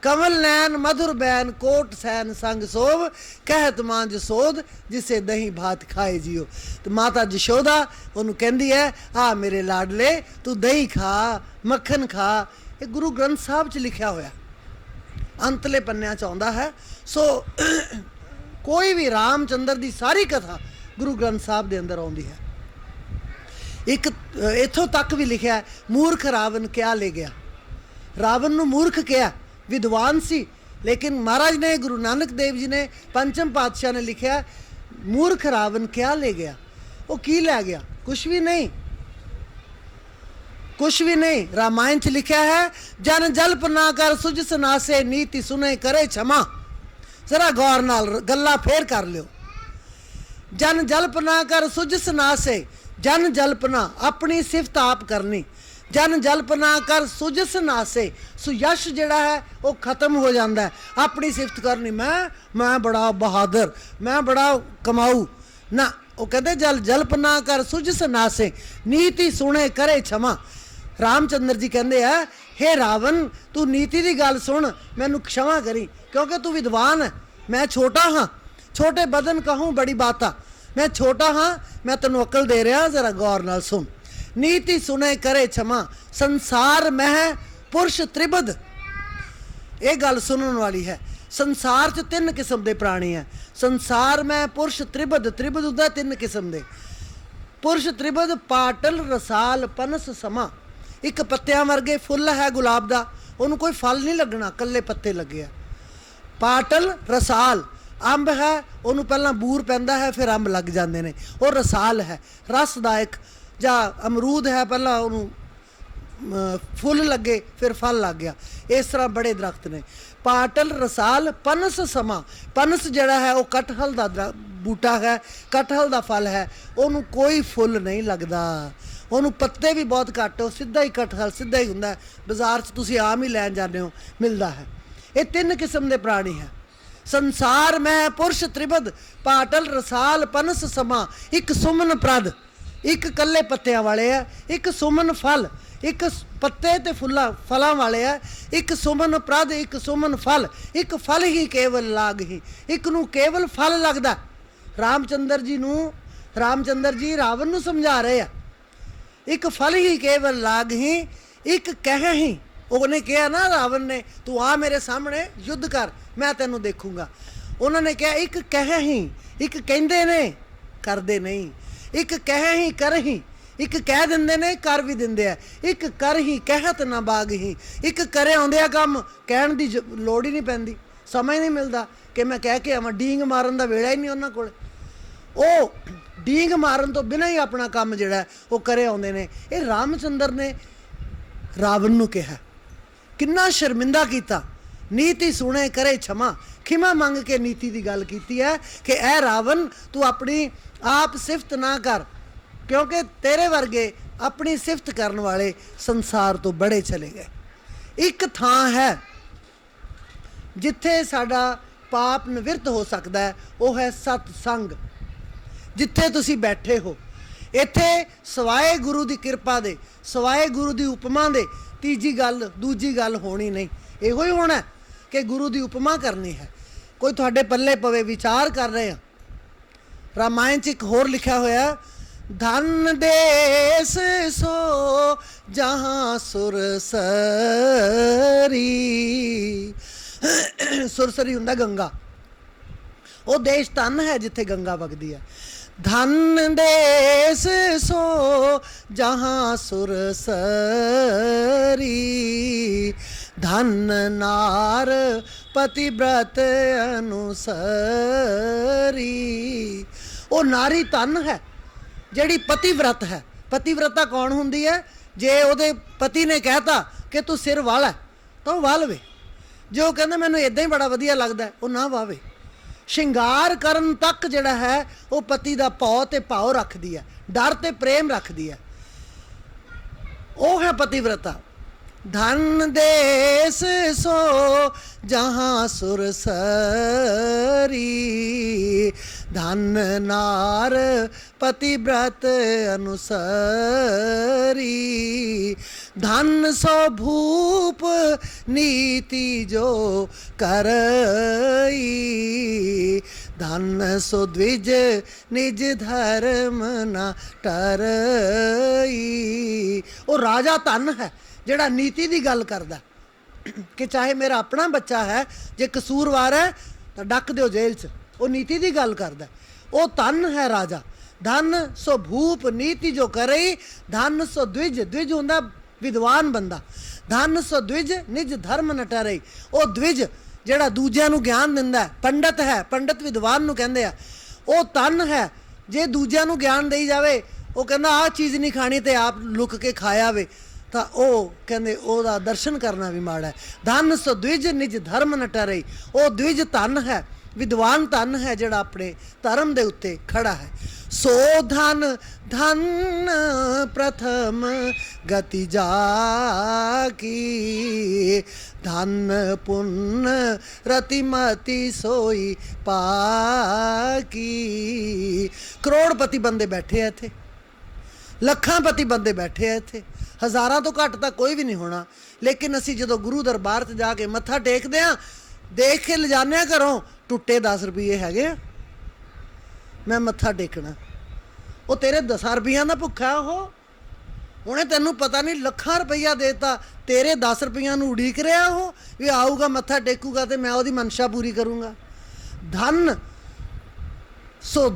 ਕਮਲ ਨੈਣ ਮਧੁਰ ਬੈਨ ਕੋਟ ਸੈਨ ਸੰਗ ਸੋਭ ਕਹਿਤ ਮਾਂ ਜਸੋਦ ਜਿਸੇ ਦਹੀਂ ਭਾਤ ਖਾਏ ਜੀਓ। ਤੇ ਮਾਤਾ ਜਸ਼ੋਦਾ ਉਹਨੂੰ ਕਹਿੰਦੀ ਹੈ, ਆ ਮੇਰੇ ਲਾਡਲੇ ਤੂੰ ਦਹੀਂ ਖਾ, ਮੱਖਣ ਖਾ। ਇਹ ਗੁਰੂ ਗ੍ਰੰਥ ਸਾਹਿਬ 'ਚ ਲਿਖਿਆ ਹੋਇਆ, ਅੰਤਲੇ ਪੰਨਿਆਂ 'ਚ ਆਉਂਦਾ ਹੈ। ਸੋ ਕੋਈ ਵੀ ਰਾਮਚੰਦਰ ਦੀ ਸਾਰੀ ਕਥਾ ਗੁਰੂ ਗ੍ਰੰਥ ਸਾਹਿਬ ਦੇ ਅੰਦਰ ਆਉਂਦੀ ਹੈ। ਇੱਕ ਇੱਥੋਂ ਤੱਕ ਵੀ ਲਿਖਿਆ, ਮੂਰਖ ਰਾਵਣ ਕਿਆ ਲੈ ਗਿਆ। ਰਾਵਣ ਨੂੰ ਮੂਰਖ ਕਿਹਾ, ਵਿਦਵਾਨ ਸੀ, ਲੇਕਿਨ ਮਹਾਰਾਜ ਨੇ, ਗੁਰੂ ਨਾਨਕ ਦੇਵ ਜੀ ਨੇ, ਪੰਚਮ ਪਾਤਸ਼ਾਹ ਨੇ ਲਿਖਿਆ, ਮੂਰਖ ਰਾਵਣ ਕਿਆ ਲੈ ਗਿਆ। ਉਹ ਕੀ ਲੈ ਗਿਆ? ਕੁਛ ਵੀ ਨਹੀਂ, ਕੁਛ ਵੀ ਨਹੀਂ। ਰਾਮਾਇਣ 'ਚ ਲਿਖਿਆ ਹੈ, ਜਨ ਜਲਪ ਨਾ ਕਰ ਸੁਝ ਸਨਾਸੇ ਨੀਤੀ ਸੁਨੇ ਕਰੇ ਛਮਾ। ਜ਼ਰਾ ਗੌਰ ਨਾਲ ਗੱਲਾਂ ਫੇਰ ਕਰ ਲਿਓ। ਜਨ ਜਲਪ ਨਾ ਕਰ ਸੁਝ ਸਨਾਸੇ, ਜਨ ਜਲਪਨਾ ਆਪਣੀ ਸਿਫਤ ਆਪ ਕਰਨੀ। ਜਨ ਜਲਪਨਾ ਕਰ ਸੁਜਸ ਨਾਸੇ, ਸੁਯਸ਼ ਜਿਹੜਾ ਹੈ ਉਹ ਖਤਮ ਹੋ ਜਾਂਦਾ ਹੈ। ਆਪਣੀ ਸਿਫਤ ਕਰਨੀ, ਮੈਂ ਬੜਾ ਬਹਾਦਰ, ਮੈਂ ਬੜਾ ਕਮਾਊ ਨਾ। ਉਹ ਕਹਿੰਦੇ ਜਲ ਜਲਪਨਾ ਕਰ ਸੁਜਸ ਨਾਸੇ ਨੀਤੀ ਸੁਣੇ ਕਰੇ ਛਮਾ। ਰਾਮਚੰਦਰ ਜੀ ਕਹਿੰਦੇ ਆ, ਹੇ ਰਾਵਣ ਤੂੰ ਨੀਤੀ ਦੀ ਗੱਲ ਸੁਣ, ਮੈਨੂੰ क्षमा ਕਰੀ, ਕਿਉਂਕਿ ਤੂੰ ਵਿਦਵਾਨ ਹੈ, ਮੈਂ ਛੋਟਾ ਹਾਂ। ਛੋਟੇ ਬਦਨ ਕਹੂੰ ਬੜੀ ਬਾਤਾਂ, ਮੈਂ ਛੋਟਾ ਹਾਂ, ਮੈਂ ਤੈਨੂੰ ਅਕਲ ਦੇ ਰਿਹਾ, ਜ਼ਰਾ ਗੌਰ ਨਾਲ ਸੁਣ। ਨੀਤੀ ਸੁਣੇ ਕਰੇ ਛਮਾ, ਸੰਸਾਰ ਮਹਿ ਪੁਰਸ਼ ਤ੍ਰਿਬਦ। ਇਹ ਗੱਲ ਸੁਣਨ ਵਾਲੀ ਹੈ। ਸੰਸਾਰ 'ਚ 3 ਕਿਸਮ ਦੇ ਪ੍ਰਾਣੀ ਹੈ। ਸੰਸਾਰ ਮੈਂ ਪੁਰਸ਼ ਤ੍ਰਿਬਦ, ਤ੍ਰਿਬਦ ਹੁੰਦਾ 3 ਕਿਸਮ ਦੇ। ਪੁਰਸ਼ ਤ੍ਰਿਬਦ ਪਾਟਲ ਰਸਾਲ ਪਨਸ ਸਮਾ। ਇੱਕ ਪੱਤਿਆਂ ਵਰਗੇ ਫੁੱਲ ਹੈ ਗੁਲਾਬ ਦਾ, ਉਹਨੂੰ ਕੋਈ ਫਲ ਨਹੀਂ ਲੱਗਣਾ, ਕੱਲੇ ਪੱਤੇ ਲੱਗੇ ਆ। ਪਾਟਲ ਰਸਾਲ, ਅੰਬ ਹੈ, ਉਹਨੂੰ ਪਹਿਲਾਂ ਬੂਰ ਪੈਂਦਾ ਹੈ, ਫਿਰ ਅੰਬ ਲੱਗ ਜਾਂਦੇ ਨੇ, ਉਹ ਰਸਾਲ ਹੈ, ਰਸਦਾਇਕ। ਜਾਂ ਅਮਰੂਦ ਹੈ, ਪਹਿਲਾਂ ਉਹਨੂੰ ਫੁੱਲ ਲੱਗੇ ਫਿਰ ਫਲ ਲੱਗ ਗਿਆ। ਇਸ ਤਰ੍ਹਾਂ ਬੜੇ ਦਰਖਤ ਨੇ। ਪਾਟਲ ਰਸਾਲ ਪਨਸ ਸਮਾ, ਪਨਸ ਜਿਹੜਾ ਹੈ ਉਹ ਕਟਹਲ ਦਾ ਬੂਟਾ ਹੈ, ਕਟਹਲ ਦਾ ਫਲ ਹੈ, ਉਹਨੂੰ ਕੋਈ ਫੁੱਲ ਨਹੀਂ ਲੱਗਦਾ, ਉਹਨੂੰ ਪੱਤੇ ਵੀ ਬਹੁਤ ਘੱਟ, ਉਹ ਸਿੱਧਾ ਹੀ ਕਟਹਲ ਸਿੱਧਾ ਹੀ ਹੁੰਦਾ। ਬਾਜ਼ਾਰ 'ਚ ਤੁਸੀਂ ਆਮ ਹੀ ਲੈਣ ਜਾਂਦੇ ਹੋ, ਮਿਲਦਾ ਹੈ। ਇਹ 3 ਕਿਸਮ ਦੇ ਪ੍ਰਾਣੀ ਹੈ। ਸੰਸਾਰ ਮੈਂ ਪੁਰਸ਼ ਤ੍ਰਿਬਦ ਪਾਟਲ ਰਸਾਲ ਪਨਸ ਸਮਾ। ਇੱਕ ਸੁਮਨ ਪ੍ਰਦ, ਇੱਕ ਕੱਲੇ ਪੱਤਿਆਂ ਵਾਲੇ ਆ, ਇੱਕ ਸੁਮਨ ਫਲ, ਇੱਕ ਪੱਤੇ ਤੇ ਫਲਾਂ ਵਾਲੇ ਆ, ਇੱਕ ਸੁਮਨ ਪ੍ਰਦ, ਇੱਕ ਸੁਮਨ ਫਲ, ਇੱਕ ਫਲ ਹੀ ਕੇਵਲ ਲਾਗ ਹੀ, ਇੱਕ ਨੂੰ ਕੇਵਲ ਫਲ ਲੱਗਦਾ। ਰਾਮਚੰਦਰ ਜੀ ਰਾਵਣ ਨੂੰ ਸਮਝਾ ਰਹੇ ਆ, ਇੱਕ ਫਲ ਹੀ ਕੇਵਲ ਲਾਗ ਹੀ, ਇੱਕ ਕਹਿ ਹੀ। ਉਹਨੇ ਕਿਹਾ ਨਾ ਰਾਵਣ ਨੇ, ਤੂੰ ਆ ਮੇਰੇ ਸਾਹਮਣੇ ਯੁੱਧ ਕਰ, ਮੈਂ ਤੈਨੂੰ ਦੇਖੂੰਗਾ। ਉਹਨਾਂ ਨੇ ਕਿਹਾ ਇੱਕ ਕਹਿ ਹੀ, ਇੱਕ ਕਹਿੰਦੇ ਨੇ ਕਰਦੇ ਨਹੀਂ, ਇੱਕ ਕਹਿ ਹੀ ਕਰ ਹੀ, ਇੱਕ ਕਹਿ ਦਿੰਦੇ ਨੇ ਕਰ ਵੀ ਦਿੰਦੇ ਆ, ਇੱਕ ਕਰ ਹੀ ਕਹਿਤ ਨਾ ਬਾਗ ਹੀ। ਇੱਕ ਕਰੇ ਆਉਂਦੇ ਆ ਕੰਮ, ਕਹਿਣ ਦੀ ਲੋੜ ਹੀ ਨਹੀਂ ਪੈਂਦੀ, ਸਮਾਂ ਹੀ ਨਹੀਂ ਮਿਲਦਾ ਕਿ ਮੈਂ ਕਹਿ ਕੇ ਆਵਾਂ। ਡੀਂਗ ਮਾਰਨ ਦਾ ਵੇਲਾ ਹੀ ਨਹੀਂ ਉਹਨਾਂ ਕੋਲ, ਉਹ ਡੀਂਗ ਮਾਰਨ ਤੋਂ ਬਿਨਾਂ ਹੀ ਆਪਣਾ ਕੰਮ ਜਿਹੜਾ ਉਹ ਕਰੇ ਆਉਂਦੇ ਨੇ। ਇਹ ਰਾਮਚੰਦਰ ਨੇ ਰਾਵਣ ਨੂੰ ਕਿਹਾ, ਕਿੰਨਾ ਸ਼ਰਮਿੰਦਾ ਕੀਤਾ। ਨੀਤੀ ਸੁਣੇ ਕਰੇ ਛਮਾ, ਖਿਮਾ ਮੰਗ ਕੇ ਨੀਤੀ ਦੀ ਗੱਲ ਕੀਤੀ ਹੈ ਕਿ ਐ ਰਾਵਣ ਤੂੰ ਆਪਣੀ ਆਪ ਸਿਫਤ ਨਾ ਕਰ, ਕਿਉਂਕਿ ਤੇਰੇ ਵਰਗੇ ਆਪਣੀ ਸਿਫਤ ਕਰਨ ਵਾਲੇ ਸੰਸਾਰ ਤੋਂ ਬੜੇ ਚਲੇ ਗਏ। ਇੱਕ ਥਾਂ ਹੈ ਜਿੱਥੇ ਸਾਡਾ ਪਾਪ ਨਿਵਰਤ ਹੋ ਸਕਦਾ ਹੈ, ਉਹ ਹੈ ਸਤਸੰਗ। ਜਿੱਥੇ ਤੁਸੀਂ ਬੈਠੇ ਹੋ ਇੱਥੇ ਸਵਾਏ ਗੁਰੂ ਦੀ ਕਿਰਪਾ ਦੇ, ਸਵਾਏ ਗੁਰੂ ਦੀ ਉਪਮਾ ਦੇ ਦੂਜੀ ਗੱਲ ਹੋਣੀ ਨਹੀਂ। ਇਹੋ ਹੀ ਹੋਣਾ ਕਿ ਗੁਰੂ ਦੀ ਉਪਮਾ ਕਰਨੀ ਹੈ। ਕੋਈ ਤੁਹਾਡੇ ਪੱਲੇ ਪਵੇ, ਵਿਚਾਰ ਕਰ ਰਹੇ ਹਾਂ। ਰਾਮਾਇਣ 'ਚ ਇੱਕ ਹੋਰ ਲਿਖਿਆ ਹੋਇਆ, ਧਨ ਦੇਸ ਸੋ ਜਹਾਂ ਸੁਰਸਰੀ। ਸੁਰਸਰੀ ਹੁੰਦਾ ਗੰਗਾ। ਉਹ ਦੇਸ਼ ਧਨ ਹੈ ਜਿੱਥੇ ਗੰਗਾ ਵਗਦੀ ਹੈ। ਧਨ ਦੇਸ ਸੋ ਜਹਾਂ ਸੁਰਸਰੀ, ਧਨ ਨਾਰ ਪਤਿਵ੍ਰਤ ਅਨੁਸਰੀ। ਉਹ ਨਾਰੀ ਧਨ ਹੈ ਜਿਹੜੀ ਪਤਿਵ੍ਰਤ ਹੈ। ਪਤਿਵ੍ਰਤਾ ਕੌਣ ਹੁੰਦੀ ਹੈ? ਜੇ ਉਹਦੇ ਪਤੀ ਨੇ ਕਹਿਤਾ ਕਿ ਤੂੰ ਸਿਰ ਵਾਲ ਹੈ ਤਾਂ ਉਹ ਵਾਹ ਲਵੇ। ਜੇ ਉਹ ਕਹਿੰਦਾ ਮੈਨੂੰ ਇੱਦਾਂ ਹੀ ਬੜਾ ਵਧੀਆ ਲੱਗਦਾ, ਉਹ ਨਾ ਵਾਵੇ। ਸ਼ਿੰਗਾਰ ਕਰਨ ਤੱਕ ਜਿਹੜਾ ਹੈ ਉਹ ਪਤੀ ਦਾ ਭੌ ਤੇ ਭਾਵ ਰੱਖਦੀ ਹੈ, ਡਰ ਤੇ ਪ੍ਰੇਮ ਰੱਖਦੀ ਹੈ। ਉਹ ਹੈ ਪਤਿਵ੍ਰਤਾ। ਧਨ ਦੇਸ ਸੋ ਜਹਾਂ ਸੁਰਸਰੀ, ਧਨ ਨਾਰ ਪਤਿਵ੍ਰਤ ਅਨੁਸਰੀ। ਧਨ ਸੋ ਭੂਪ ਨੀਤੀ ਜੋ ਕਰਈ, ਧਨ ਸੋ द्विज निज धर्म न टरई। ਉਹ ਰਾਜਾ ਧਨ ਹੈ ਜਿਹੜਾ ਨੀਤੀ ਦੀ ਗੱਲ ਕਰਦਾ ਕਿ ਚਾਹੇ ਮੇਰਾ ਆਪਣਾ ਬੱਚਾ ਹੈ, ਜੇ ਕਸੂਰਵਾਰ ਹੈ ਤਾਂ ਡੱਕ ਦਿਓ ਜੇਲ੍ਹ 'ਚ। ਉਹ ਨੀਤੀ ਦੀ ਗੱਲ ਕਰਦਾ। ਉਹ ਧਨ ਹੈ ਰਾਜਾ। ਧਨ ਸੋ ਭੂਪ ਨੀਤੀ ਜੋ ਕਰਈ, ਧਨ ਸੋ द्विज ਹੁੰਦਾ ਵਿਦਵਾਨ ਬੰਦਾ। ਧਨ ਸੋ द्विज ਨਿਜ ਧਰਮ ਨ ਟਰਈ। ਉਹ द्विज ਜਿਹੜਾ ਦੂਜਿਆਂ ਨੂੰ ਗਿਆਨ ਦਿੰਦਾ, ਪੰਡਤ ਹੈ। ਪੰਡਤ ਵਿਦਵਾਨ ਨੂੰ ਕਹਿੰਦੇ ਆ। ਉਹ ਧਨ ਹੈ ਜੇ ਦੂਜਿਆਂ ਨੂੰ ਗਿਆਨ ਦੇਈ ਜਾਵੇ। ਉਹ ਕਹਿੰਦਾ ਆਹ ਚੀਜ਼ ਨਹੀਂ ਖਾਣੀ ਤੇ ਆਪ ਲੁਕ ਕੇ ਖਾਇਆ ਵੇ, ਤਾਂ ਉਹ ਕਹਿੰਦੇ ਉਹਦਾ ਦਰਸ਼ਨ ਕਰਨਾ ਵੀ ਮਾੜਾ ਹੈ। ਧਨ ਸੋ द्विज ਨਿਜ ਧਰਮ ਨ ਟਰਈ। ਉਹ द्विज ਧਨ ਹੈ, ਵਿਦਵਾਨ ਧਨ ਹੈ ਜਿਹੜਾ ਆਪਣੇ ਧਰਮ ਦੇ ਉੱਤੇ ਖੜਾ ਹੈ। ਸੋ ਧਨ ਧਨ ਪ੍ਰਥਮ ਗਤੀ ਜਾ ਕੀ, ਧਨ ਪੁੰਨ ਰਤਿਮਤੀ ਸੋਈ ਪਾਕੀ। ਕਰੋੜਪਤੀ ਬੰਦੇ ਬੈਠੇ ਆ ਇੱਥੇ, ਲੱਖਾਂ ਪਤੀ ਬੰਦੇ ਬੈਠੇ ਆ ਇੱਥੇ, ਹਜ਼ਾਰਾਂ ਤੋਂ ਘੱਟ ਤਾਂ ਕੋਈ ਵੀ ਨਹੀਂ ਹੋਣਾ। ਲੇਕਿਨ ਅਸੀਂ ਜਦੋਂ ਗੁਰੂ ਦਰਬਾਰ 'ਚ ਜਾ ਕੇ ਮੱਥਾ ਟੇਕਦੇ ਹਾਂ, ਦੇਖ ਕੇ ਲਿਜਾਨੇ ਹਾਂ ਘਰੋਂ ਟੁੱਟੇ 10 ਰੁਪਏ ਹੈਗੇ ਆ, ਮੈਂ ਮੱਥਾ ਟੇਕਣਾ। ਉਹ ਤੇਰੇ 10 ਰੁਪਈਆਂ ਦਾ ਭੁੱਖਾ। ਉਹਨੇ ਤੈਨੂੰ ਪਤਾ ਨਹੀਂ ਲੱਖਾਂ ਰੁਪਈਆ ਦੇਤਾ, ਤੇਰੇ 10 ਰੁਪਈਆਂ ਨੂੰ ਉਡੀਕ ਰਿਹਾ ਉਹ ਵੀ ਆਊਗਾ ਮੱਥਾ ਟੇਕੂਗਾ ਤੇ ਮੈਂ ਉਹਦੀ ਮਨਸ਼ਾ ਪੂਰੀ ਕਰੂੰਗਾ। ਧਨ ਸੋ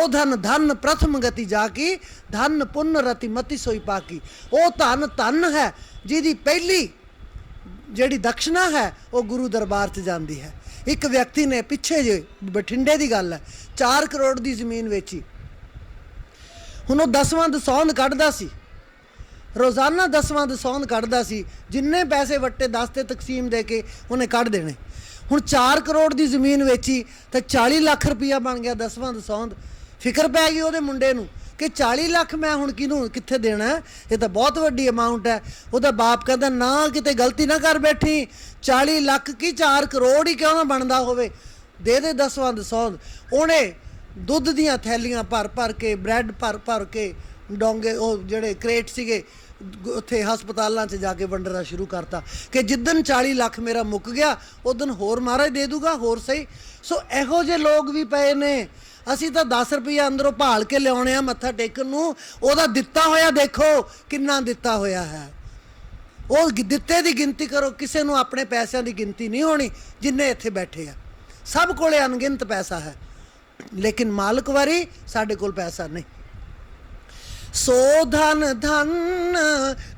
ਧਨ ਧਨ ਪ੍ਰਥਮ ਗਤੀ ਜਾ ਕੀ, ਧਨ ਪੁੰਨ ਰਤਿਮਤੀ ਸੋਈ ਪਾਕੀ। ਉਹ ਧਨ ਹੈ ਜਿਹਦੀ ਪਹਿਲੀ ਜਿਹੜੀ ਦਕਸ਼ਨਾ ਹੈ ਉਹ ਗੁਰੂ ਦਰਬਾਰ 'ਚ ਜਾਂਦੀ ਹੈ। ਇੱਕ ਵਿਅਕਤੀ ਨੇ ਪਿੱਛੇ ਜੇ ਬਠਿੰਡੇ ਦੀ ਗੱਲ ਹੈ 4 ਕਰੋੜ ਦੀ ਜ਼ਮੀਨ ਵੇਚੀ। ਹੁਣ ਉਹ 10ਵਾਂ ਦਸੌਂਦ ਕੱਢਦਾ ਸੀ, ਰੋਜ਼ਾਨਾ 10ਵਾਂ ਦਸੌਂਦ ਕੱਢਦਾ ਸੀ। ਜਿੰਨੇ ਪੈਸੇ ਵੱਟੇ 10 ਤੇ ਤਕਸੀਮ ਦੇ ਕੇ ਉਹਨੇ ਕੱਢ ਦੇਣੇ। ਹੁਣ 4 ਕਰੋੜ ਦੀ ਜ਼ਮੀਨ ਵੇਚੀ ਤਾਂ 40 ਲੱਖ ਰੁਪਈਆ ਬਣ ਗਿਆ 10ਵਾਂ ਦਸੌਂਦ। ਫਿਕਰ ਪੈ ਗਈ ਉਹਦੇ ਮੁੰਡੇ ਨੂੰ ਕਿ 40 ਲੱਖ ਮੈਂ ਹੁਣ ਕਿਹਨੂੰ ਕਿੱਥੇ ਦੇਣਾ, ਇਹ ਤਾਂ ਬਹੁਤ ਵੱਡੀ ਅਮਾਊਂਟ ਹੈ। ਉਹਦਾ ਬਾਪ ਕਹਿੰਦਾ ਨਾ ਕਿਤੇ ਗਲਤੀ ਨਾ ਕਰ ਬੈਠੀ, 40 ਲੱਖ ਕੀ 4 ਕਰੋੜ ਹੀ ਕਿਉਂ ਨਾ ਬਣਦਾ ਹੋਵੇ, ਦੇ 10ਵਾਂ ਦਸੌਂਦ। ਉਹਨੇ ਦੁੱਧ ਦੀਆਂ ਥੈਲੀਆਂ ਭਰ ਕੇ, ਬ੍ਰੈਡ ਭਰ ਕੇ, ਡੋਂਗੇ ਉਹ ਜਿਹੜੇ ਕ੍ਰੇਟ ਸੀਗੇ ਉੱਥੇ ਹਸਪਤਾਲਾਂ 'ਚ ਜਾ ਕੇ ਵੰਡਣਾ ਸ਼ੁਰੂ ਕਰਤਾ ਕਿ ਜਿੱਦਣ 40 ਲੱਖ ਮੇਰਾ ਮੁੱਕ ਗਿਆ ਉਦਣ ਹੋਰ ਮਹਾਰਾਜ ਦੇ ਦੂਗਾ, ਹੋਰ ਸਹੀ। ਸੋ ਇਹੋ ਜਿਹੇ ਲੋਕ ਵੀ ਪਏ ਨੇ। ਅਸੀਂ ਤਾਂ 10 ਰੁਪਈਆ ਅੰਦਰੋਂ ਭਾਲ ਕੇ ਲਿਆਉਣੇ ਆ ਮੱਥਾ ਟੇਕਣ ਨੂੰ, ਉਹਦਾ ਦਿੱਤਾ ਹੋਇਆ ਦੇਖੋ ਕਿੰਨਾ ਦਿੱਤਾ ਹੋਇਆ ਹੈ। ਉਹ ਦਿੱਤੇ ਦੀ ਗਿਣਤੀ ਕਰੋ, ਕਿਸੇ ਨੂੰ ਆਪਣੇ ਪੈਸਿਆਂ ਦੀ ਗਿਣਤੀ ਨਹੀਂ ਹੋਣੀ। ਜਿੰਨੇ ਇੱਥੇ ਬੈਠੇ ਆ ਸਭ ਕੋਲੇ ਅਣਗਿਣਤ ਪੈਸਾ ਹੈ, ਲੇਕਿਨ ਮਾਲਕ ਵਾਰੀ ਸਾਡੇ ਕੋਲ ਪੈਸਾ ਨਹੀਂ। ਸੋ ਧਨ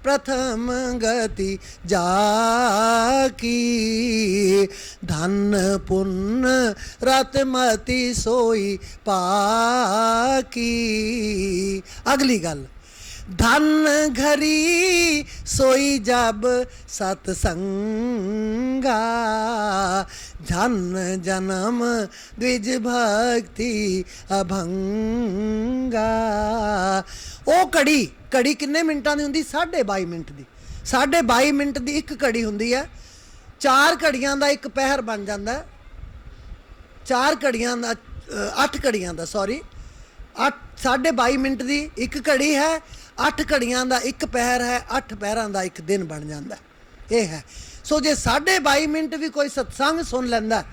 ਪ੍ਰਥਮ ਗਤੀ ਜਾ ਕੀ, ਧਨ ਪੁੰਨ ਰਤਿਮਤੀ ਸੋਈ ਪਾਕੀ। ਅਗਲੀ ਗੱਲ, ਧਨ ਘਰੀ ਸੋਈ ਜਬ ਸਤਸੰਗਾ, ਧਨ ਜਨਮ द्विज ਭਗਤੀ ਅਭੰਗਾ। ਉਹ ਘੜੀ ਕਿੰਨੇ ਮਿੰਟਾਂ ਦੀ ਹੁੰਦੀ? 22.5 ਮਿੰਟ ਦੀ। 22.5 ਮਿੰਟ ਦੀ ਇੱਕ ਘੜੀ ਹੁੰਦੀ ਹੈ, 4 ਘੜੀਆਂ ਦਾ ਇੱਕ ਪਹਿਰ ਬਣ ਜਾਂਦਾ ਹੈ। 4 ਘੜੀਆਂ ਦਾ 8 ਘੜੀਆਂ ਦਾ ਸੌਰੀ 22.5 ਮਿੰਟ ਦੀ ਇੱਕ ਘੜੀ ਹੈ, 8 ਘੜੀਆਂ ਦਾ ਇੱਕ ਪਹਿਰ ਹੈ, 8 ਪਹਿਰਾਂ ਦਾ ਇੱਕ ਦਿਨ ਬਣ ਜਾਂਦਾ। ਇਹ ਹੈ। ਸੋ ਜੇ 22.5 ਮਿੰਟ ਵੀ ਕੋਈ ਸਤਸੰਗ ਸੁਣ ਲੈਂਦਾ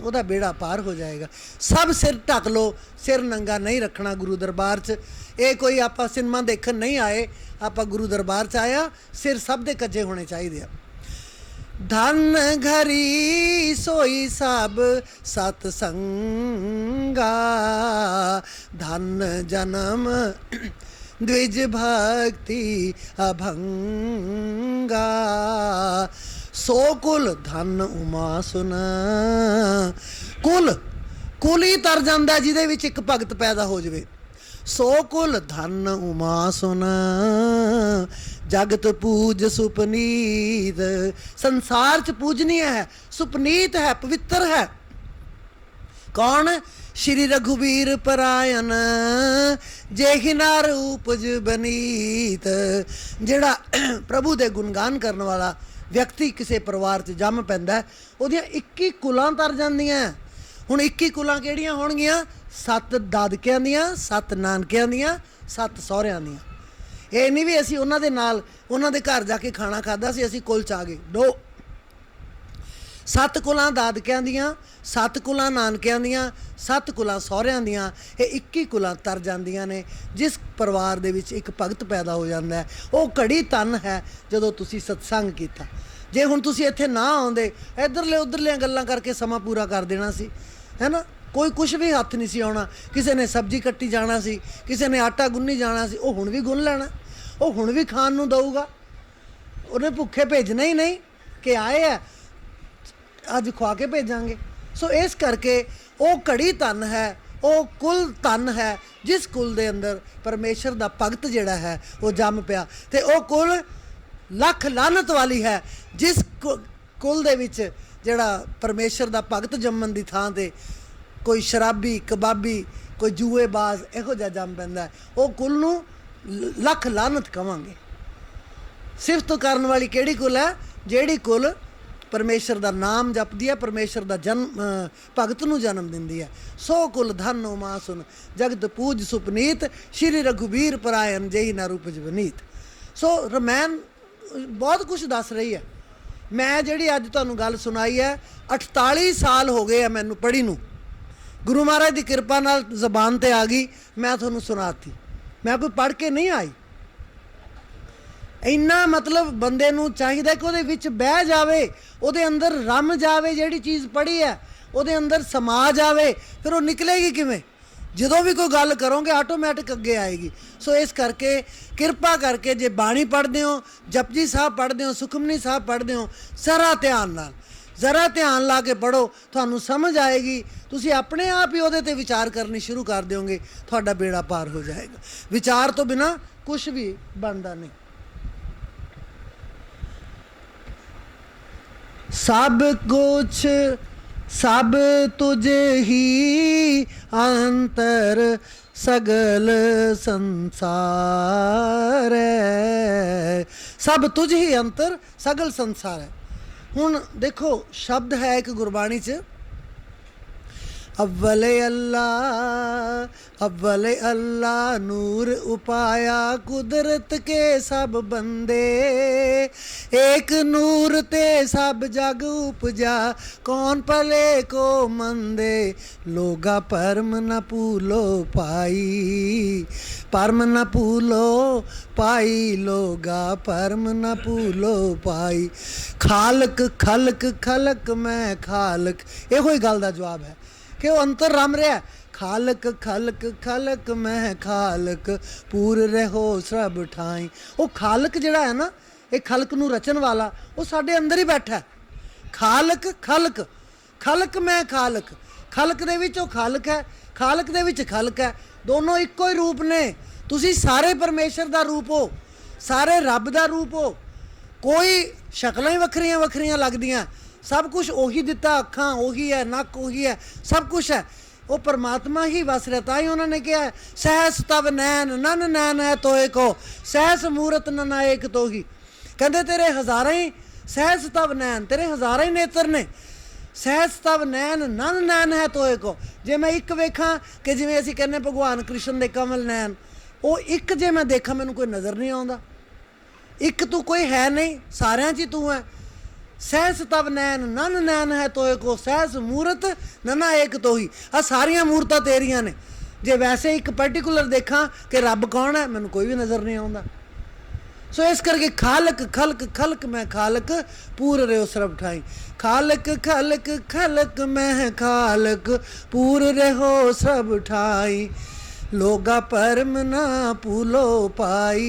ਉਹਦਾ ਬੇੜਾ ਪਾਰ ਹੋ ਜਾਏਗਾ। ਸਭ ਸਿਰ ਢੱਕ ਲਓ, ਸਿਰ ਨੰਗਾ ਨਹੀਂ ਰੱਖਣਾ ਗੁਰੂ ਦਰਬਾਰ 'ਚ। ਇਹ ਕੋਈ ਆਪਾਂ ਸਿਨੇਮਾ ਦੇਖਣ ਨਹੀਂ ਆਏ, ਆਪਾਂ ਗੁਰੂ ਦਰਬਾਰ 'ਚ ਆਇਆ, ਸਿਰ ਸਭ ਦੇ ਕੱਜੇ ਹੋਣੇ ਚਾਹੀਦੇ ਆ। ਧਨ ਘਰੀ ਸੋਈ ਸਭ ਸਤ ਸੰਗਾ, ਧਨ ਜਨਮ द्विज भक्ति अभंगा, सो कुल धन उमा सुन। कुल ही तर जाता जिहदे विच एक भगत पैदा हो जाए। सो कुल धन उमा सुन, जगत पूज सुपनीत। संसार च पूजनीय है, सुपनीत है, पवित्र है। कौन? श्री रघुवीर परायण, जेहि नार उपज बनीत। जिहड़ा प्रभु दे गुणगान करने वाला व्यक्ति किसी परिवार च जम पैंदा, उहदियां 21 कुलां तर जांदियां। हुण 21 कुलां किहड़ियां होणगीਆਂ? 7 दादकिਆਂ ਦੀਆਂ, 7 नानकिਆਂ ਦੀਆਂ, 7 सहुरिਆਂ ਦੀਆਂ। ਇਹ ਨਹੀਂ ਵੀ ਅਸੀਂ ਉਹਨਾਂ ਦੇ ਨਾਲ ਉਹਨਾਂ ਦੇ ਘਰ ਜਾ ਕੇ ਖਾਣਾ ਖਾਦਾ ਸੀ, ਅਸੀਂ ਕੁਲ ਚ ਆ ਗਏ। ਨੋ, 7 ਕੁਲਾਂ ਦਾਦਕਿਆਂ ਦੀਆਂ, 7 ਕੁਲਾਂ ਨਾਨਕਿਆਂ ਦੀਆਂ, 7 ਕੁਲਾਂ ਸਹੁਰਿਆਂ ਦੀਆਂ। ਇਹ 21 ਕੁਲਾਂ ਤਰ ਜਾਂਦੀਆਂ ਨੇ। ਜਿਸ ਪਰਿਵਾਰ ਦੇ ਵਿੱਚ ਇੱਕ ਭਗਤ ਪੈਦਾ ਹੋ ਜਾਂਦਾ ਹੈ, ਉਹ ਘੜੀ ਧਨ ਹੈ ਜਦੋਂ ਤੁਸੀਂ ਸਤਸੰਗ ਕੀਤਾ। ਜੇ ਹੁਣ ਤੁਸੀਂ ਇੱਥੇ ਨਾ ਆਉਂਦੇ, ਇੱਧਰਲੇ ਉੱਧਰਲੀਆਂ ਗੱਲਾਂ ਕਰਕੇ ਸਮਾਂ ਪੂਰਾ ਕਰ ਦੇਣਾ ਸੀ, ਹੈ ਨਾ। ਕੋਈ ਕੁਛ ਵੀ ਹੱਥ ਨਹੀਂ ਸੀ ਆਉਣਾ। ਕਿਸੇ ਨੇ ਸਬਜ਼ੀ ਕੱਟੀ ਜਾਣਾ ਸੀ, ਕਿਸੇ ਨੇ ਆਟਾ ਗੁੰਨੀ ਜਾਣਾ ਸੀ, ਉਹ ਹੁਣ ਵੀ ਗੁੰਨ ਲੈਣਾ, ਉਹ ਹੁਣ ਵੀ ਖਾਣ ਨੂੰ ਦਊਗਾ। ਉਹਨੇ ਭੁੱਖੇ ਭੇਜਣਾ ਹੀ ਨਹੀਂ ਕਿ ਆਏ ਆ ਅੱਜ ਖਵਾ ਕੇ ਭੇਜਾਂਗੇ। ਸੋ ਇਸ ਕਰਕੇ ਉਹ ਘੜੀ ਧਨ ਹੈ, ਉਹ ਕੁਲ ਧਨ ਹੈ ਜਿਸ ਕੁਲ ਦੇ ਅੰਦਰ ਪਰਮੇਸ਼ਰ ਦਾ ਭਗਤ ਜਿਹੜਾ ਹੈ ਉਹ ਜੰਮ ਪਿਆ। ਤੇ ਉਹ ਕੁਲ ਲੱਖ ਲਾਨਤ ਵਾਲੀ ਹੈ ਜਿਸ ਕੁਲ ਦੇ ਵਿੱਚ ਜਿਹੜਾ ਪਰਮੇਸ਼ਰ ਦਾ ਭਗਤ ਜੰਮਣ ਦੀ ਥਾਂ ਤੇ ਕੋਈ ਸ਼ਰਾਬੀ, ਕਬਾਬੀ, ਕੋਈ ਜੂਏਬਾਜ਼ ਇਹੋ ਜਿਹਾ ਜੰਮ ਪੈਂਦਾ, ਉਹ ਕੁਲ ਨੂੰ ਲੱਖ ਲਾਨਤ ਕਵਾਂਗੇ। ਸਿਫਤ ਕਰਨ ਵਾਲੀ ਕਿਹੜੀ ਕੁਲ ਹੈ? ਜਿਹੜੀ ਕੁਲ परमेश्वर का नाम जपदी है, परमेश्वर का जन्म भगत नूं जन्म दिंदी है। सो कुल धन उमा सुन, जगत पूज सुपनीत। श्री रघुवीर परायण, जेहि ना रूपज बनीत। सो रमैन बहुत कुछ दस रही है। मैं जिहड़ी अज तुहानूं गल सुनाई है, 48 साल हो गए मैनूं पढ़ी नूं। गुरु महाराज की कृपा नाल जबान ते आ गई, मैं तुहानूं सुनाती। मैं कोई पढ़ के नहीं आई। ਇੰਨਾ ਮਤਲਬ ਬੰਦੇ ਨੂੰ ਚਾਹੀਦਾ ਕਿ ਉਹਦੇ ਵਿੱਚ ਬਹਿ ਜਾਵੇ, ਉਹਦੇ ਅੰਦਰ ਰਮ ਜਾਵੇ, ਜਿਹੜੀ ਚੀਜ਼ ਪੜ੍ਹੀ ਹੈ ਉਹਦੇ ਅੰਦਰ ਸਮਾ ਜਾਵੇ। ਫਿਰ ਉਹ ਨਿਕਲੇਗੀ ਕਿਵੇਂ? ਜਦੋਂ ਵੀ ਕੋਈ ਗੱਲ ਕਰੋਗੇ ਆਟੋਮੈਟਿਕ ਅੱਗੇ ਆਏਗੀ। ਸੋ ਇਸ ਕਰਕੇ ਕਿਰਪਾ ਕਰਕੇ ਜੇ ਬਾਣੀ ਪੜ੍ਹਦੇ ਹੋ, ਜਪਜੀ ਸਾਹਿਬ ਪੜ੍ਹਦੇ ਹੋ, ਸੁਖਮਨੀ ਸਾਹਿਬ ਪੜ੍ਹਦੇ ਹੋ, ਜ਼ਰਾ ਧਿਆਨ ਨਾਲ, ਜ਼ਰਾ ਧਿਆਨ ਲਾ ਕੇ ਪੜ੍ਹੋ, ਤੁਹਾਨੂੰ ਸਮਝ ਆਏਗੀ। ਤੁਸੀਂ ਆਪਣੇ ਆਪ ਹੀ ਉਹਦੇ 'ਤੇ ਵਿਚਾਰ ਕਰਨੀ ਸ਼ੁਰੂ ਕਰ ਦਿਓਗੇ, ਤੁਹਾਡਾ ਬੇੜਾ ਪਾਰ ਹੋ ਜਾਏਗਾ। ਵਿਚਾਰ ਤੋਂ ਬਿਨਾਂ ਕੁਛ ਵੀ ਬਣਦਾ ਨਹੀਂ। सब कुछ सब तुझ ही अंतर सगल संसार है। सब तुझ ही अंतर सगल संसार है। हुण देखो शब्द है एक गुरबाणी च, अव्वले अल्लाह नूर उपाया कुदरत के सब बंदे, एक नूर ते सब जग उपजा कौन भले को मंदे, लोगा परम न भूलो पाई, परम न भूलो पाई, लोगा परम न भूलो पाई। खालक खलक खलक मैं खालक, इहो ही गल दा जवाब है कि वो अंतर रम रहा। खालक खलक खलक मैं खालक पूर रहो सब ठाई। वो खालक जिहड़ा है ना, ये खलक नूं रचन वाला, वो साडे अंदर ही बैठा है। खालक खलक, खलक मैं खालक, खलक दे विच वो खालक है, खालक दे विच खलक है। दोनों इक्को ही रूप ने। तुसी सारे परमेश्वर दा रूप हो, सारे रब दा रूप हो। कोई शक्लां ही वखरियां वखरियां लगदियां, सब कुछ ओही दिता, अखां ओही है, नक ओही है, सब कुछ है। वो परमात्मा ही वस रहा। ताई उन्होंने कहा सहस तब नैन नन नैन है तो एक हो, सहस मूरत नन एक तो ही। ਕਹਿੰਦੇ ਤੇਰੇ ਹਜ਼ਾਰਾਂ ਹੀ ਸਹਿਜ ਤਵ ਨੈਣ, ਤੇਰੇ ਹਜ਼ਾਰਾਂ ਹੀ ਨੇਤਰ ਨੇ। ਸਹਿਜ ਤਵ ਨੈਣ ਨਨ ਨੈਣ ਹੈ ਤੋਏ ਕੋ। ਜੇ ਮੈਂ ਇੱਕ ਵੇਖਾਂ ਕਿ ਜਿਵੇਂ ਅਸੀਂ ਕਹਿੰਦੇ ਭਗਵਾਨ ਕ੍ਰਿਸ਼ਨ ਦੇ ਕਮਲ ਨੈਣ, ਉਹ ਇੱਕ ਜੇ ਮੈਂ ਦੇਖਾਂ ਮੈਨੂੰ ਕੋਈ ਨਜ਼ਰ ਨਹੀਂ ਆਉਂਦਾ। ਇੱਕ ਤੂੰ ਕੋਈ ਹੈ ਨਹੀਂ, ਸਾਰਿਆਂ 'ਚ ਹੀ ਤੂੰ ਹੈ। ਸਹਿਜ ਤਵ ਨੈਣ ਨਨ ਨੈਣ ਹੈ ਤੋਏ ਕੋ, ਸਹਿਜ ਮੂਰਤ ਨਨਾ ਏਕ ਤੋਹੀ। ਆ ਸਾਰੀਆਂ ਮੂਰਤਾਂ ਤੇਰੀਆਂ ਨੇ। ਜੇ ਵੈਸੇ ਇੱਕ ਪਰਟੀਕੂਲਰ ਦੇਖਾਂ ਕਿ ਰੱਬ ਕੌਣ ਹੈ, ਮੈਨੂੰ ਕੋਈ ਵੀ ਨਜ਼ਰ ਨਹੀਂ ਆਉਂਦਾ। ਸੋ ਇਸ ਕਰਕੇ ਖਾਲਕ ਖਲਕ ਖਲਕ ਮੈਂ ਖਾਲਕ, ਪੂਰ ਰਿਓ ਸਰਬ ਠਾਈ। ਖਾਲਕ ਖਲਕ ਖਲਕ ਮੈਂ ਖਾਲਕ, ਪੂਰ ਰਿਓ ਸਰਬ ਠਾਈ। ਲੋਗਾ परम ना पूलो पाई,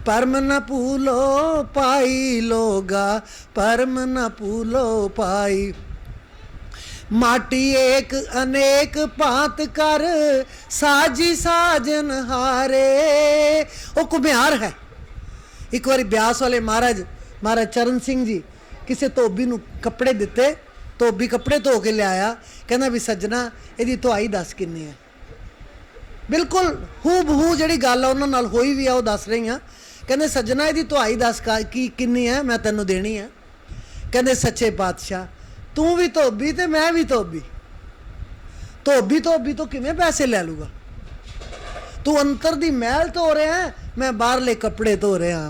परम न पूलो पाई। लोगा परम न पूलो पाई। माटी एक अनेक भांत कर, साजी साजन हारे। वो कुम्हार है। एक बार ब्यास वाले महाराज चरण सिंह जी किसी धोबी नूं कपड़े दिते, धोबी कपड़े धो के लिया, कहना भी सज्जना इहदी धुआई दस किन्नी है। बिल्कुल हू बहू जी गल उन्होंने नाल होई भी है, वो दस रही हाँ। कहते सज्जना इहदी धुआई दस की किन्नी है, मैं तैनूं देनी है। कहते सच्चे पातशाह तू भी धोबी ते मैं भी धोबी, धोबी तो किवें पैसे ले लूगा। तू अंतर दी मैल धो रहा है, मैं बाहरले कपड़े धो रहा।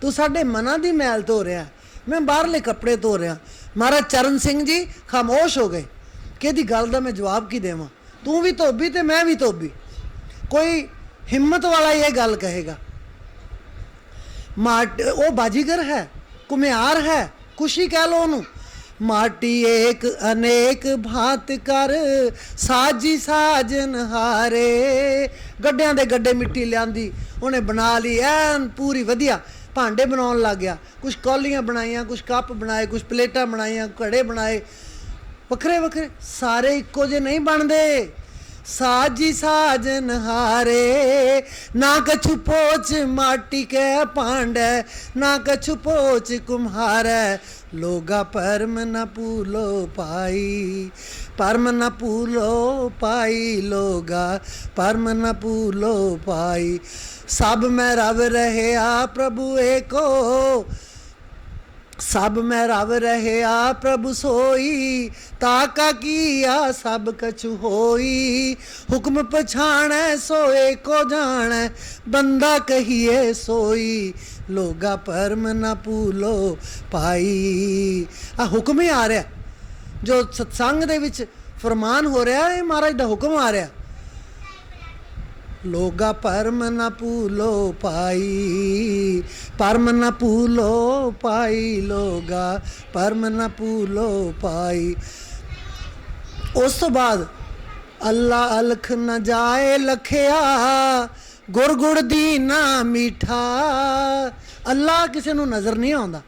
तू साडे मनां दी मैल धो रहा, मैं बाहरले कपड़े धो रहा। महाराज चरण सिंह जी खामोश हो गए कि इहदी गल दा मैं जवाब की देवां। तू भी धोबी ते मैं भी धोबी। कोई हिम्मत वाला ये गल कहेगा। वो बाजीगर है, कुम्हार है, खुशी कह लो उन्होंने। माटी एक अनेक भांत कर, साजी साजन हारे। गड्ढियां दे गड्ढे मिट्टी लियांदी, उन्हें बना ली ऐन पूरी वधिया। भांडे बनाउण लग गया, कुछ कौलियां बनाईयां, कुछ कप बनाए, कुछ प्लेटां बनाईयां, घड़े बनाए, वखरे वखरे। सारे इक्को जे नहीं बनदे। साजी साजन हारे, ना कछु पोच माटी के पांडे, ना कछु पोच कुम्हार। लोगा परम न पूलो पाई, परम न पूलो पाई। लोगा परम न पूलो पाई। सब में रव रहे आ प्रभु एको, सब में रव रहे आ प्रभु सोई। ताका किया सब कछु होई, हुक्म पछाणै सोए को जाणै, बंदा कहिए सोई। लोगा परम न पूलो पाई। आ हुक्म ही आ रहा, जो सत्संग दे विच फरमान हो रहा है, महाराज दा हुक्म आ रहा। लोगा परम न पूलो पाई, परम न पूलो पाई। लोगा परम न पूलो पाई। उस तो बाद अल्लाह अलख न जाए लखिया, गुर गुड़ दीना मीठा। अल्लाह किसी नूं नज़र नहीं आउंदा।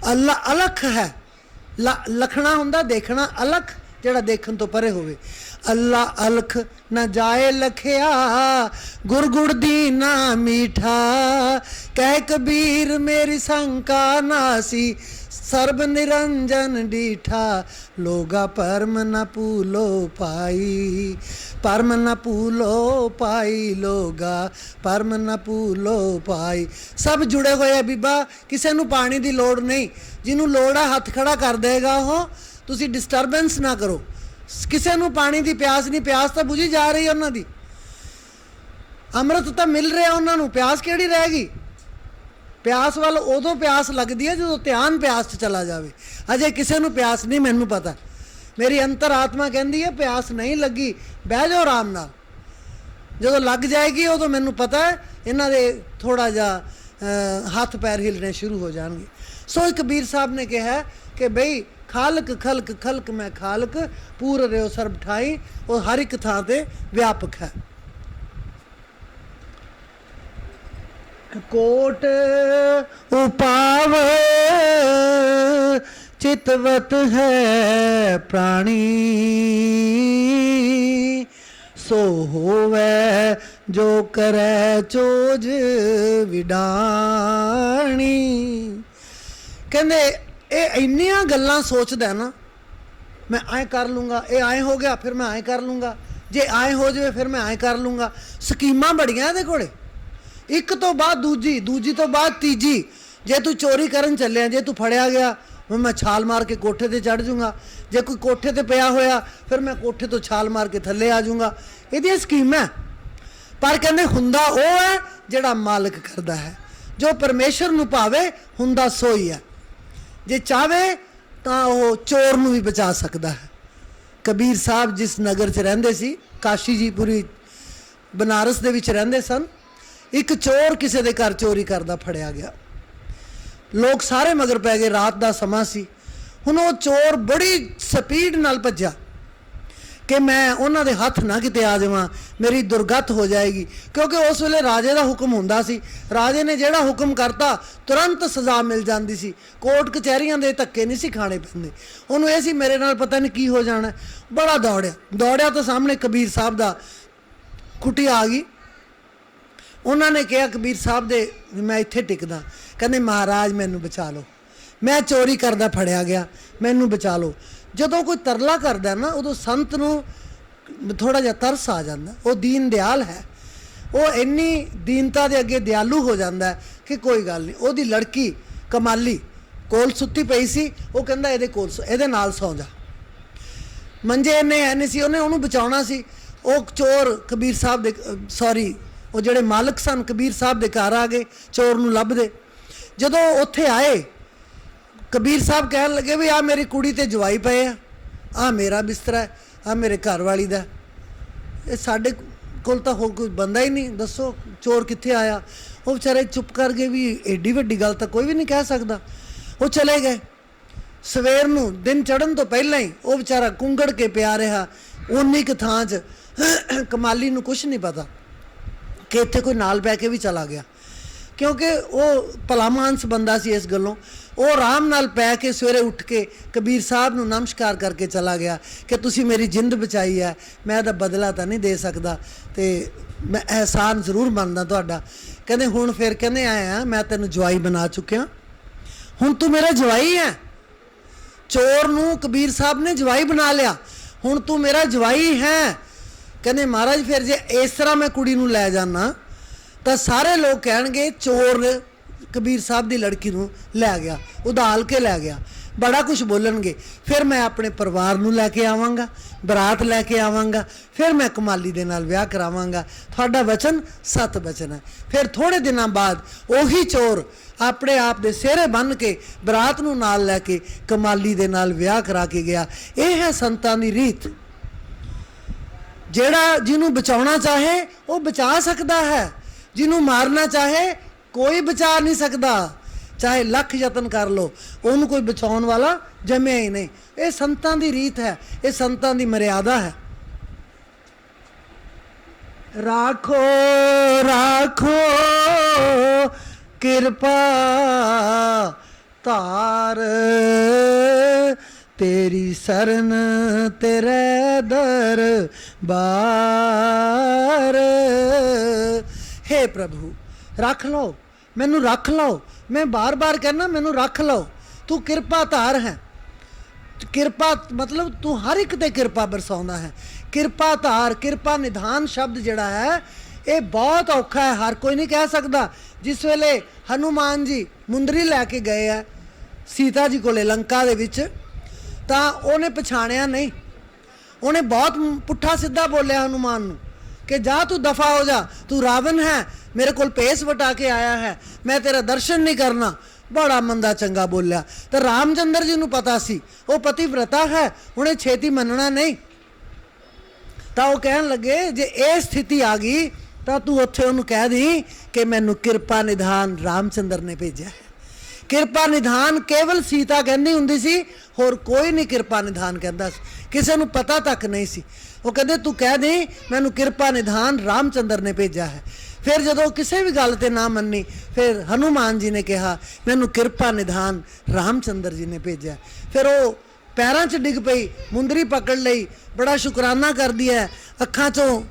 अल्लाह अलख है। लखना हुंदा देखना, अलख जिहड़ा देखण तो परे होवे। अल्लाह अलख न जाए लखिया, गुर गुड़ दीना मीठा। कह कबीर मेरी शंका नासी, सर्ब निरंजन डीठा। लोगा परम न पूलो पाई, परम न पूलो पाई। लोगा परम न पूलो पाई। सब जुड़े हुए है बीबा, किसी नूं पानी की लोड़ नहीं। जिन्हों लोड़ है हथ खड़ा कर देगा वो। तुसी डिस्टरबेंस ना करो। किसी नूं पानी की प्यास नहीं, प्यास तो बुझी जा रही है उन्हां दी। अमृत तो मिल रहा उन्हां नूं, प्यास किहड़ी रहेगी। प्यास वाल उदों प्यास लगती है जो ध्यान प्यास च चला जाए। अजे किसी नूं प्यास नहीं, मैनूं पता। मेरी अंतर आत्मा कहती है प्यास नहीं लगी, बह जाओ आराम नाल। जो लग जाएगी उदों मैनूं पता है इन्हां दे थोड़ा जा हाथ पैर हिलने शुरू हो जाएंगे। सो कबीर साहब ने कहा कि बई खालक खलक खलक मैं खालक, पूर रिओ सर्ब ठाई। वो हर एक थां ते व्यापक है। कोट उपाव चितवत है प्राणी, सो होवे जो करे चोज विडाणी। कहंदे ये इन्नियां गल्लां सोचदा है ना, मैं आए कर लूँगा, ये आए हो गया फिर मैं आए कर लूँगा, जे आए हो जाए फिर मैं आए कर लूँगा। स्कीमां बड़ियां इहदे कोले, एक तो बाद दूजी, दूजी तो बाद तीजी। जे तू चोरी करन चलिया, जे तू फड़िया गया फिर मैं छाल मार के कोठे ते चढ़ जूँगा, जे कोई कोठे ते पिया होया फिर मैं कोठे तो छाल मार के थल्ले आ जूँगा। ये स्कीम है। पर कहते हुंदा वो है जिहड़ा मालिक करदा है, जो परमेश्वर नूं भावे हुंदा सो ही है। जे चाहे तो वह चोर नूं भी बचा सकता है। कबीर साहब जिस नगर च रहिंदे सी, काशी जी पूरी बनारस दे विच रहिंदे सन, एक चोर किसी के घर चोरी करदा फड़िया गया। लोग सारे मगर पै गए, रात का समा सी। हुण वो चोर बड़ी स्पीड नाल भज्या कि मैं उन्हां दे हत्थ ना किते आ जावां, मेरी दुर्गत हो जाएगी। क्योंकि उस वेले राजे का हुक्म हुंदा सी, राजे ने जिहड़ा हुक्म करता तुरंत सज़ा मिल जाती सी, कोर्ट कचहरियां दे धक्के नहीं सी खाने पैंदे। उन्होंने यह सी मेरे नाल पता नहीं की हो जाना। बड़ा दौड़िया तो सामने कबीर साहब का कुटिया आ गई। उन्होंने कहा कबीर साहब दे मैं इत्थे टिकदा, कहते महाराज मैनू बचा लो, मैं चोरी करदा फड़िया गया, मैनू बचा लो। जदों कोई तरला करदा ना उदों संत नूं थोड़ा जिहा तरस आ जांदा। वो दीन दयाल है, वो इन्नी दीनता दे अगे दयालु हो जाता है कि कोई गल नहीं। उहदी लड़की कमाली कोल सुत्ती पई सी, वो कहंदा इहदे नाल सौ जा। मंजे इन्ने है नहीं सी, उन्हें उन्होंने बचाउणा सी। वो चोर कबीर साहब दे सॉरी वो जिहड़े मालक सन कबीर साहब दे घर आ गए, चोर नूं लभदे। जदों उत्थे आए कबीर साहब कहन लगे भी आ मेरी कुड़ी ते जवाई पे आ मेरा बिस्तरा है, आ मेरे घर वाली दा, ये साडे कोल तां होर कोई बंदा ही नहीं, दसो चोर कित्थे आया। वो बेचारे चुप कर गए भी एडी वड्डी गल तां कोई भी नहीं कह सकदा। वो चले गए। सवेर नूं दिन चढ़न तो पहलां ही वो बेचारा कुंगड़ के पिया रहा उन्नी क थां च। कमाली नूं कुछ नहीं पता कि इत्थे कोई नाल पै के भी चला गया, क्योंकि वो भला मानस बंदा सी। इस गल्लों वो आराम नाल पै के सवेरे उठ के कबीर साहब नूं नमस्कार करके चला गया कि तुसी मेरी जिंद बचाई है, मैं इहदा बदला तो नहीं दे सकता, तो मैं एहसान जरूर मनदा तुहाडा। कहंदे हुण फिर कहंदे आए हैं मैं तैनूं जवाई बना चुकिया, हुण तू मेरा जवाई है। चोर नूं कबीर साहब ने जवाई बना लिया, हुण तू मेरा जवाई है। कहंदे महाराज फिर जे इस तरह मैं कुड़ी नूं लै जाना तो सारे लोग कहेंगे चोर कबीर साहब की लड़की नूं लै गया, उधाल के लै गया, बड़ा कुछ बोलणगे। फिर मैं अपने परिवार नूं लैके आवांगा, बरात लैके आवांगा, फिर मैं कमाली दे नाल विआह करावांगा, तुहाडा वचन सत वचन है। फिर थोड़े दिनों बाद उही चोर अपने आप दे सिरे बन के बरात नूं नाल लैके कमाली दे नाल विआह करा के गया। यह है संतां दी रीत। जिहड़ा जिन्हों बचाउणा चाहे वो बचा सकता है, जिन्हों मारना चाहे कोई बचा नहीं सकता, चाहे लख यतन कर लो उन्होंने कोई बचाउण वाला जमिया ही नहीं। ये संतां दी रीत है, ये संतां दी मर्यादा है। राखो राखो कृपा तार, तेरी सरन तेरे दर बार। हे प्रभु रख लो मैनू, रख लो। मैं बार बार कहना मैनू रख लो, तू कृपा धार है। कृपा मतलब तू हर एक ते कृपा बरसाउंदा है। कृपा धार, कृपा निधान शब्द जिहड़ा है ये बहुत औखा है, हर कोई नहीं कह सकता। जिस वेले हनुमान जी मुंदरी लैके गए है सीता जी कोले लंका दे विच, तां उन्हें पछाणिया नहीं, उन्हें बहुत पुट्ठा सीधा बोलिया हनुमान नूं कि जा तू दफा हो जा, तू रावण है, मेरे को भेस वटा के आया है, मैं तेरा दर्शन नहीं करना। बड़ा मंदा चंगा बोलिया। तो रामचंद्र जी नूं पता सी वो पतिव्रता है, उन्हें छेती मनना नहीं। तो वो कहन लगे जे ये स्थिति आ गई तो तू उत्थे उन्होंने कह दी कि मैनू कृपा निधान रामचंद्र ने भेजा है। कृपा निधान केवल सीता कहती हुंदी सी, होर कोई नहीं कृपा निधान कहता, किसी को पता तक नहीं सी। वो कहते तू कह दी मैनू कृपा निधान रामचंद्र ने भेजा है। फिर जो किसी भी गल ते ना मन्नी, फिर हनुमान जी ने कहा मैनू कृपा निधान रामचंद्र जी ने भेजा। फिर वो पैरों च डिग पई, मुंदरी पकड़ लई, बड़ा शुकराना कर दिया, अखां चों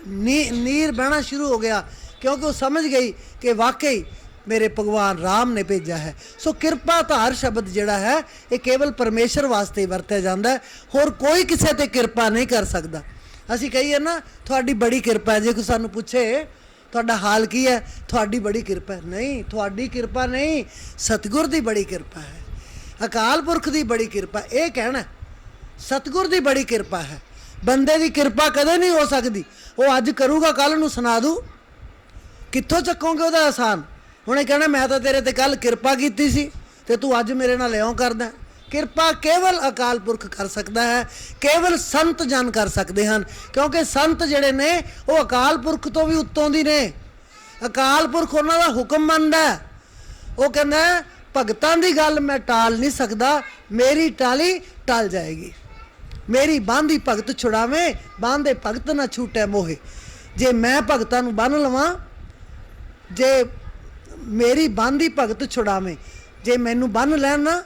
नीर बहना शुरू हो गया, क्योंकि वो समझ गई कि वाकई मेरे भगवान राम ने भेजा है। सो कृपा धार शब्द जिहड़ा है ये केवल परमेश्वर वास्ते ही वरत्या जाता है, होर कोई किसी ते कृपा नहीं कर सकता। असीं कहीए ना थोड़ी बड़ी कृपा है, जे कोई सानूं पूछे ਤੁਹਾਡਾ ਹਾਲ ਕੀ ਹੈ? ਤੁਹਾਡੀ ਬੜੀ ਕਿਰਪਾ ਹੈ। ਨਹੀਂ, ਤੁਹਾਡੀ ਕਿਰਪਾ ਨਹੀਂ, ਸਤਿਗੁਰ ਦੀ ਬੜੀ ਕਿਰਪਾ ਹੈ, ਅਕਾਲ ਪੁਰਖ ਦੀ ਬੜੀ ਕਿਰਪਾ। ਇਹ ਕਹਿਣਾ ਸਤਿਗੁਰ ਦੀ ਬੜੀ ਕਿਰਪਾ ਹੈ। ਬੰਦੇ ਦੀ ਕਿਰਪਾ ਕਦੇ ਨਹੀਂ ਹੋ ਸਕਦੀ। ਉਹ ਅੱਜ ਕਰੂਗਾ ਕੱਲ ਨੂੰ ਸੁਣਾ ਦੂ, ਕਿੱਥੋਂ ਚੱਕੋਗੇ ਉਹਦਾ ਆਸਾਨ? ਉਹਨੇ ਕਹਿਣਾ ਮੈਂ ਤਾਂ ਤੇਰੇ ਤੇ ਕੱਲ ਕਿਰਪਾ ਕੀਤੀ ਸੀ ਤੇ ਤੂੰ ਅੱਜ ਮੇਰੇ ਨਾਲ ਇਉਂ ਕਰਦਾ। ਕਿਰਪਾ ਕੇਵਲ ਅਕਾਲ ਪੁਰਖ ਕਰ ਸਕਦਾ ਹੈ, ਕੇਵਲ ਸੰਤ ਜਨ ਕਰ ਸਕਦੇ ਹਨ, ਕਿਉਂਕਿ ਸੰਤ ਜਿਹੜੇ ਨੇ ਉਹ ਅਕਾਲ ਪੁਰਖ ਤੋਂ ਵੀ ਉੱਤੋਂ ਦੀ ਨੇ। ਅਕਾਲ ਪੁਰਖ ਉਹਨਾਂ ਦਾ ਹੁਕਮ ਮੰਨਦਾ। ਉਹ ਕਹਿੰਦਾ ਭਗਤਾਂ ਦੀ ਗੱਲ ਮੈਂ ਟਾਲ ਨਹੀਂ ਸਕਦਾ, ਮੇਰੀ ਟਾਲੀ ਟਲ ਜਾਏਗੀ। ਮੇਰੀ ਬਾਂਦੀ ਭਗਤ ਛੁਡਾਵੇਂ, ਬਾਂਦੇ ਭਗਤ ਨਾ ਛੂਟੇ ਮੋਹੇ। ਜੇ ਮੈਂ ਭਗਤਾਂ ਨੂੰ ਬੰਨ ਲਵਾਂ, ਜੇ ਮੇਰੀ ਬਾਂਦੀ ਭਗਤ ਛੁਡਾਵੇਂ, ਜੇ ਮੈਨੂੰ ਬੰਨ ਲੈਣ ਨਾ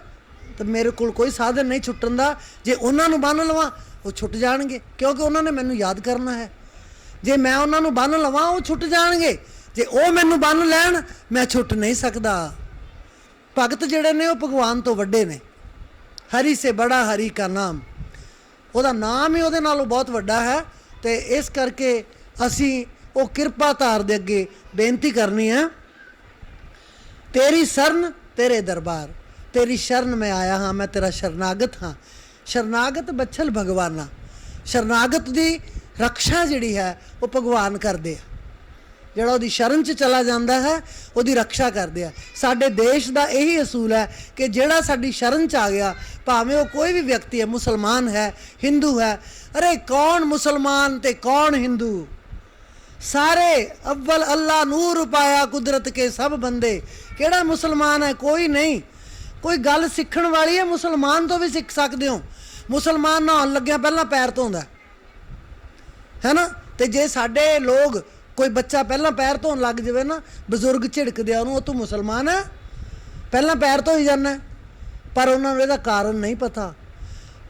ਤਾਂ ਮੇਰੇ ਕੋਲ ਕੋਈ ਸਾਧਨ ਨਹੀਂ ਛੁੱਟਣ ਦਾ। ਜੇ ਉਹਨਾਂ ਨੂੰ ਬੰਨ ਲਵਾਂ ਉਹ ਛੁੱਟ ਜਾਣਗੇ, ਕਿਉਂਕਿ ਉਹਨਾਂ ਨੇ ਮੈਨੂੰ ਯਾਦ ਕਰਨਾ ਹੈ। ਜੇ ਮੈਂ ਉਹਨਾਂ ਨੂੰ ਬੰਨ ਲਵਾਂ ਉਹ ਛੁੱਟ ਜਾਣਗੇ, ਜੇ ਉਹ ਮੈਨੂੰ ਬੰਨ ਲੈਣ ਮੈਂ ਛੁੱਟ ਨਹੀਂ ਸਕਦਾ। ਭਗਤ ਜਿਹੜੇ ਨੇ ਉਹ ਭਗਵਾਨ ਤੋਂ ਵੱਡੇ ਨੇ। ਹਰੀ ਸੇ ਬੜਾ ਹਰੀ ਕਾ ਨਾਮ, ਉਹਦਾ ਨਾਮ ਹੀ ਉਹਦੇ ਨਾਲੋਂ ਬਹੁਤ ਵੱਡਾ ਹੈ। ਤੇ ਇਸ ਕਰਕੇ ਅਸੀਂ ਉਹ ਕਿਰਪਾ ਧਾਰ ਦੇ ਅੱਗੇ ਬੇਨਤੀ ਕਰਨੀ ਹੈ, ਤੇਰੀ ਸ਼ਰਨ ਤੇਰੇ ਦਰਬਾਰ, तेरी शरण में आया हाँ, मैं तेरा शरनागत हाँ। शरनागत बच्छल भगवाना, शरनागत की रक्षा जिहड़ी है वो भगवान करते हैं। जिहड़ा उहदी शरण च चला जाता है उहदी रक्षा करते हैं। साडे देश का यही असूल है कि जिहड़ा साडी शरण च आ गया, भावें वो कोई भी व्यक्ति है, मुसलमान है, हिंदू है, अरे कौन मुसलमान ते कौन हिंदू, सारे अव्वल अल्लाह नूर पाया कुदरत के सब बंदे। किहड़ा मुसलमान है? कोई नहीं। कोई गल सीखण वाली है, मुसलमान तो भी सीख सकते हो। मुसलमान नहाउण लग्गिया पहलां पैर धोंदा है ना, तो जे साडे लोग कोई बच्चा पहलां पैर धोण लग जाए ना, बजुर्ग झिड़कदे आ उहनूं, तू मुसलमान है, पहलां पैर धोई जाना। पर उन्हां नूं इहदा कारण नहीं पता।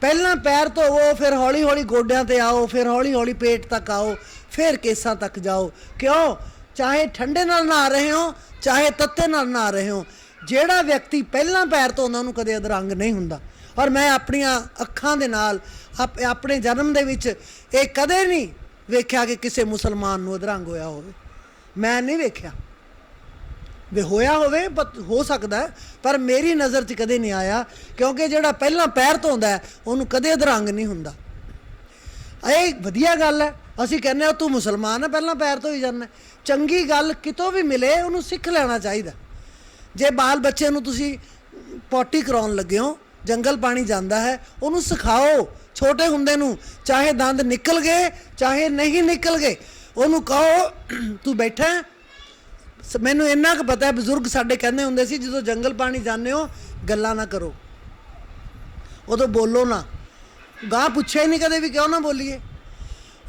पहलां पैर धोवो, फिर हौली हौली गोड्यां ते आओ, फिर हौली हौली पेट तक आओ, फिर केसां तक जाओ। क्यों? चाहे ठंडे नाल नहा रहे हो, चाहे तत्ते नाल नहा रहे हो, ਜਿਹੜਾ व्यक्ति ਪਹਿਲਾਂ ਪੈਰ ਧੋਂਦਾ ਉਹਨੂੰ ਕਦੇ ਅਧਰੰਗ ਨਹੀਂ ਹੁੰਦਾ। ਔਰ ਮੈਂ ਆਪਣੀਆਂ ਅੱਖਾਂ ਦੇ ਨਾਲ ਆਪਣੇ ਜਨਮ ਦੇ ਵਿੱਚ ਇਹ ਕਦੇ ਨਹੀਂ ਵੇਖਿਆ ਕਿ ਕਿਸੇ ਮੁਸਲਮਾਨ ਨੂੰ ਅਧਰੰਗ ਹੋਇਆ ਹੋਵੇ। ਮੈਂ ਨਹੀਂ ਵੇਖਿਆ, ਵੀ ਹੋਇਆ ਹੋਵੇ ਹੋ ਸਕਦਾ, ਪਰ ਮੇਰੀ ਨਜ਼ਰ 'ਚ ਕਦੇ ਨਹੀਂ ਆਇਆ, ਕਿਉਂਕਿ ਜਿਹੜਾ ਪਹਿਲਾਂ ਪੈਰ ਧੋਂਦਾ ਉਹਨੂੰ ਕਦੇ ਅਧਰੰਗ ਨਹੀਂ ਹੁੰਦਾ। ਇਹ ਵਧੀਆ ਗੱਲ ਹੈ। ਅਸੀਂ ਕਹਿੰਦੇ ਹਾਂ ਤੂੰ ਮੁਸਲਮਾਨ ਹੈ, ਪਹਿਲਾਂ ਪੈਰ ਧੋਈ ਜਾਂਦਾ। ਚੰਗੀ ਗੱਲ ਕਿਤੋਂ ਵੀ ਮਿਲੇ ਉਹਨੂੰ ਸਿੱਖ ਲੈਣਾ ਚਾਹੀਦਾ। ਜੇ ਬਾਲ ਬੱਚੇ ਨੂੰ ਤੁਸੀਂ ਪੋਟੀ ਕਰਾਉਣ ਲੱਗੇ ਹੋ, ਜੰਗਲ ਪਾਣੀ ਜਾਂਦਾ ਹੈ, ਉਹਨੂੰ ਸਿਖਾਓ ਛੋਟੇ ਹੁੰਦੇ ਨੂੰ, ਚਾਹੇ ਦੰਦ ਨਿਕਲ ਗਏ ਚਾਹੇ ਨਹੀਂ ਨਿਕਲ ਗਏ, ਉਹਨੂੰ ਕਹੋ ਤੂੰ ਬੈਠਾ। ਮੈਨੂੰ ਇੰਨਾ ਕੁ ਪਤਾ ਹੈ, ਬਜ਼ੁਰਗ ਸਾਡੇ ਕਹਿੰਦੇ ਹੁੰਦੇ ਸੀ ਜਦੋਂ ਜੰਗਲ ਪਾਣੀ ਜਾਂਦੇ ਹੋ ਗੱਲਾਂ ਨਾ ਕਰੋ, ਉਦੋਂ ਬੋਲੋ ਨਾ। ਗਾਹ ਪੁੱਛਿਆ ਹੀ ਨਹੀਂ ਕਦੇ ਵੀ ਕਿਉਂ ਨਾ ਬੋਲੀਏ।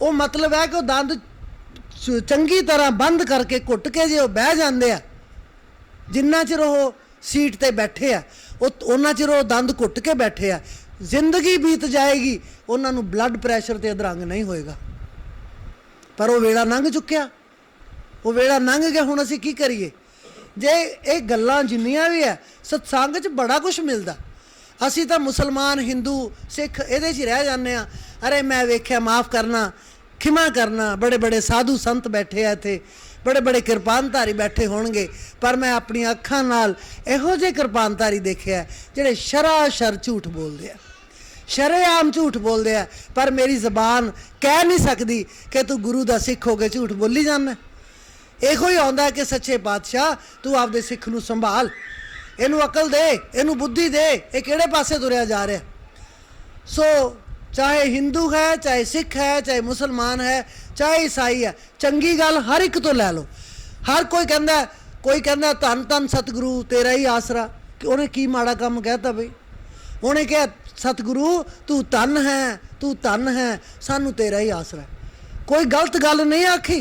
ਉਹ ਮਤਲਬ ਹੈ ਕਿ ਉਹ ਦੰਦ ਚੰਗੀ ਤਰ੍ਹਾਂ ਬੰਦ ਕਰਕੇ ਘੁੱਟ ਕੇ ਜੇ ਉਹ ਬਹਿ ਜਾਂਦੇ ਆ, ਜਿੰਨਾ ਚਿਰ ਉਹ ਸੀਟ ਤੇ ਬੈਠੇ ਆ ਉਹਨਾਂ ਚਿਰ ਉਹ ਦੰਦ ਘੁੱਟ ਕੇ ਬੈਠੇ ਆ, ਜ਼ਿੰਦਗੀ ਬੀਤ ਜਾਏਗੀ, ਉਹਨਾਂ ਨੂੰ ਬਲੱਡ ਪ੍ਰੈਸ਼ਰ ਤੇ ਅਧਰੰਗ ਨਹੀਂ ਹੋਏਗਾ। ਪਰ ਉਹ ਵੇਲਾ ਲੰਘ ਚੁੱਕਿਆ, ਉਹ ਵੇਲਾ ਲੰਘ ਗਿਆ। ਹੁਣ ਅਸੀਂ ਕੀ ਕਰੀਏ? ਜੇ ਇਹ ਗੱਲਾਂ ਜਿੰਨੀਆਂ ਵੀ ਹੈ, ਸਤਸੰਗ 'ਚ ਬੜਾ ਕੁਛ ਮਿਲਦਾ। ਅਸੀਂ ਤਾਂ ਮੁਸਲਮਾਨ, ਹਿੰਦੂ, ਸਿੱਖ ਇਹਦੇ 'ਚ ਹੀ ਰਹਿ ਜਾਂਦੇ ਹਾਂ। ਅਰੇ ਮੈਂ ਵੇਖਿਆ, ਮਾफ़ ਕਰਨਾ, ਖਿਮਾ ਕਰਨਾ, ਬੜੇ ਬੜੇ ਸਾਧੂ ਸੰਤ ਬੈਠੇ ਆ ਇੱਥੇ, बड़े बड़े किरपानधारी बैठे होणगे, पर मैं अपनी अखां नाल इहो जे किरपानधारी देखे जिहड़े शराशर झूठ बोलते हैं, शरेआम झूठ बोलते हैं, पर मेरी जबान कह नहीं सकती कि तू गुरु दा सिख हो के झूठ बोली जाना। इहो ही आउंदा कि सच्चे पातशाह तू आपदे सिख नूं संभाल, इनू अकल दे, इनू बुद्धि दे, ये किहड़े पासे तुरिया जा रहा। सो चाहे हिंदू है, चाहे सिख है, चाहे मुसलमान है, चाहे ईसाई है, चंगी गल हर एक तो लै लो। हर कोई कहता धन धन सतगुरु तेरा ही आसरा, कि उन्हें की माड़ा काम कहता बई। उन्हें कहा सतगुरु तू धन है, तू धन है, सानू तेरा ही आसरा। कोई गलत गल नहीं आखी,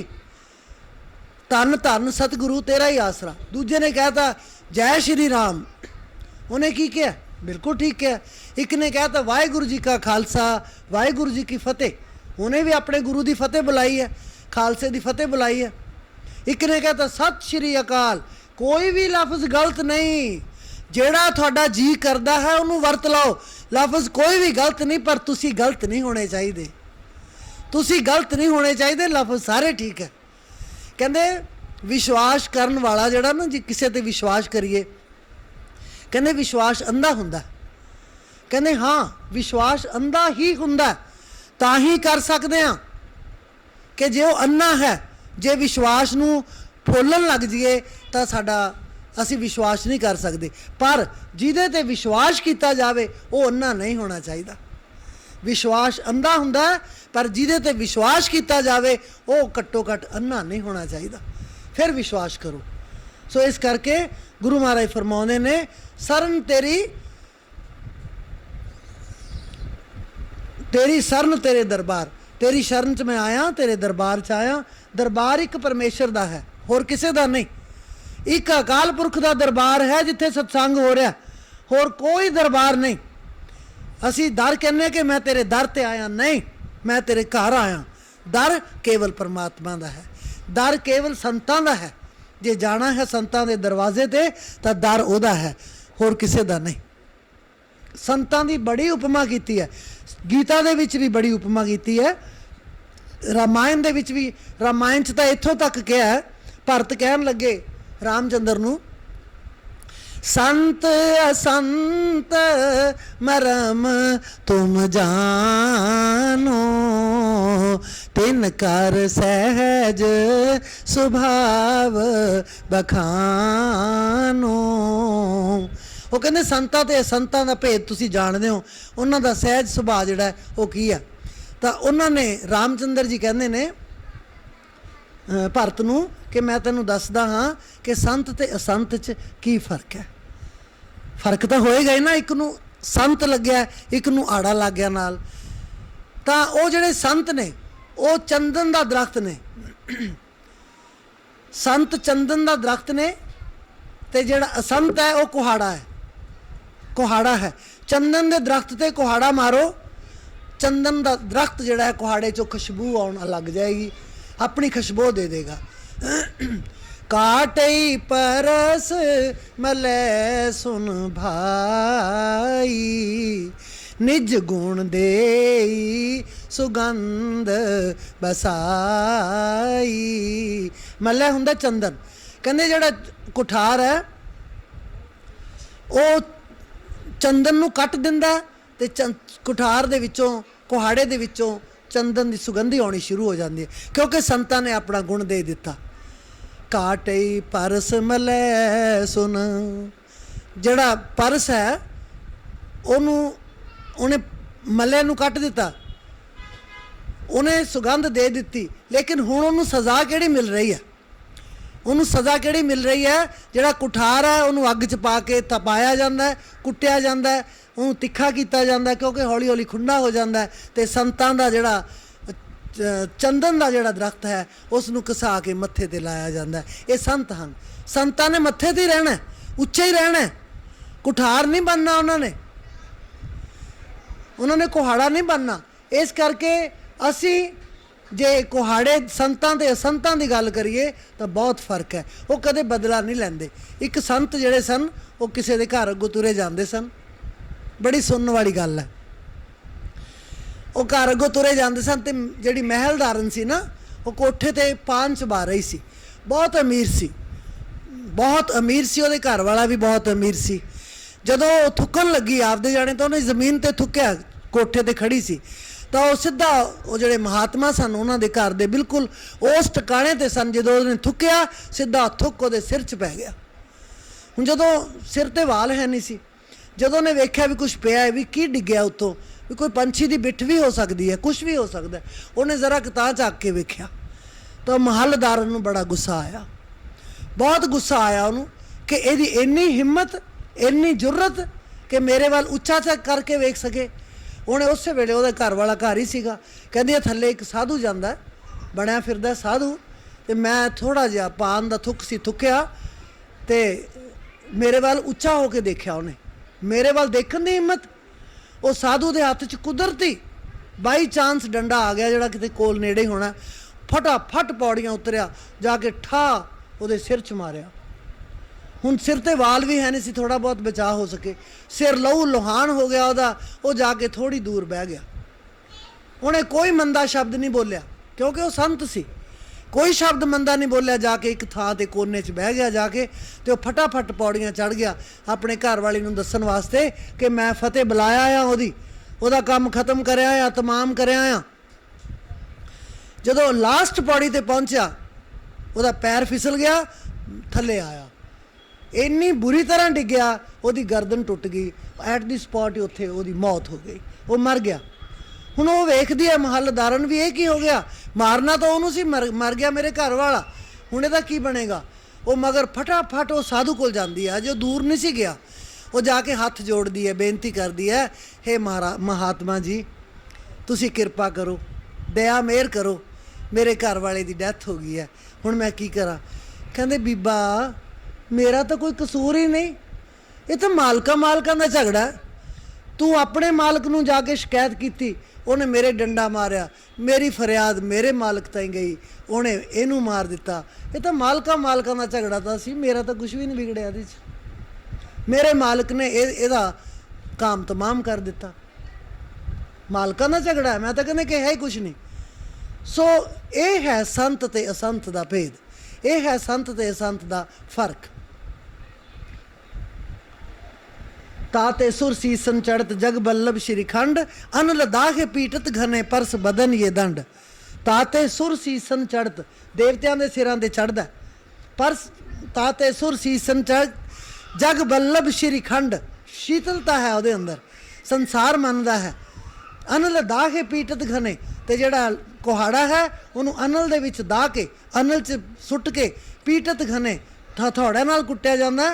धन धन सतगुरु तेरा ही आसरा। दूजे ने कहता जय श्री राम, उन्हें की कहा? बिल्कुल ठीक कहा। एक ने कहता वाहिगुरु जी का खालसा वाहिगुरु जी की फतेह, उन्हें भी अपने गुरु की फतेह बुलाई है, खालसे की फतेह बुलाई है। एक ने कहता सत श्री अकाल, कोई भी लफ्ज़ गलत नहीं, जेड़ा थोड़ा जी करता है उन्होंने वरत लो, लफ्ज़ कोई भी गलत नहीं, पर तुसी गलत नहीं होने चाहिए, तुसी गलत नहीं होने चाहिए, लफ्ज़ सारे ठीक है। कहते विश्वास करन वाला जिहड़ा ना, जे किसी ते विश्वास करिए, कहंदे विश्वास अंधा हुंदा। कहंदे हाँ, विश्वास अंधा ही हुंदा, तां ही कर सकदे हां कि जे वो अन्ना है, जे विश्वास नूं फुੱਲਣ लग जाइए तो साडा असी विश्वास नहीं कर सकते। पर जिहदे ते विश्वास किया जाए वो अन्ना नहीं होना चाहिए। विश्वास अंधा हुंदा, पर जिहदे ते विश्वास किया जाए वो घट्टो घट अन्ना नहीं होना चाहिए। फिर विश्वास करो। सो इस करके गुरु महाराज फरमाउंदे ने, सरन तेरी सरन तेरे दरबार, तेरी शरण च मैं आया, तेरे दरबार च आया। दरबार एक परमेश्वर दा है, होर किसी दा नहीं। एक अकाल पुरख दा दरबार है जिथे सत्संग हो रहा, होर कोई दरबार नहीं। असी दर कहने कि मैं तेरे दर ते आया, नहीं, मैं तेरे घर आया। दर केवल परमात्मा दा है, दर केवल संतां दा है। जे जाना है संतां दे दरवाजे ते तां दर ओदा है, होर किसी दा नहीं। संतां दी बड़ी उपमा कीती है, गीता दे विच भी बड़ी उपमा कीती है, रामायण दे विच भी। रामायण च तां इत्थों तक कहा है, भरत कहन लगे रामचंद्र नूं, संत असंत मरम तुम जानो, तिन कर सहज सुभाव बखानो। वो कहते संतां ते असंतां दा भेद तुसीं जाणदे हो, उन्हां दा सहज सुभाਅ जिहड़ा है वो की है। तां उन्हां ने रामचंद्र जी कहंदे ने भरत नूं कि मैं तैनूं दसदा हाँ कि संत ते असंत च की फर्क है। फर्क तो होएगा ही ना, एक नूं संत लग्या, एक नूं आड़ा लग गया नाल। तां वो जिहड़े संत ने वो चंदन दा दरख्त ने, संत चंदन दा दरख्त ने, ते जिहड़ा असंत है वो कुहाड़ा है, कुहाड़ा है। चंदन दे दरख्त ते कुहाड़ा मारो, चंदन दा दरख्त जिहड़ा है कुहाड़े चों खुशबू आउण लग जाएगी, अपनी खुशबू दे देगा। काटई परस मलै सुन भाई, निज गुण देई सुगंध बसाई। मलै हुंदा चंदन। कहंदे जिहड़ा कुठार है वो चंदन नूं कट दिंदा ते कुठार दे विचों, कुहाड़े दे विचों चंदन की सुगंधी आनी शुरू हो जाती है, क्योंकि संतां ने अपना गुण दे दिता। काटई परस मलै सुन, जिहड़ा परस है उन्हें मलै नूं कट दिता, उन्हें सुगंध दे दी, लेकिन हुण उन्होंने सज़ा किहड़ी मिल रही है? उन्होंने सज़ा किहड़ी मिल रही है? जिहड़ा कुठार है उन्होंने अग च पा के तपाया जाता है, कुट्टिया जाता है, उन्होंने तिखा किया जाता है, क्योंकि हौली हौली खुंडा हो जाता है। तो संतां दा जिहड़ा चंदन का जिहड़ा दरख्त है उसनूं घसा के मत्थे ते लाया जाता है। ये संत हैं। संतां ने मत्थे ते ही रहना, उच्चे ही रहना, कुठार नहीं बनना उन्होंने कुहाड़ा नहीं बनना। इस करके असी जे कुहाड़े संतां ते असंतां की गल करिए तो बहुत फर्क है। वो कदे बदला नहीं लैंदे। एक संत जिहड़े सन वो किसी के घर अगों तुरे जाते सन, बड़ी सुनने वाली गल है। वो घर अगों तुरे जाते सन तो जिहड़ी महलदारन सी ना, वो कोठे ते पान चबा रही सी, बहुत अमीर सी, बहुत अमीर सी। ਉਹਦੇ घर वाला भी बहुत अमीर सी। जदों थुकन लगी आपदे जाने तो उन्हें जमीन ते थुक्या, कोठे ते खड़ी सी, तो वह सीधा वो जोड़े महात्मा सन उन्होंने घर दे बिल्कुल उस टिकाने ते सन। जो उन्हें थुक्या सीधा थुक वो सिर च पै गया। हुण जदों सिर ते वाल है नहीं सी, जदों उन्हें वेख्या भी कुछ पिया है, भी की डिग्या उत्तों, भी कोई पंछी की बिठ भी हो सकती है, कुछ भी हो सकता है, उन्हें जरा कता झाक के वेख्या तो महलदार नूं बड़ा गुस्सा आया, बहुत गुस्सा आया उन्होंने कि इहदी इन्नी हिम्मत, इन्नी जुर्रत कि मेरे वाल उच्चा चा करके वेख सके। उन्हें उस वेले वो घर वाला घर ही सीगा, कहंदी थल्ले एक साधु जांदा बनया फिरदा साधु, तो मैं थोड़ा जिहा पान दा थुक सी थुक्या तो मेरे वाल उच्चा होके देखा, उन्हें मेरे वाल देखण दी हिम्मत। वो साधु दे हत्थ च कुदरती बाई चांस डंडा आ गया जिहड़ा किते कोल नेड़े होना, फटाफट पौड़ियां उतरिया, जाके ठा उहदे सिर च मारिया। हुण सिर ते वाल भी है नहीं सी, थोड़ा बहुत बचाव हो सके, सिर लहू लुहान हो गया उहदा, वो जाके थोड़ी दूर बह गया। उन्हें कोई मंदा शब्द नहीं बोलिया, क्योंकि वह संत सी। कोई शब्द मंदा नहीं बोलिया, जाके एक थां ते कोने च बह गया जाके, तो फटाफट पौड़ियां चढ़ गया अपने घर वाली नूं दस्सण वास्ते कि मैं फतेह बुलाया आ, ओहदा काम खत्म करया आ, तमाम करया आ। जदों लास्ट पौड़ी ते पहुंचा, ਉਹਦਾ पैर फिसल गया, थले आया, इन्नी बुरी तरह डिग्या, ਉਹਦੀ गर्दन टुट गई, एट दी स्पॉट ही उत्थे ਉਹਦੀ मौत हो गई, वो मर गया। ਹੁਣ ਉਹ ਵੇਖਦੀ ਹੈ ਮਹੱਲਦਾਰਨ ਵੀ ਇਹ ਕੀ ਹੋ ਗਿਆ, ਮਾਰਨਾ ਤਾਂ ਉਹਨੂੰ ਸੀ, ਮਰ ਗਿਆ ਮੇਰੇ ਘਰ ਵਾਲਾ, ਹੁਣ ਇਹਦਾ ਕੀ ਬਣੇਗਾ। ਉਹ ਮਗਰ ਫਟਾਫਟ ਉਹ ਸਾਧੂ ਕੋਲ ਜਾਂਦੀ ਹੈ, ਜੋ ਦੂਰ ਨਹੀਂ ਸੀ ਗਿਆ, ਉਹ ਜਾ ਕੇ ਹੱਥ ਜੋੜਦੀ ਹੈ, ਬੇਨਤੀ ਕਰਦੀ ਹੈ, ਹੇ ਮਹਾਤਮਾ ਜੀ ਤੁਸੀਂ ਕਿਰਪਾ ਕਰੋ, ਦਇਆ ਮਿਹਰ ਕਰੋ, ਮੇਰੇ ਘਰ ਵਾਲੇ ਦੀ ਡੈਥ ਹੋ ਗਈ ਹੈ, ਹੁਣ ਮੈਂ ਕੀ ਕਰਾਂ। ਕਹਿੰਦੇ ਬੀਬਾ ਮੇਰਾ ਤਾਂ ਕੋਈ ਕਸੂਰ ਹੀ ਨਹੀਂ, ਇਹ ਤਾਂ ਮਾਲਕਾਂ ਦਾ ਝਗੜਾ ਹੈ। ਤੂੰ ਆਪਣੇ ਮਾਲਕ ਨੂੰ ਜਾ ਕੇ ਸ਼ਿਕਾਇਤ ਕੀਤੀ, ਉਹਨੇ ਮੇਰੇ ਡੰਡਾ ਮਾਰਿਆ, ਮੇਰੀ ਫਰਿਆਦ ਮੇਰੇ ਮਾਲਕ ਤਾਈਂ ਗਈ, ਉਹਨੇ ਇਹਨੂੰ ਮਾਰ ਦਿੱਤਾ। ਇਹ ਤਾਂ ਮਾਲਕਾਂ ਦਾ ਝਗੜਾ ਤਾਂ ਸੀ, ਮੇਰਾ ਤਾਂ ਕੁਝ ਵੀ ਨਹੀਂ ਵਿਗੜਿਆ ਇਹਦੇ 'ਚ। ਮੇਰੇ ਮਾਲਕ ਨੇ ਇਹਦਾ ਕੰਮ ਤਮਾਮ ਕਰ ਦਿੱਤਾ। ਮਾਲਕਾਂ ਦਾ ਝਗੜਾ ਹੈ, ਮੈਂ ਤਾਂ ਕਹਿੰਦੇ ਕਿਹਾ ਹੀ ਕੁਝ ਨਹੀਂ। ਸੋ ਇਹ ਹੈ ਸੰਤ ਤੇ ਅਸੰਤ ਦਾ ਭੇਦ, ਇਹ ਹੈ ਸੰਤ ਤੇ ਅਸੰਤ ਦਾ ਫਰਕ। ताते सुर सीसन चढ़त जग बल्लभ श्रीखंड, अन लदाहे पीटत घने परस बदन ये दंड। ताते सुर सीसन चढ़त, देवतियां दे सिरां दे चढ़दा, परस ताते सुर सीसन चढ़ जग बल्लभ श्रीखंड, शीतलता है ਉਹਦੇ अंदर, संसार मनदा है। अनल दाहे पीटत घने, ते ਜਿਹੜਾ ਕੁਹਾੜਾ ਹੈ ਉਹਨੂੰ ਅਨਲ ਦੇ ਵਿੱਚ ਦਾ ਕੇ, ਅਨਲ 'ਚ ਸੁੱਟ ਕੇ, ਪੀਟਤ ਘਨੇ ਹਥੌੜੇ ਨਾਲ ਕੁੱਟਿਆ ਜਾਂਦਾ,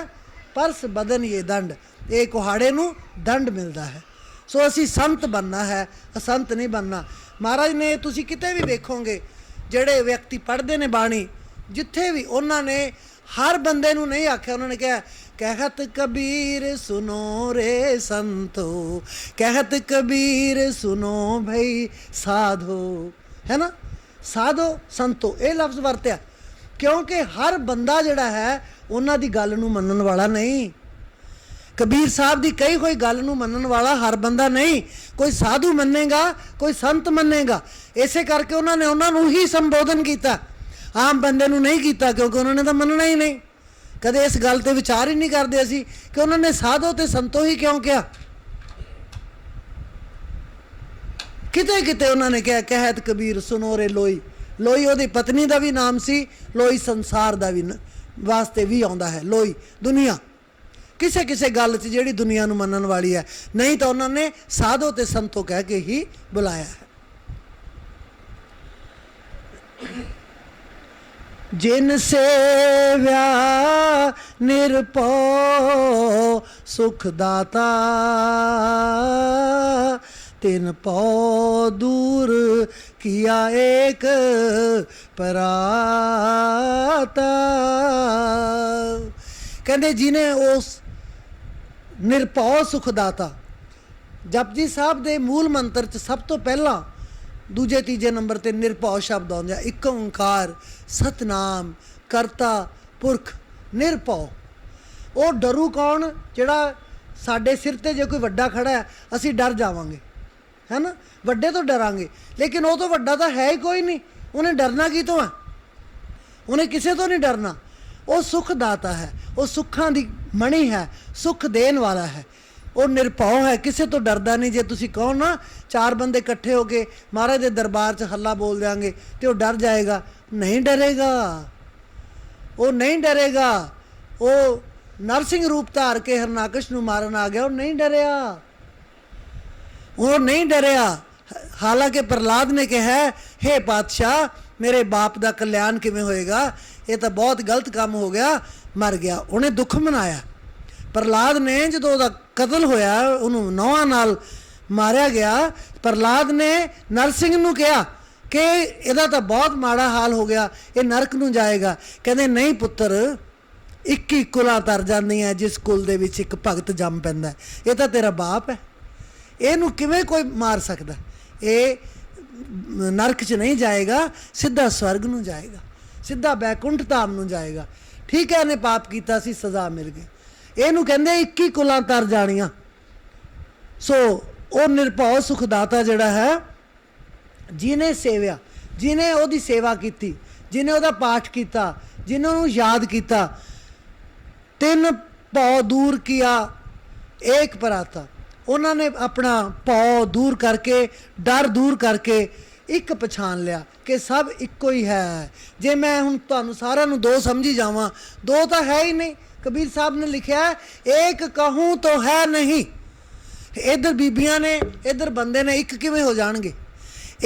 ਪਰਸ ਬਦਨ ਇਹ ਦੰਡ, ਇਹ ਕੁਹਾੜੇ ਨੂੰ ਦੰਡ ਮਿਲਦਾ ਹੈ। ਸੋ ਅਸੀਂ ਸੰਤ ਬਣਨਾ ਹੈ, ਅਸੰਤ ਨਹੀਂ ਬਣਨਾ। ਮਹਾਰਾਜ ਨੇ ਤੁਸੀਂ ਕਿਤੇ ਵੀ ਵੇਖੋਗੇ ਜਿਹੜੇ ਵਿਅਕਤੀ ਪੜ੍ਹਦੇ ਨੇ ਬਾਣੀ, ਜਿੱਥੇ ਵੀ ਉਹਨਾਂ ਨੇ ਹਰ ਬੰਦੇ ਨੂੰ ਨਹੀਂ ਆਖਿਆ, ਉਹਨਾਂ ਨੇ ਕਿਹਾ कहत कबीर सुनो रे संतो, कहत कबीर सुनो भाई साधो, है ना, साधो संतो ये लफ्ज़ वरत्या, क्योंकि हर बंदा जिहड़ा है उन्हां दी गल नूं मनण वाला नहीं। कबीर साहब की कही कोई गल नूं मनण वाला हर बंदा नहीं, कोई साधु मन्नेगा, कोई संत मन्नेगा। इसे करके उन्होंने उन्होंने ही संबोधन किया, आम बंदे नूं नहीं किया, क्योंकि उन्होंने तो मनना ही नहीं। कदे इस गल ते विचार ही नहीं करते असी कि उन्होंने साधो ते संतो ही क्यों कहा। किते किते उन्होंने कहा कहत कबीर सुनो रे लोई, लोई ਉਹਦੀ पत्नी का भी नाम सी, लोई संसार का भी वास्ते भी आउंदा है, लोई दुनिया किसे किसे गल च जिहड़ी दुनिया नूं मनण वाली है, नहीं तो उन्होंने साधो ते संतो कह के ही बुलाया है। जिन सेव्या निरपो सुखदाता, तिन पौ दूर किया एक पराता। कहते जिन्हें उस निरपौ सुखदाता, जपजी साहब दे मूल मंत्र च सब तो पहला दूजे तीजे नंबर ते निरभौ शब्द आउंदा, एक ओंकार सतनाम करता पुरख निरभौ। वो डरू कौन, जिहड़ा साडे सिर ते जे कोई वड्डा खड़ा है असीं डर जावांगे, है ना, वड्डे तो डरांगे, लेकिन वो तो वड्डा तो है ही कोई नहीं, उन्हें डरना की तो है, उन्हें किसी तो नहीं डरना। वो सुखदाता है, वो सुखां दी मणि है, सुख देन वाला है, वो निरभौ है, किसी तो डरदा नहीं। जे तुसीं कहो ना चार बंदे इकट्ठे हो के महाराज दे दरबार च हल्ला बोल देंगे तो डर जाएगा, नहीं डरेगा, वो नहीं डरेगा। वो नरसिंह रूप धार के हरनाकश नूं मारन आ गया, वो नहीं डरिया, वो नहीं डरिया। हालांकि प्रहलाद ने कहा हे पातशाह मेरे बाप का कल्याण किवें होएगा, ये तो बहुत गलत काम हो गया, मर गया, उन्हें दुख मनाया। प्रहलाद ने जो कतल होया, उन्होंने नौहां नाल मारिया गया, प्रहलाद ने नरसिंह नूं कहा कि इहदा तो बहुत माड़ा हाल हो गया, ये नरक नूं जाएगा। कहते नहीं पुत्र, 21 कुलां तर जांदियां, जिस कुल दे विच एक भगत जम पैंदा, ये तो तेरा बाप है, इहनूं किवें कोई मार सकदा, ये नरक च नहीं जाएगा, सीधा स्वर्ग नूं जाएगा, सीधा बैकुंठ धाम नूं जाएगा। ठीक है, इहने पाप कीता सी, सज़ा मिल गई, ਇਹਨੂੰ ਕਹਿੰਦੇ 21 ਕੁਲਾਂ ਤਰ ਜਾਣੀਆਂ। ਸੋ ਉਹ ਨਿਰਭਉ ਸੁਖਦਾਤਾ ਜਿਹੜਾ ਹੈ, ਜਿਹਨੇ ਸੇਵਿਆ, ਜਿਹਨੇ ਉਹਦੀ ਸੇਵਾ ਕੀਤੀ, जिन्हें ਉਹਦਾ पाठ किया, जिन्हें ਉਹਨੂੰ याद किया, 3 ਭਉ दूर किया एक पराता। उन्होंने अपना भौ दूर करके, डर दूर करके एक पछाण लिया कि सब इक्को ही है। जे मैं हुण तुहानूं सारिਆਂ ਨੂੰ दो समझी जावां, दो तो है ही नहीं। कबीर साहब ने लिखा है, एक कहूँ तो है नहीं। इधर बीबियां ने, इधर बंदे ने, एक किवें हो जाणगे?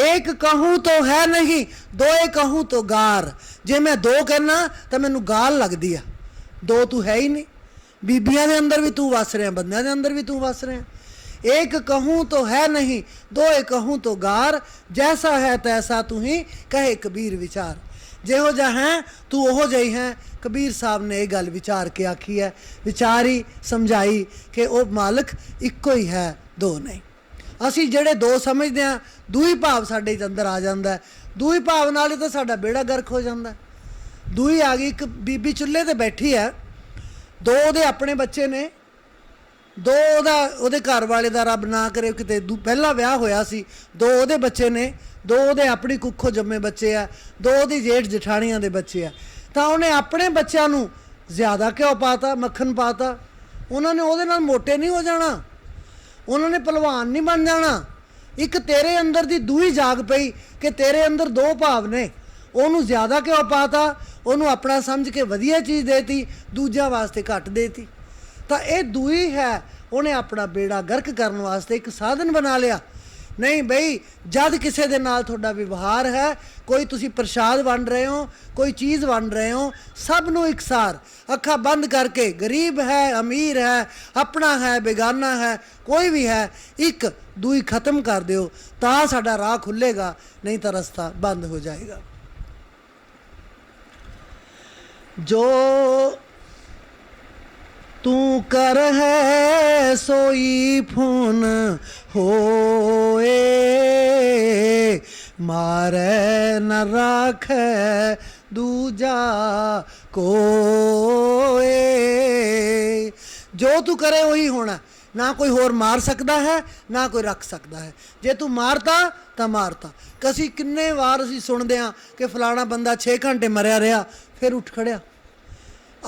एक कहूँ तो है नहीं, दोए कहूँ तो गार। जे मैं दो कहना तो मैनू गाल लगदी है, दो तू है ही नहीं। बीबियां दे अंदर भी तू वस रहा, बंदियां दे अंदर भी तू वस रहा। एक कहूँ तो है नहीं, दोए कहूँ तो गार। जैसा है तैसा तू ही कहे कबीर विचार। जिहो जा है तू ओहो जही है। कबीर साहब ने यह गल विचार के आखी है, विचारी समझाई कि वह मालिक इक्को ही है, दो नहीं। असी ਜਿਹੜੇ दो समझते हैं, दूई भाव साडे अंदर आ जाता है। दूई भाव नाल ही तो साडा बेड़ा गर्क हो जाता है। दूई आ गई, एक बीबी चुल्हे ते बैठी है, दो ਉਹਦੇ ਆਪਣੇ ਬੱਚੇ ਨੇ, दो ਉਹਦੇ ਘਰ ਵਾਲੇ ਦਾ ਰੱਬ ਨਾ ਕਰੇ ਕਿਤੇ ਪਹਿਲਾ ਵਿਆਹ ਹੋਇਆ ਸੀ, दो ਉਹਦੇ ਬੱਚੇ ਨੇ, दो ਉਹਦੇ ਆਪਣੀ ਕੁੱਖੋਂ ਜੰਮੇ ਬੱਚੇ ਆ, दो ਉਹਦੀ ਜੇਠ ਜਠਾਣੀਆਂ ਦੇ ਬੱਚੇ ਆ। ਤਾਂ ਉਹਨੇ ਆਪਣੇ ਬੱਚਿਆਂ ਨੂੰ ਜ਼ਿਆਦਾ ਘਿਓ ਪਾਤਾ, ਮੱਖਣ ਪਾਤਾ। ਉਹਨਾਂ ਨੇ ਉਹਦੇ ਨਾਲ ਮੋਟੇ ਨਹੀਂ ਹੋ ਜਾਣਾ, ਉਹਨਾਂ ਨੇ ਪਹਿਲਵਾਨ ਨਹੀਂ ਬਣ ਜਾਣਾ। ਇੱਕ ਤੇਰੇ ਅੰਦਰ ਦੀ ਦੂਈ ਜਾਗ ਪਈ ਕਿ ਤੇਰੇ ਅੰਦਰ ਦੋ ਭਾਵ ਨੇ। ਉਹਨੂੰ ਜ਼ਿਆਦਾ ਘਿਓ ਪਾਤਾ, ਉਹਨੂੰ ਆਪਣਾ ਸਮਝ ਕੇ ਵਧੀਆ ਚੀਜ਼ ਦੇਤੀ, ਦੂਜਿਆਂ ਵਾਸਤੇ ਘੱਟ ਦੇਤੀ। ਤਾਂ ਇਹ ਦੂਈ ਹੈ, ਉਹਨੇ ਆਪਣਾ ਬੇੜਾ ਗਰਕ ਕਰਨ ਵਾਸਤੇ ਇੱਕ ਸਾਧਨ ਬਣਾ ਲਿਆ। ਨਹੀਂ ਬਈ, ਜਦ ਕਿਸੇ ਦੇ ਨਾਲ ਤੁਹਾਡਾ ਵਿਵਹਾਰ ਹੈ, ਕੋਈ ਤੁਸੀਂ ਪ੍ਰਸ਼ਾਦ ਵੰਡ ਰਹੇ ਹੋ, ਕੋਈ ਚੀਜ਼ ਵੰਡ ਰਹੇ ਹੋ, ਸਭ ਨੂੰ ਇਕਸਾਰ ਅੱਖਾਂ ਬੰਦ ਕਰਕੇ, ਗਰੀਬ ਹੈ, ਅਮੀਰ ਹੈ, ਆਪਣਾ ਹੈ, ਬੇਗਾਨਾ ਹੈ, ਕੋਈ ਵੀ ਹੈ, ਇੱਕ ਦੂਈ ਖਤਮ ਕਰ ਦਿਓ ਤਾਂ ਸਾਡਾ ਰਾਹ ਖੁੱਲ੍ਹੇਗਾ, ਨਹੀਂ ਤਾਂ ਰਸਤਾ ਬੰਦ ਹੋ ਜਾਏਗਾ। जो तू कर है सोई फून होए, मारे न राख दूजा कोए। जो तू करे वही होना, ना कोई होर मार सकता है, ना कोई रख सकता है। जे तू मारता तो मारता। कसी किन्ने वार असीं सुनते हैं कि फलाना बंदा 6 घंटे मरिया रहा, फिर उठ खड़िया।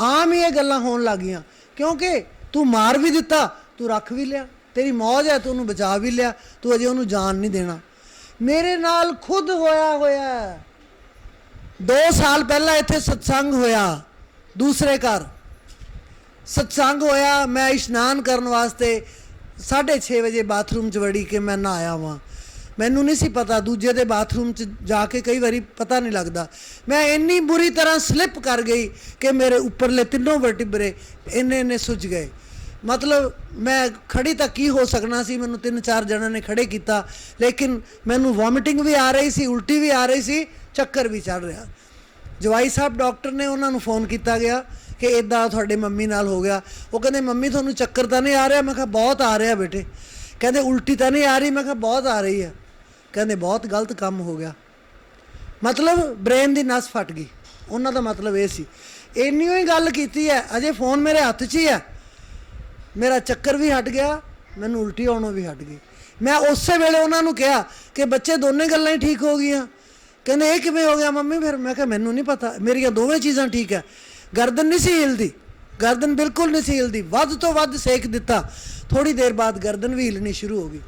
आम ही ये गल्लां होण लग गईयां, क्योंकि तू मार भी दिता, तू रख भी लिया। तेरी मौज है, तू उन्होंने बचा भी लिया, तू अजे उन्होंने जान नहीं देना। मेरे नाल खुद होया 2 साल पहला इत्थे सत्संग होया, दूसरे घर सत्संग होया। मैं इशनान करन वास्ते 6:30 बजे बाथरूम च वड़ी कि मैं नहाया वां। मैनू नहीं सी पता, दूजे दे बाथरूम च जाके कई बारी पता नहीं लगता। मैं इन्नी बुरी तरह स्लिप कर गई कि मेरे उपरले 3 वर्टिब्रे इन्ने सुज गए। मतलब मैं खड़ी तक की हो सकना सी, मैनू 3-4 जणों ने खड़े किया, लेकिन मैनू वॉमिटिंग भी आ रही सी, उल्टी भी आ रही सी, चक्कर भी चढ़ रहा। जवाई साहब डॉक्टर ने उन्होंने फोन किया गया कि इदा थोड़े मम्मी नाल हो गया। वो कहते मम्मी थानू चक्कर तो नहीं आ रहा? मैं कहा बहुत आ रहा बेटे। कहते उल्टी तो नहीं आ रही? मैं कहा बहुत आ रही है। कहते बहुत गलत काम हो गया, मतलब ब्रेन की नस फट गई। उन्होंने मतलब ये सी, इन्नी ही गल की है, अजे फोन मेरे हत्थ च ही है, मेरा चक्कर भी हट गया, मैनू उल्टी आनों भी हट गई। मैं उस वेले उन्होंने कहा कि बच्चे दोनों गल्लां ही ठीक हो गई। कहते ये किवें हो गया मम्मी? फिर मैं कहा मैनू नहीं पता, मेरिया दोवें चीज़ां ठीक है। गर्दन नहीं सी हिलदी, गर्दन बिल्कुल नहीं सी हिलदी, वध तो वध सेक दिता, थोड़ी देर बाद गर्दन भी हिलनी शुरू हो गई।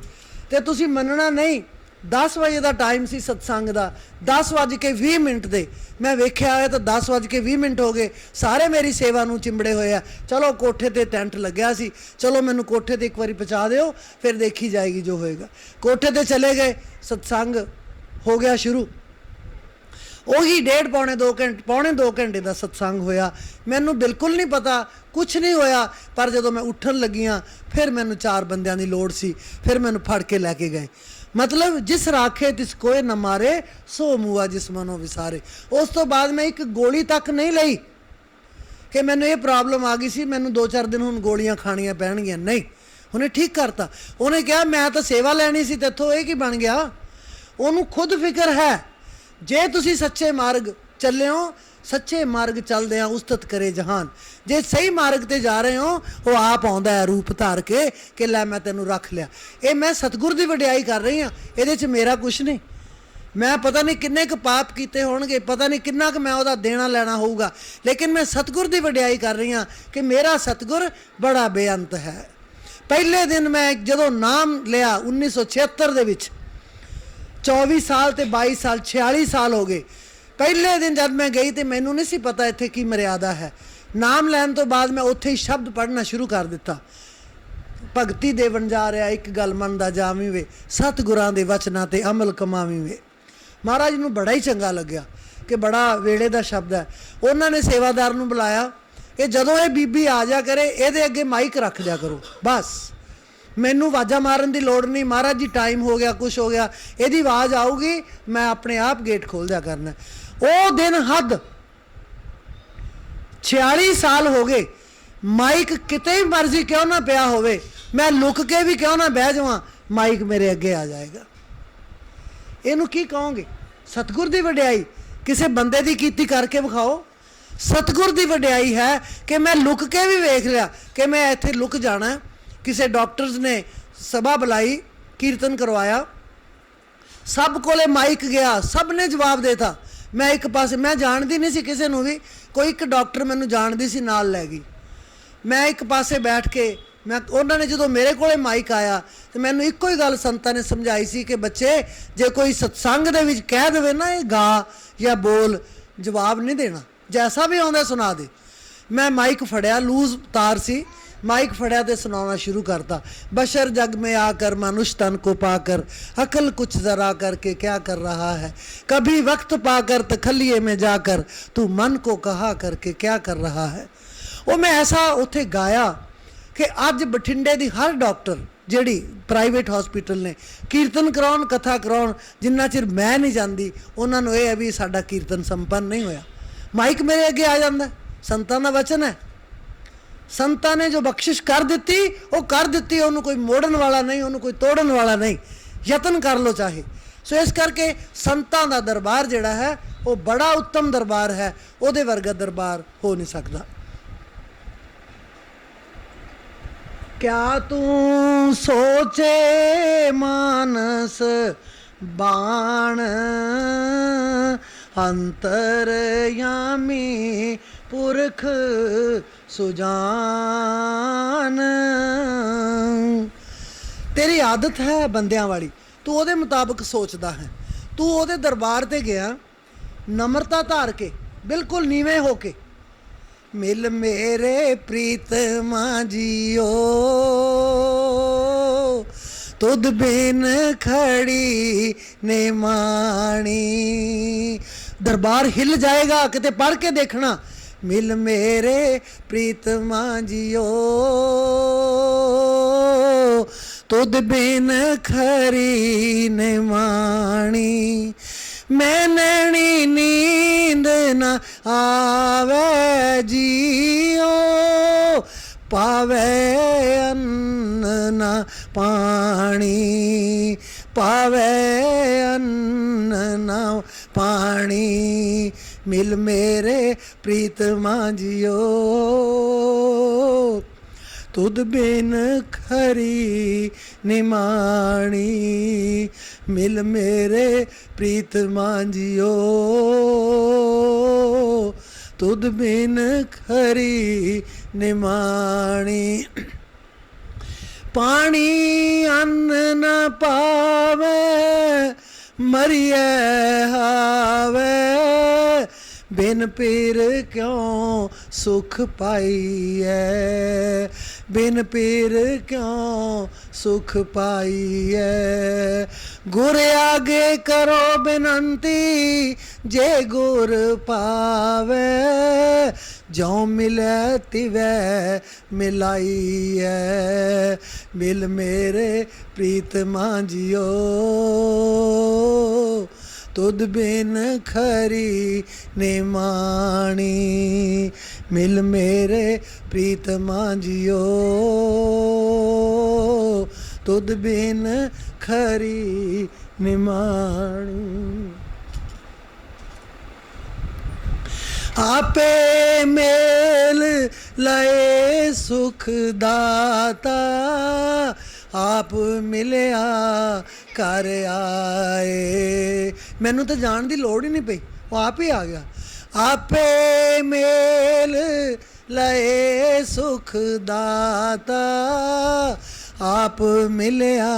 तो तुसीं मनना नहीं, 10 वजे का टाइम सी सत्संग का, 10:20 दे मैं वेख्या है तो 10:20 हो गए। सारे मेरी सेवा नूं चिंबड़े होए आ। चलो कोठे ते टेंट लग्या सी, चलो मैनू कोठे ते एक बारी पहुँचा दिओ, फिर देखी जाएगी जो होएगा। कोठे ते चले गए, सत्संग हो गया शुरू। ਉਹੀ 1.5 ਪੌਣੇ 2 ਘੰਟੇ ਦਾ सत्संग होया। मैनू बिल्कुल नहीं पता, कुछ नहीं होया, पर जो मैं उठन लगी हाँ फिर मैनू 4 बंदियां दी लोड़ सी, फिर मैनू फड़ के लैके गए। मतलब जिस राखे तिस कोई न मारे, सो मुआ जिस मनो विसारे। उस तो बाद मैं एक गोली तक नहीं लई कि मैनू ये प्रॉब्लम आ गई सी, मैनू 2-4 दिन हुण गोलियां खाणियां पैणगियां। नहीं, उन्हें ठीक करता। उन्हें कहा मैं तो सेवा लैनी सी, तेथों ये की बन गया? उन्होंने खुद फिक्र है, जे तुसी सच्चे मार्ग चले हो, सच्चे मार्ग चलदे उस्तत करे जहान। जे सही मार्ग ते जा रहे हो, वो आप आउंदा है रूप धार के कि लै मैं तेनू रख लिया। ये मैं सतगुर की वडियाई कर रही हाँ, ये मेरा कुछ नहीं। मैं पता नहीं किन्ने क पाप कीते होणगे, पता नहीं किन्ना क मैं उहदा देना लेना होऊगा, लेकिन मैं सतगुर की वडियाई कर रही हाँ कि मेरा सतगुर बड़ा बेअंत है। पहले दिन मैं जदों नाम लिया 1976 दे विच, 24 साल ते 22 साल 46 साल हो गए। पहले दिन जब मैं गई तो मैनू नहीं सी पता इत्थे की मर्यादा है। नाम लैन तो बाद मैं उत्थे ही शब्द पढ़ना शुरू कर दिता, भगती दे जा रहा एक गल मनदा जावी वे, सतगुरां दे वचनां ते अमल कमावी वे। महाराज नूं बड़ा ही चंगा लग्या कि बड़ा वेले दा शब्द है। उन्होंने सेवादार नूं बुलाया कि जदों ये बीबी आ जा करे ये अगे माइक रख दिया करो, बस मैनू आवाज़ा मारन की लोड़ नहीं, महाराज जी टाइम हो गया कुछ हो गया, यदि आवाज़ आऊगी मैं अपने आप गेट खोल दिया करना। वो दिन हद 46 साल हो गए, माइक किते मर्जी क्यों ना पिया होवे, मैं लुक के भी क्यों ना बह जावां, माइक मेरे अगे आ जाएगा। इनू की कहोगे? सतगुर की वडियाई किसी बंदे की कीती करके विखाओ। सतगुर की वडियाई है कि मैं लुक के भी वेख लिया कि मैं इत्थे लुक जाना है। किसी डॉक्टर्स ने सभा बुलाई, कीर्तन करवाया, सब कोले माइक गया, सब ने जवाब देता। मैं एक पासे, मैं जानती नहीं सी किसी नूं भी, कोई एक डॉक्टर मैनू जानती सी नाल लै गई। मैं एक पासे बैठ के मैं उन्होंने जो मेरे को माइक आया तो मैनू एको ही गल संतां ने समझाई सी कि बच्चे जे कोई सत्संग दे विच कह देवे ना ये गा या बोल, जवाब नहीं देना, जैसा भी आउंदा सुना दे। मैं माइक फड़िया, लूज तार सी, माइक फड़िया तो सुनाना शुरू करता। बशर जग में आकर मनुष्य तन को पाकर अकल कुछ जरा करके क्या कर रहा है, कभी वक्त पाकर तखलिए में जाकर तू मन को कहा करके क्या कर रहा है। वो मैं ऐसा उत्थे गाया कि अज बठिंडे दी हर डॉक्टर जिहड़ी प्राइवेट हॉस्पिटल ने कीर्तन कराउण कथा कराउण, जिन्ना चिर मैं नहीं जाती उन्हां नूं इह है भी साडा कीर्तन संपन्न नहीं होया। माइक मेरे अगे आ जांदा, संतां दा वचन है, संतां ने जो बख्शिश कर दिती वो कर दिती, उन्होंने कोई मोड़न वाला नहीं, उन्होंने कोई तोड़न वाला नहीं, यतन कर लो चाहे। सो इस करके संतां दा दरबार जिहड़ा है वो बड़ा उत्तम दरबार है, उहदे वर्गा दरबार हो नहीं सकता। क्या तू सोचे मानस बाण अंतरयामी पुरख सुजान। तेरी आदत है बंदियां वाली, तू ਉਹਦੇ मुताबिक सोचता है। तू ਉਹਦੇ दरबार ते गया नम्रता धार के, बिल्कुल नीवें होके, मिल मेरे प्रीतमा जियो तुद बिन खड़ी ने माणी। दरबार हिल जाएगा, किते पढ़ के देखना, मिल मेरे प्रीतमा जियो तुद बिन खरी ने माणी। मैं नैनी नींद न आवे जियो पावे अन्न न पानी, पावे अन्न न पानी। मिल मेरे प्रीतमा जियो तुद बिन खरी निमाणी। मिल मेरे प्रीतमा जियो तुद बिन खरी निमाणी। पानी अन्न न पावे मरिए हावे बिन पीर क्यों सुख पाइए, बिन पीर क्यों सुख पाइए। गुर आगे करो बिनंती जे गुर पावे, जो मिले तिवै मिलाइए। मिल मेरे प्रीतमा जियो तुद बिन खरी निमाणी। मिल मेरे प्रीतमा जियो तुद बिन खरी निमाणी। आपे मेल लए सुख दाता, आप मिलया कर आए। मैनू तो जान की लोड़ ही नहीं पई, वो आप ही आ गया। आपे मेल लए सुख दाता, आप मिलिया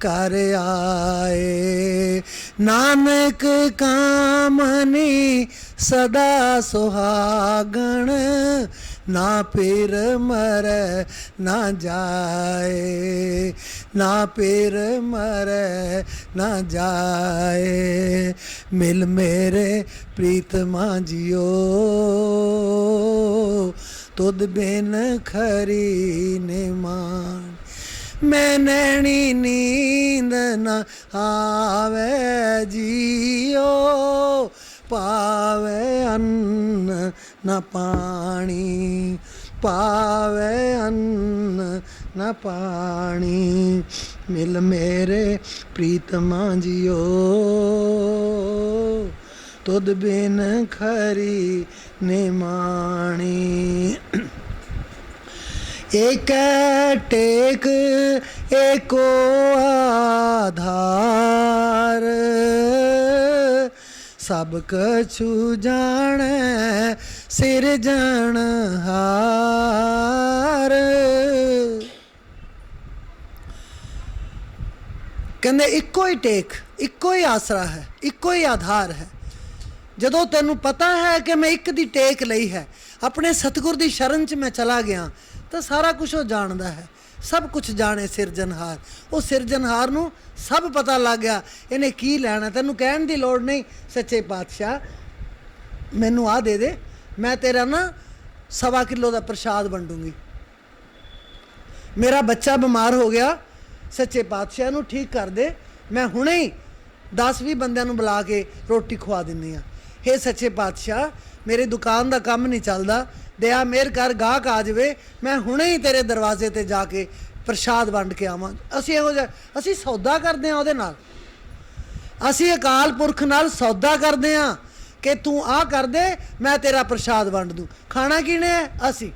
कर आए। नानक कामनी सदा सुहागण, ना पीर मरै ना जाए, ना पीर मरै ना जाए। मिल मेरे प्रीतमा जियो, तुद बिन खरी निमान। मैं नैनी नींद न आवे जियो, पावे अन्न न पानी, पावे अन्न न पानी। मिल मेरे प्रीतमा जियो, तुद बिन खरी निमाणी। एक टेक एको आधार, सब कछु जाने सिरजनहार। कहते इक्को ही टेक, इक्को ही आसरा है, इक्को ही आधार है। जदों तेनू पता है कि मैं एक दी टेक लई है, अपने सतगुर दी शरण च मैं चला गया, तो सारा कुछ वो जानता है। सब कुछ जाने सिरजनहार, वो सिरजनहार नू सब पता लग गया इन्हें की लैना। तेनू कहण दी लोड़ नहीं, सच्चे पातशाह मैनू आ दे दे, मैं तेरा ना 1.25 किलो का प्रसाद वंडूंगी। मेरा बच्चा बीमार हो गया, सच्चे पातशाह नू ठीक कर दे, मैं हुणे ही 10-20 बंदियां नू बुला के रोटी खुआ दिंदी हाँ। हे सच्चे पातशाह मेरी दुकान का काम नहीं चलता, दया मेहर कर गाहक आ जाए, मैं हुणे ही तेरे दरवाजे ते जाके प्रसाद वंड के आवां। असीं इहो जिहा असीं सौदा करदे हां, उहदे नाल असीं अकाल पुरख नाल सौदा करदे हां कि तू आ कर दे मैं तेरा प्रसाद वंड दूँ। खाना किने है? असीं।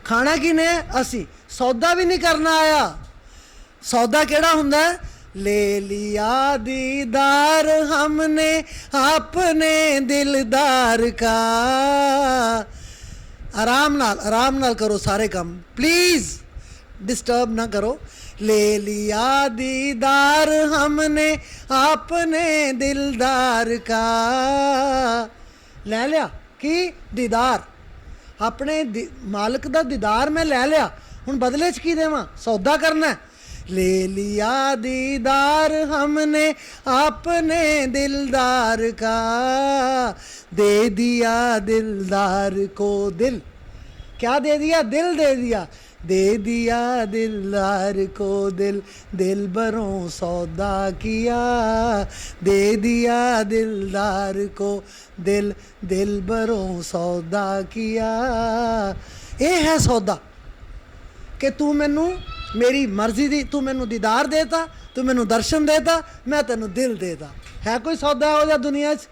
खाना किने है? असीं। सौदा भी नहीं करना आया। सौदा केड़ा हुंदा है? ले लिया दीदार हमने अपने दिलदार का। आराम नाल करो सारे काम, प्लीज डिस्टर्ब ना करो। ले लिया दीदार हमने अपने दिलदार का। ले लिया कि दीदार, अपने मालिक दा दीदार मैं ले लिया, हुण बदले च की देवां? सौदा करना है। ले लिया दीदार हमने अपने दिलदार का, दे दिया दिलदार को दिल। क्या दे दिया? दिल दे दिया। दे दिया दिलदार को दिल, दिल बरों सौदा किया। दे दिया दिलदार को दिल, दिल बरों सौदा किया। ये है सौदा कि तू मैनू मेरी मर्जी दी, तू मैनू दीदार देता, तू मैनू दर्शन देता, मैं तेनू दिल देता। है कोई सौदा हो जा दुनिया च?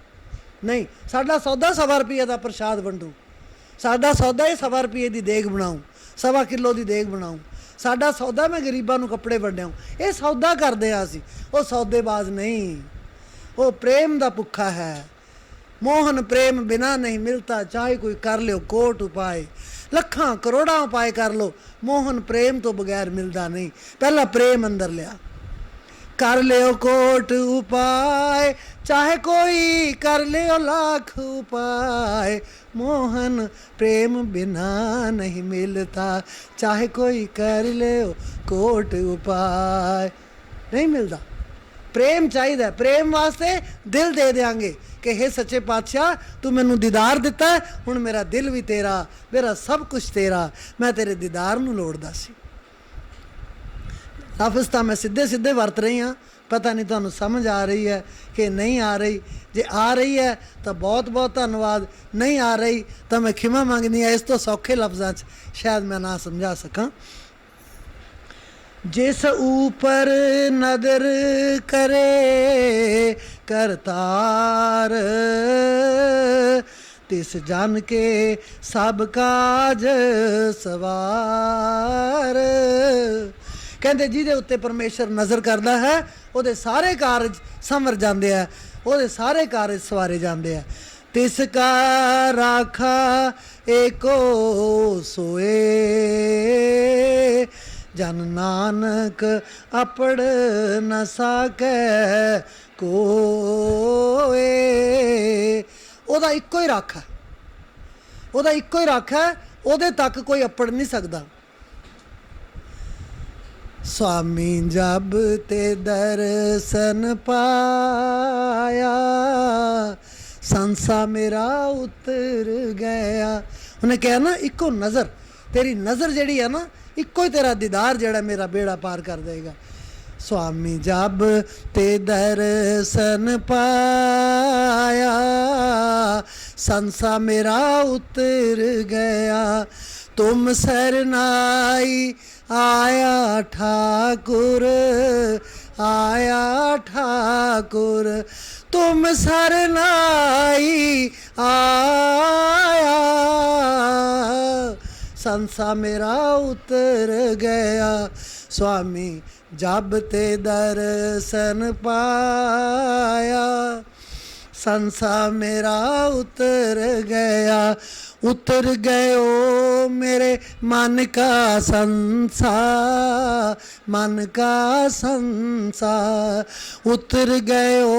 नहीं। साडा सौदा 1.25 रुपये का प्रसाद वंडूं, साडा सौदा ही 1.25 रुपये की देग बनाऊँ, 1.25 किलो की देग बनाऊँ। साडा सौदा मैं गरीबां नू कपड़े वंडाऊँ। ये सौदा करदे आ असीं, वो सौदेबाज नहीं। वो प्रेम दा भुखा है। मोहन प्रेम बिना नहीं मिलता, चाहे कोई कर लो कोट उपाय, लखां करोड़ां उपाय कर लो, मोहन प्रेम तो बगैर मिलता नहीं। पहला प्रेम अंदर लिया। कर लियो कोट उपाय, चाहे कोई कर लियो लाख उपाय, मोहन प्रेम बिना नहीं मिलता, चाहे कोई कर लियो कोट उपाय। नहीं मिलता। प्रेम चाहिए। प्रेम वास्ते दिल दे देंगे कि हे सच्चे पातशाह तू मैनू दीदार दिता है, हुण मेरा दिल भी तेरा, मेरा सब कुछ तेरा, मैं तेरे दीदार नू लोड़दा सी। लफ्ज़ तो मैं सीधे सीधे वरत रही हाँ, पता नहीं तुहानू समझ आ रही है कि नहीं आ रही। जे आ रही है तो बहुत बहुत धन्यवाद, नहीं आ रही तो मैं खिमा मंगनी है। इस तो सौखे लफ्ज़ां च शायद मैं ना समझा सकां। जिस ऊपर नदर करे करतार, तिस जन के सब काज सवार। ਕਹਿੰਦੇ ਜਿਹਦੇ ਉੱਤੇ ਪਰਮੇਸ਼ਰ ਨਜ਼ਰ ਕਰਦਾ ਹੈ ਉਹਦੇ ਸਾਰੇ ਕਾਰਜ ਸੰਵਰ ਜਾਂਦੇ ਆ, ਉਹਦੇ ਸਾਰੇ ਕਾਰਜ ਸਵਾਰੇ ਜਾਂਦੇ ਆ। ਤਿਸ ਕਾ ਰਾਖਾ ਏਕੋ ਸੋਏ, ਜਨ ਨਾਨਕ ਆਪੜ ਨ ਸਾਕੈ ਕੋਏ। ਉਹਦਾ ਇੱਕੋ ਹੀ ਰਾਖਾ, ਉਹਦਾ ਇੱਕੋ ਹੀ ਰਾਖਾ, ਉਹਦੇ ਤੱਕ ਕੋਈ ਅੱਪੜ ਨਹੀਂ ਸਕਦਾ। स्वामी जब ते दर्शन पाया, संसा मेरा उतर गया। उन्हें कहा ना इको नज़र, तेरी नज़र जड़ी है ना, इको ही तेरा दीदार जड़ा मेरा बेड़ा पार कर देगा। स्वामी जब ते दर्शन पाया, संसा मेरा उतर गया। तुम सरनाई आया ठाकुर, आया ठाकुर, तुम सरनाई आया, संसा मेरा उतर गया। स्वामी जब ते दर्शन पाया, संसा मेरा उतर गया। उतर गयो मेरे मन का संसार, मन का संसार। उतर गयो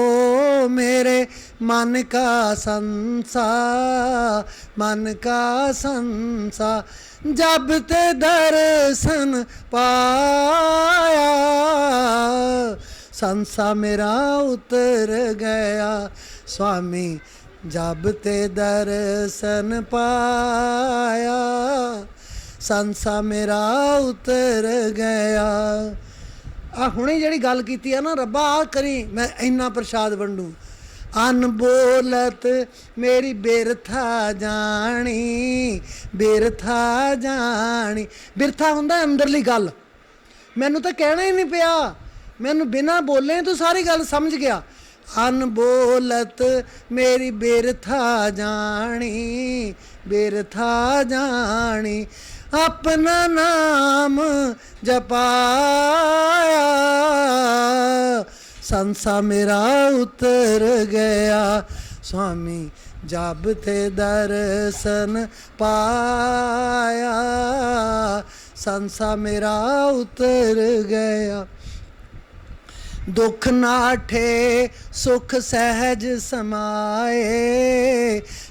मेरे मन का संसार, मन का संसार। जब ते दर्शन पाया, संसा मेरा उतर गया। स्वामी जब ते दर्शन पाया, संसा मेरा उतर गया। आ हुणे जिहड़ी गल कीती है ना, रब्बा आ करी मैं इन्ना प्रसाद वंडू। अनबोलत मेरी बिरथा जानी, बिरथा जानी। बिरथा हुंदा अंदरली गल, मैनू तो कहना ही नहीं पिया, मैनू बिना बोले तू सारी गल समझ गया। अनबोलत मेरी बिरथा जानी, बिरथा जानी। अपना नाम जपाया, संसा मेरा उतर गया। स्वामी जब ते दर्शन पाया, संसा मेरा उतर गया। दुख नाठे सुख सहज समाए,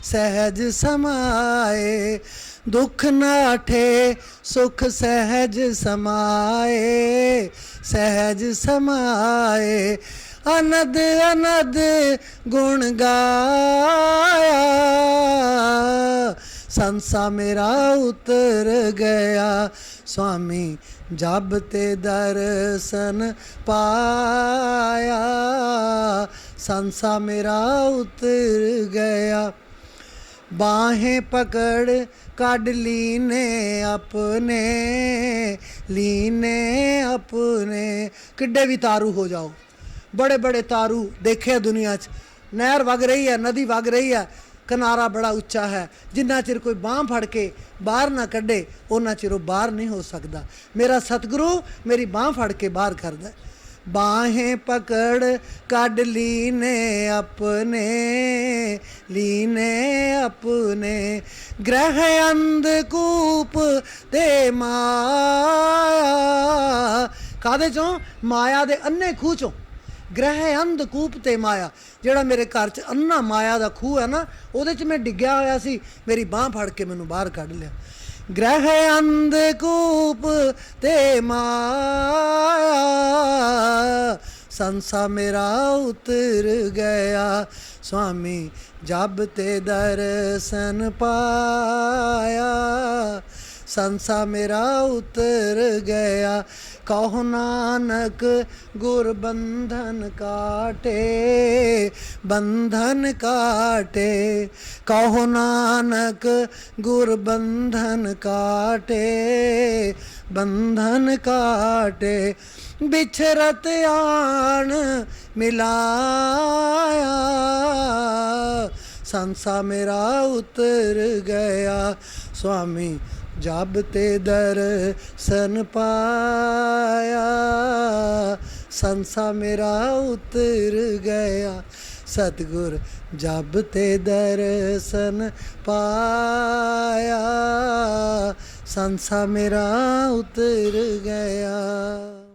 सहज समाए। दुख नाठे सुख सहज समाए, सहज समाए। अनद अनद गुण गाया, संसा मेरा उतर गया। स्वामी जब ते दर्शन पाया, संसा मेरा उतर गया। बाहें पकड़ काढ़ लीने अपने, लीने अपने। किड्डे भी तारू हो जाओ, बड़े बड़े तारू देखे दुनिया च। नहर वग रही है, नदी वग रही है, किनारा बड़ा उच्चा है, जिन्ना चिर कोई बांह फड़ के बाहर ना कढ़े उन्ना चिर बाहर नहीं हो सकता। मेरा सतगुरु मेरी बांह फड़ के बाहर करदा। बाहें पकड़ काढ़ लीने अपने, लीने अपने। ग्रह अंधकूप ते माया, कादे चों? माया दे अन्ने खूह चों। ग्रह अंधकूप ते माया, ਜਿਹੜਾ ਮੇਰੇ ਘਰ 'ਚ ਅੰਨਾ ਮਾਇਆ ਦਾ ਖੂਹ ਹੈ ਨਾ, ਉਹਦੇ 'ਚ ਮੈਂ ਡਿੱਗਿਆ ਹੋਇਆ ਸੀ, ਮੇਰੀ ਬਾਂਹ ਫੜ ਕੇ ਮੈਨੂੰ ਬਾਹਰ ਕੱਢ ਲਿਆ। ਗ੍ਰਹਿ ਅੰਧਕੂਪ ਤੇ ਮਾਇਆ, ਸੰਸਾ ਮੇਰਾ ਉਤਰ ਗਿਆ। स्वामी जब ते दर्शन पाया, संसा मेरा उतर गया। कहो नानक गुर बंधन काटे, बंधन काटे। कहो नानक गुर बंधन काटे, बंधन काटे। बिछरत आन मिलाया, संसा मेरा उतर गया। स्वामी जब ते दर्शन पाया संसा मेरा उतर गया। सतगुर जब ते दर्शन पाया संसा मेरा उतर गया।